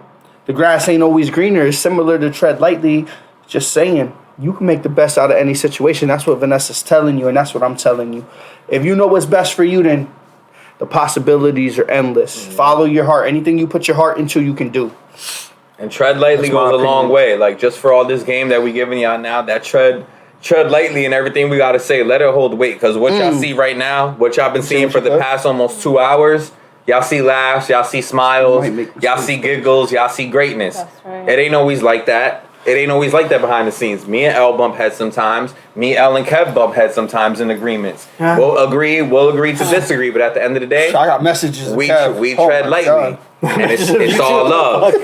The grass ain't always greener. It's similar to tread lightly. Just saying, you can make the best out of any situation. That's what Vanessa's telling you, and that's what I'm telling you. If you know what's best for you, then the possibilities are endless. Mm-hmm. Follow your heart. Anything you put your heart into, you can do. And tread lightly goes a long way. Like, just for all this game that we giving y'all now, that tread lightly and everything we got to say, let it hold weight. Because what y'all see right now, what y'all been seeing for the past almost 2 hours, y'all see laughs, y'all see smiles, y'all see giggles, y'all see greatness. That's right. It ain't always like that. It ain't always like that behind the scenes. Me and L bump heads sometimes. Me, L, and Kev bump heads sometimes in agreements. Yeah. We'll agree to disagree, but at the end of the day, I got messages. we tread lightly. And it's all love.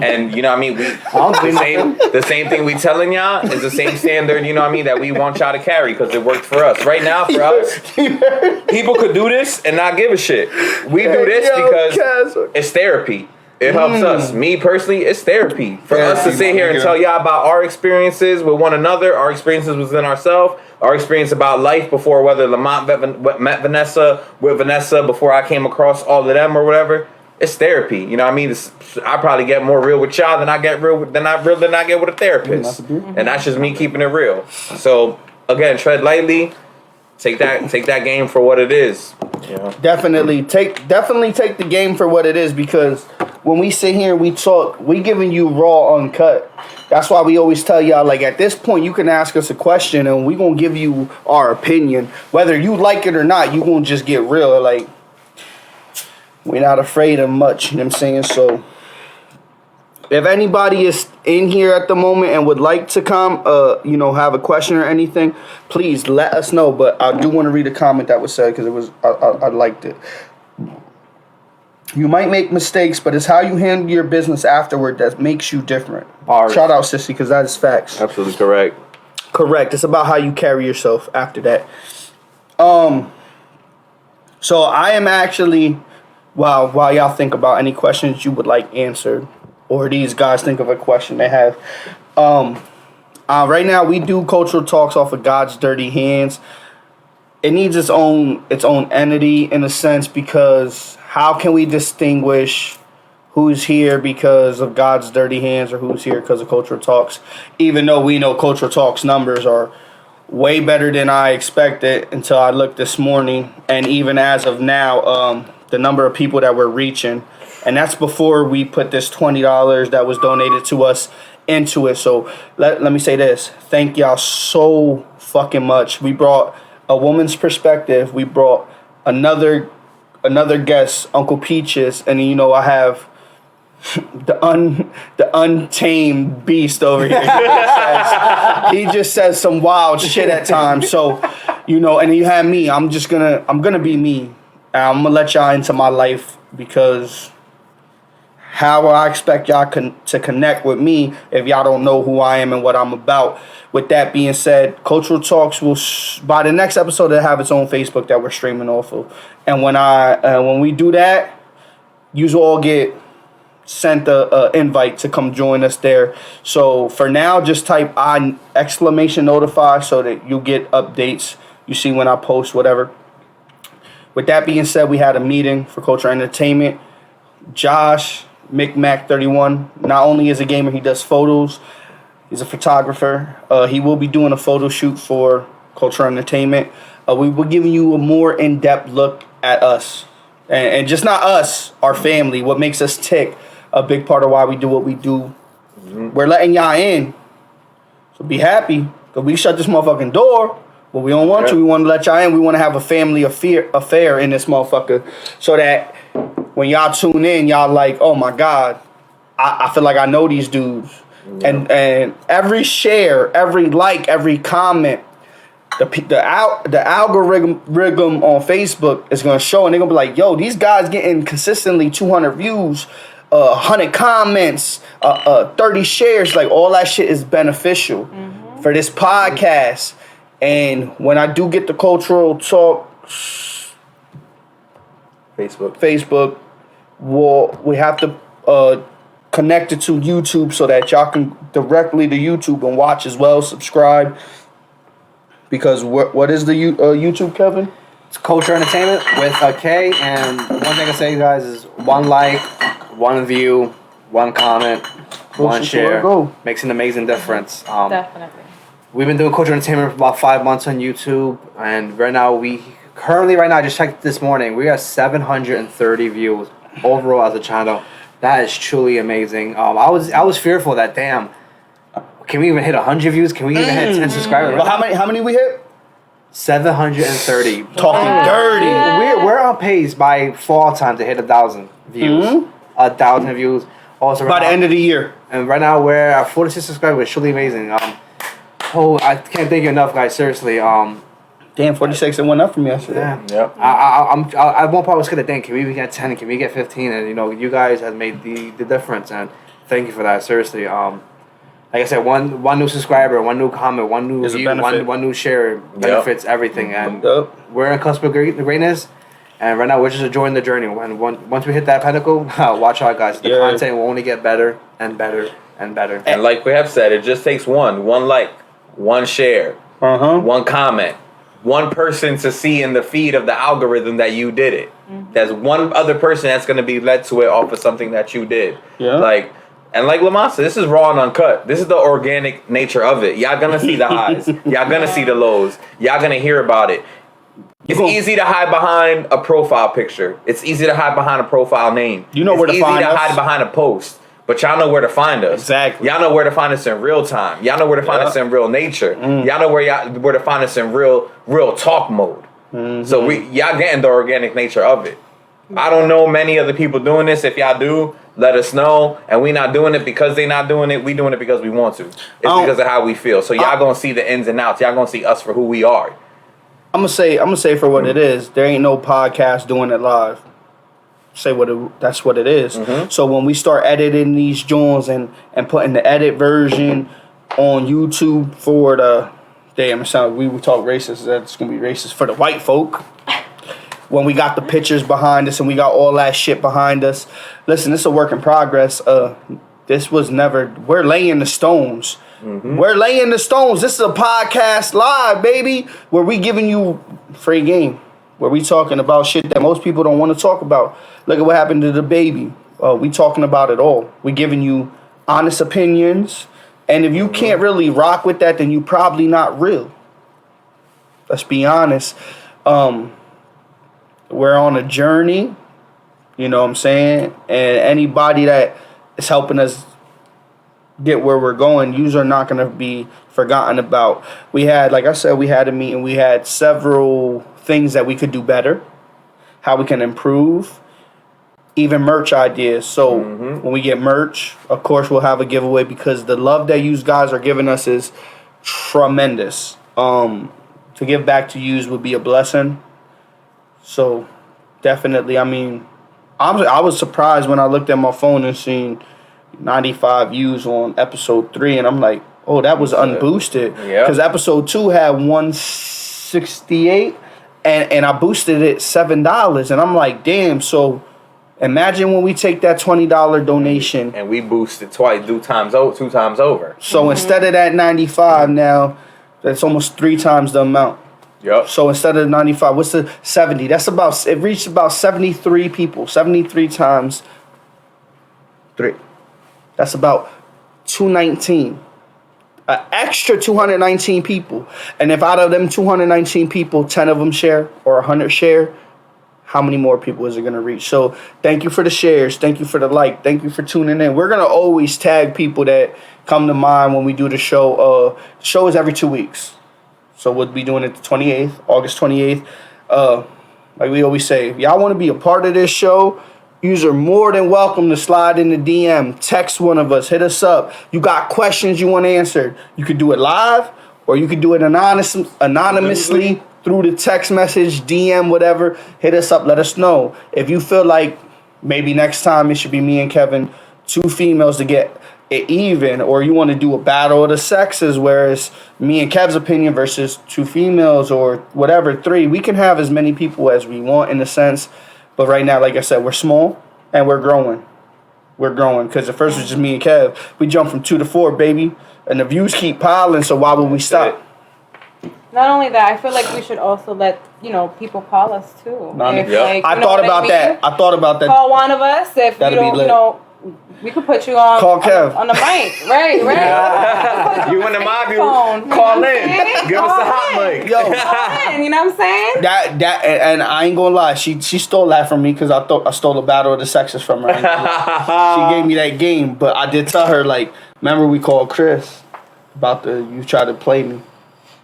And you know what I mean? The same thing we telling y'all is the same standard, you know what I mean, that we want y'all to carry because it worked for us. Right now, for us, people could do this and not give a shit. We do this because it's therapy. It helps us. Me personally, it's therapy. For us to sit here and tell y'all about our experiences with one another, our experiences within ourselves, our experience about life before whether Lamont met Vanessa, with Vanessa before I came across all of them or whatever. It's therapy. You know what I mean? I probably get more real with y'all than I get with a therapist. And that's just me keeping it real. So again, tread lightly. Take that game for what it is. You know? Definitely take the game for what it is, because when we sit here and we talk, we giving you raw, uncut. That's why we always tell y'all, like, at this point, you can ask us a question and we gonna give you our opinion. Whether you like it or not, you gonna just get real. Like, we're not afraid of much, you know what I'm saying? So, if anybody is in here at the moment and would like to come, have a question or anything, please let us know. But I do want to read a comment that was said because I liked it. You might make mistakes, but it's how you handle your business afterward that makes you different. Bars. Shout out, Sissy, because that is facts. Absolutely correct. Correct. It's about how you carry yourself after that. So I am actually, while y'all think about any questions you would like answered, or these guys think of a question they have. Right now we do cultural talks off of God's dirty hands. It needs its own entity in a sense, because how can we distinguish who's here because of God's dirty hands or who's here because of cultural talks? Even though we know cultural talks numbers are way better than I expected until I looked this morning, and even as of now, the number of people that we're reaching. And that's before we put this $20 that was donated to us into it. So let me say this. Thank y'all so fucking much. We brought a woman's perspective. We brought another guest, Uncle Peaches. And I have the untamed beast over here. He just says some wild shit at times. So, and you have me. I'm gonna be me. I'm gonna let y'all into my life, because how will I expect y'all to connect with me if y'all don't know who I am and what I'm about? With that being said, Cultural Talks will, by the next episode, they'll have its own Facebook that we're streaming off of. And when we do that, you all get sent a invite to come join us there. So for now, just type I !notify so that you get updates. You see when I post whatever. With that being said, we had a meeting for Cultural Entertainment. Josh McMac31 not only is a gamer, he does photos. He's a photographer. He will be doing a photo shoot for Cultural Entertainment. We will give you a more in-depth look at us. And just not us, our family, what makes us tick. A big part of why we do what we do. We're letting y'all in. So be happy. Because we shut this motherfucking door. But we don't want to. We want to let y'all in. We want to have a family affair in this motherfucker. So that when y'all tune in, y'all like, oh my God, I feel like I know these dudes. And every share, every like, every comment, the algorithm on Facebook is going to show. And they're going to be like, yo, these guys getting consistently 200 views. 100 comments, 30 shares, like all that shit is beneficial for this podcast. And when I do get the Cultural Talk Facebook, we have to connect it to YouTube so that y'all can directly to YouTube and watch as well, subscribe. Because what is the YouTube, Kevin? It's Cultural Entertainment with a K. And one thing I say, guys, is one like, one view, one comment, one share makes an amazing difference. Definitely. We've been doing Cultural Entertainment for about 5 months on YouTube, and right now I just checked this morning, we got 730 views overall as a channel. That is truly amazing. I was fearful that damn, can we even hit 100 views? Can we even hit 10 subscribers? Well, how many we hit? 730. Talking dirty. We're on pace by fall time to hit 1,000 views. 1,000 views. Also, by the end of the year. And right now we're at 46 subscribers. It's truly amazing. I can't thank you enough, guys. Seriously. Damn, 46 it went up from yesterday. Yeah. Yep. I one part was gonna think, can we get 10? Can we get 15? And you guys have made the difference, and thank you for that. Seriously. Like I said, one new subscriber, one new comment, one new view, one new share benefits everything, and we're in cusp of greatness. And right now we're just enjoying the journey. Once we hit that pinnacle, watch out, guys. The content will only get better and better and better. And like we have said, it just takes one like, one share, one comment, one person to see in the feed of the algorithm that you did it. There's one other person that's going to be led to it off of something that you did. Like Lamont said, this is raw and uncut. This is the organic nature of it. Y'all gonna see the highs. Y'all gonna see the lows. Y'all gonna hear about it. It's easy to hide behind a profile picture. It's easy to hide behind a profile name. You know where to find us. It's easy to hide behind a post. But y'all know where to find us. Exactly. Y'all know where to find us in real time. Y'all know where to find us in real nature. Y'all know where to find us in real talk mode. So y'all getting the organic nature of it. I don't know many other people doing this. If y'all do, let us know. And we not doing it because they not doing it. We doing it because we want to. It's because of how we feel. So y'all gonna see the ins and outs. Y'all gonna see us for who we are. I'm gonna say for what it is. There ain't no podcast doing it live. That's what it is. So when we start editing these joints and putting the edit version on YouTube for the we would talk racist. That's gonna be racist for the white folk. When we got the pictures behind us and we got all that shit behind us. Listen, this is a work in progress. This was never. We're laying the stones. We're laying the stones. This is a podcast live, baby, where we giving you free game. Where we talking about shit that most people don't want to talk about. Look at what happened to the baby. We talking about it all. We giving you honest opinions. And if you can't really rock with that, then you probably not real. Let's be honest. We're on a journey. You know what I'm saying? And anybody that is helping us get where we're going, yous are not going to be forgotten about. We had, like I said, we had a meeting. We had several things that we could do better, how we can improve, even merch ideas. So when we get merch, of course, we'll have a giveaway because the love that you guys are giving us is tremendous. To give back to yous would be a blessing. So definitely, I mean, I was surprised when I looked at my phone and seen 95 views on episode 3, and I'm like, oh, that was unboosted. Because episode 2 had 168, and I boosted it $7, and I'm like, damn. So Imagine when we take that $20 donation. And we boost it twice, two times over. So instead of that 95 now, that's almost 3 times the amount. Yep. So instead of 95, what's the 70? It reached about 73 people. 73 times 3. That's about 219. An extra 219 people. And if out of them 219 people, 10 of them share or 100 share, how many more people is it going to reach? So thank you for the shares. Thank you for the like. Thank you for tuning in. We're going to always tag people that come to mind when we do the show. The show is every 2 weeks. So we'll be doing it the 28th, August 28th. Like we always say, if y'all want to be a part of this show, you're more than welcome to slide in the DM. Text one of us. Hit us up. You got questions you want answered. You could do it live or you could do it anonymously through the text message, DM, whatever. Hit us up. Let us know. If you feel like maybe next time it should be me and Kevin, 2 females to get it even, or you want to do a battle of the sexes where it's me and Kev's opinion versus 2 females or whatever, 3. We can have as many people as we want in a sense. But right now, like I said, we're small and we're growing. We're growing because at first it was just me and Kev. We jumped from 2 to 4, baby. And the views keep piling, so why would we stop? Not only that, I feel like we should also let, people call us too. I thought about that. Call one of us if That'd you don't, we could put you on Call Kev. on the mic. Right. You in the mob, call in. Give us a hot mic. Yo. Call in, you know what I'm saying? That and I ain't gonna lie, she stole that from me because I thought I stole a battle of the sexes from her. She gave me that game, but I did tell her, like, remember we called Chris about you tried to play me.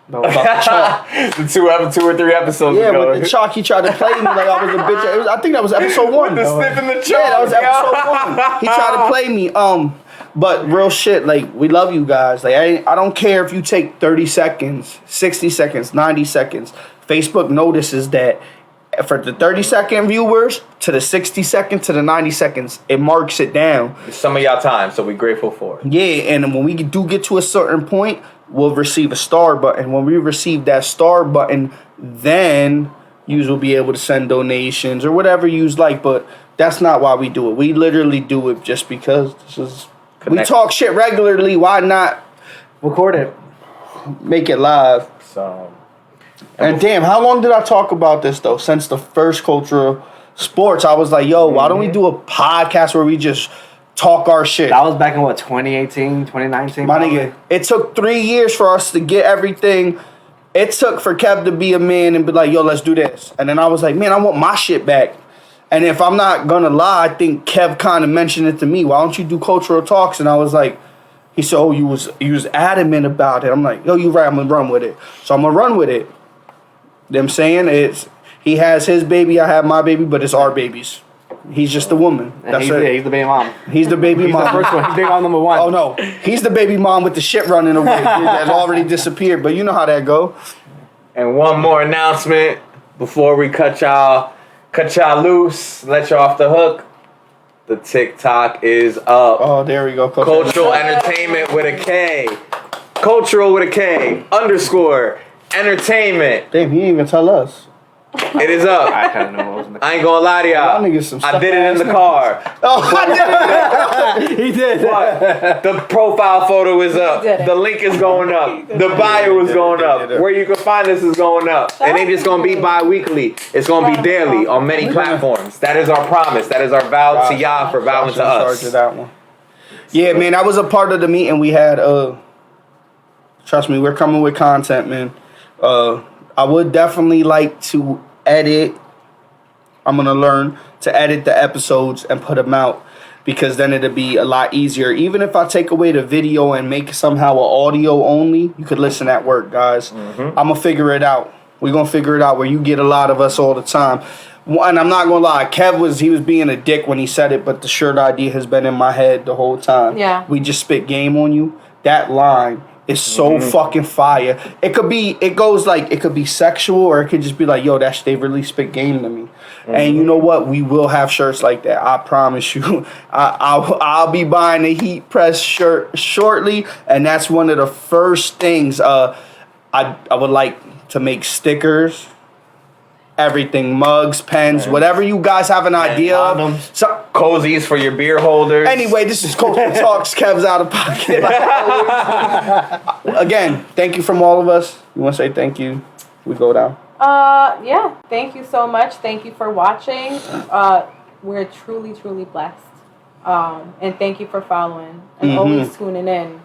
About the chalk. the 2 or 3 episodes ago. Yeah, with the chalk, he tried to play me like I was a bitch. I think that was episode 1. The snip in the chalk. Yeah, that was episode 1. He tried to play me. But real shit, like, we love you guys. Like, I don't care if you take 30 seconds, 60 seconds, 90 seconds. Facebook notices that for the 30-second viewers to the 60-second to the 90 seconds, it marks it down. It's some of y'all time, so we're grateful for it. Yeah, and when we do get to a certain point, we'll receive a star button. When we receive that star button, then you will be able to send donations or whatever you like. But that's not why we do it. We literally do it just because we talk shit regularly. Why not record it? Make it live. So, and damn, how long did I talk about this though? Since the first Cultural Sports, I was like, yo, why don't we do a podcast where we just talk our shit? That was back in 2018, 2019? My nigga, it took 3 years for us to get everything. It took for Kev to be a man and be like, yo, let's do this. And then I was like, man, I want my shit back. And if I'm not gonna lie, I think Kev kind of mentioned it to me. Why don't you do Cultural Talks? And I was like, he said, oh, you was adamant about it. I'm like, yo, you right, I'm gonna run with it. So I'm gonna run with it. You know what I'm saying? He has his baby, I have my baby, but it's our babies. He's just the woman. That's he's the baby mom. He's the baby mom. He's the first one. He's baby mom number 1. Oh, no. He's the baby mom with the shit running away. That's already disappeared, but you know how that go. And one more announcement before we cut y'all loose, let y'all off the hook. The TikTok is up. Oh, there we go. Cultural Entertainment with a K. Cultural with a K. _ Entertainment. Damn, he didn't even tell us. It is up. I kind of know what was in the I ain't gonna lie to y'all. I did it in the car. Oh, I did it. He did. But the profile photo is up. The link is going up. The bio is going up. Where you can find this is going up. It ain't just gonna be bi-weekly. It's gonna be daily on many platforms. That is our promise. That is our vow to y'all for vowing to us. That one. Yeah, man, that was a part of the meeting we had. Trust me, we're coming with content, man. I would definitely like to edit. I'm going to learn to edit the episodes and put them out because then it'll be a lot easier. Even if I take away the video and make somehow an audio only, you could listen at work, guys. I'm going to figure it out. We're going to figure it out where you get a lot of us all the time. And I'm not going to lie, Kev was being a dick when he said it, but the shirt idea has been in my head the whole time. Yeah. We just spit game on you. That line is so fucking fire. It could be sexual or it could just be like, yo, they really spit game to me. And you know what? We will have shirts like that. I promise you. I'll be buying a heat press shirt shortly, and that's one of the first things. I would like to make stickers. everything, mugs, pens, whatever you guys have an idea of. condoms. So, Cozies for your beer holders. anyway, this is Cultural Talks. Kev's out of pocket. Again, thank you from all of us. You want to say thank you? We go down. Yeah. Thank you so much. Thank you for watching. We're truly, truly blessed. And thank you for following and always tuning in.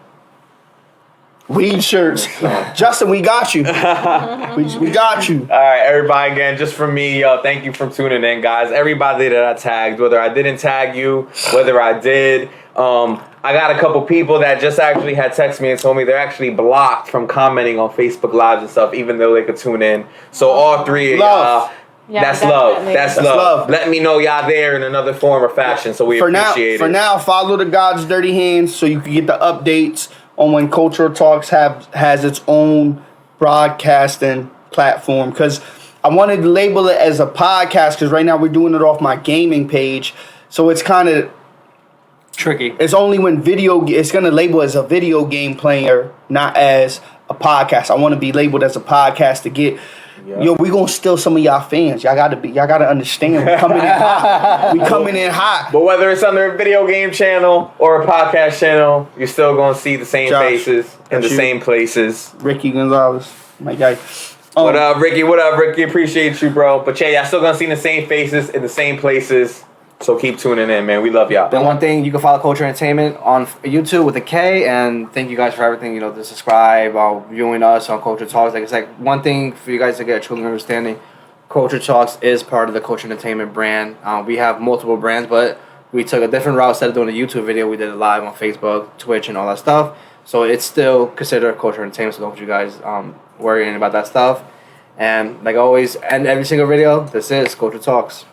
Weed shirts. Justin, we got you. we got you. All right, everybody, again, just from me, yo, thank you for tuning in, guys. Everybody that I tagged, whether I didn't tag you, whether I did, I got a couple people that just actually had texted me and told me they're actually blocked from commenting on Facebook Lives and stuff, even though they could tune in. So all three of y'all, that's love. That's love. Let me know y'all there in another form or fashion, so we appreciate it. For now, follow the God's Dirty Hands so you can get the updates on when Cultural Talks has its own broadcasting platform, because I wanted to label it as a podcast, because right now we're doing it off my gaming page, so it's kind of Tricky. it's only when it's going to label as a video game player, not as a podcast. I want to be labeled as a podcast to get yo, we gonna steal some of y'all fans. Y'all gotta understand. We coming in hot. We coming in hot. But whether it's under a video game channel or a podcast channel, you're still gonna see the same faces in the same places. Ricky Gonzalez, my guy. What up, Ricky? What up, Ricky? Appreciate you, bro. But yeah, y'all still gonna see the same faces in the same places. So keep tuning in, man. We love y'all. Then one thing, you can follow Culture Entertainment on YouTube with a K, and thank you guys for everything, to subscribe, viewing us on Culture Talks. Like, it's like one thing for you guys to get a true understanding. Culture Talks is part of the Culture Entertainment brand. We have multiple brands, but we took a different route. Instead of doing a YouTube video, we did it live on Facebook, Twitch, and all that stuff. So it's still considered Culture Entertainment, so don't you guys worrying about that stuff. And like always, end every single video, this is Culture Talks.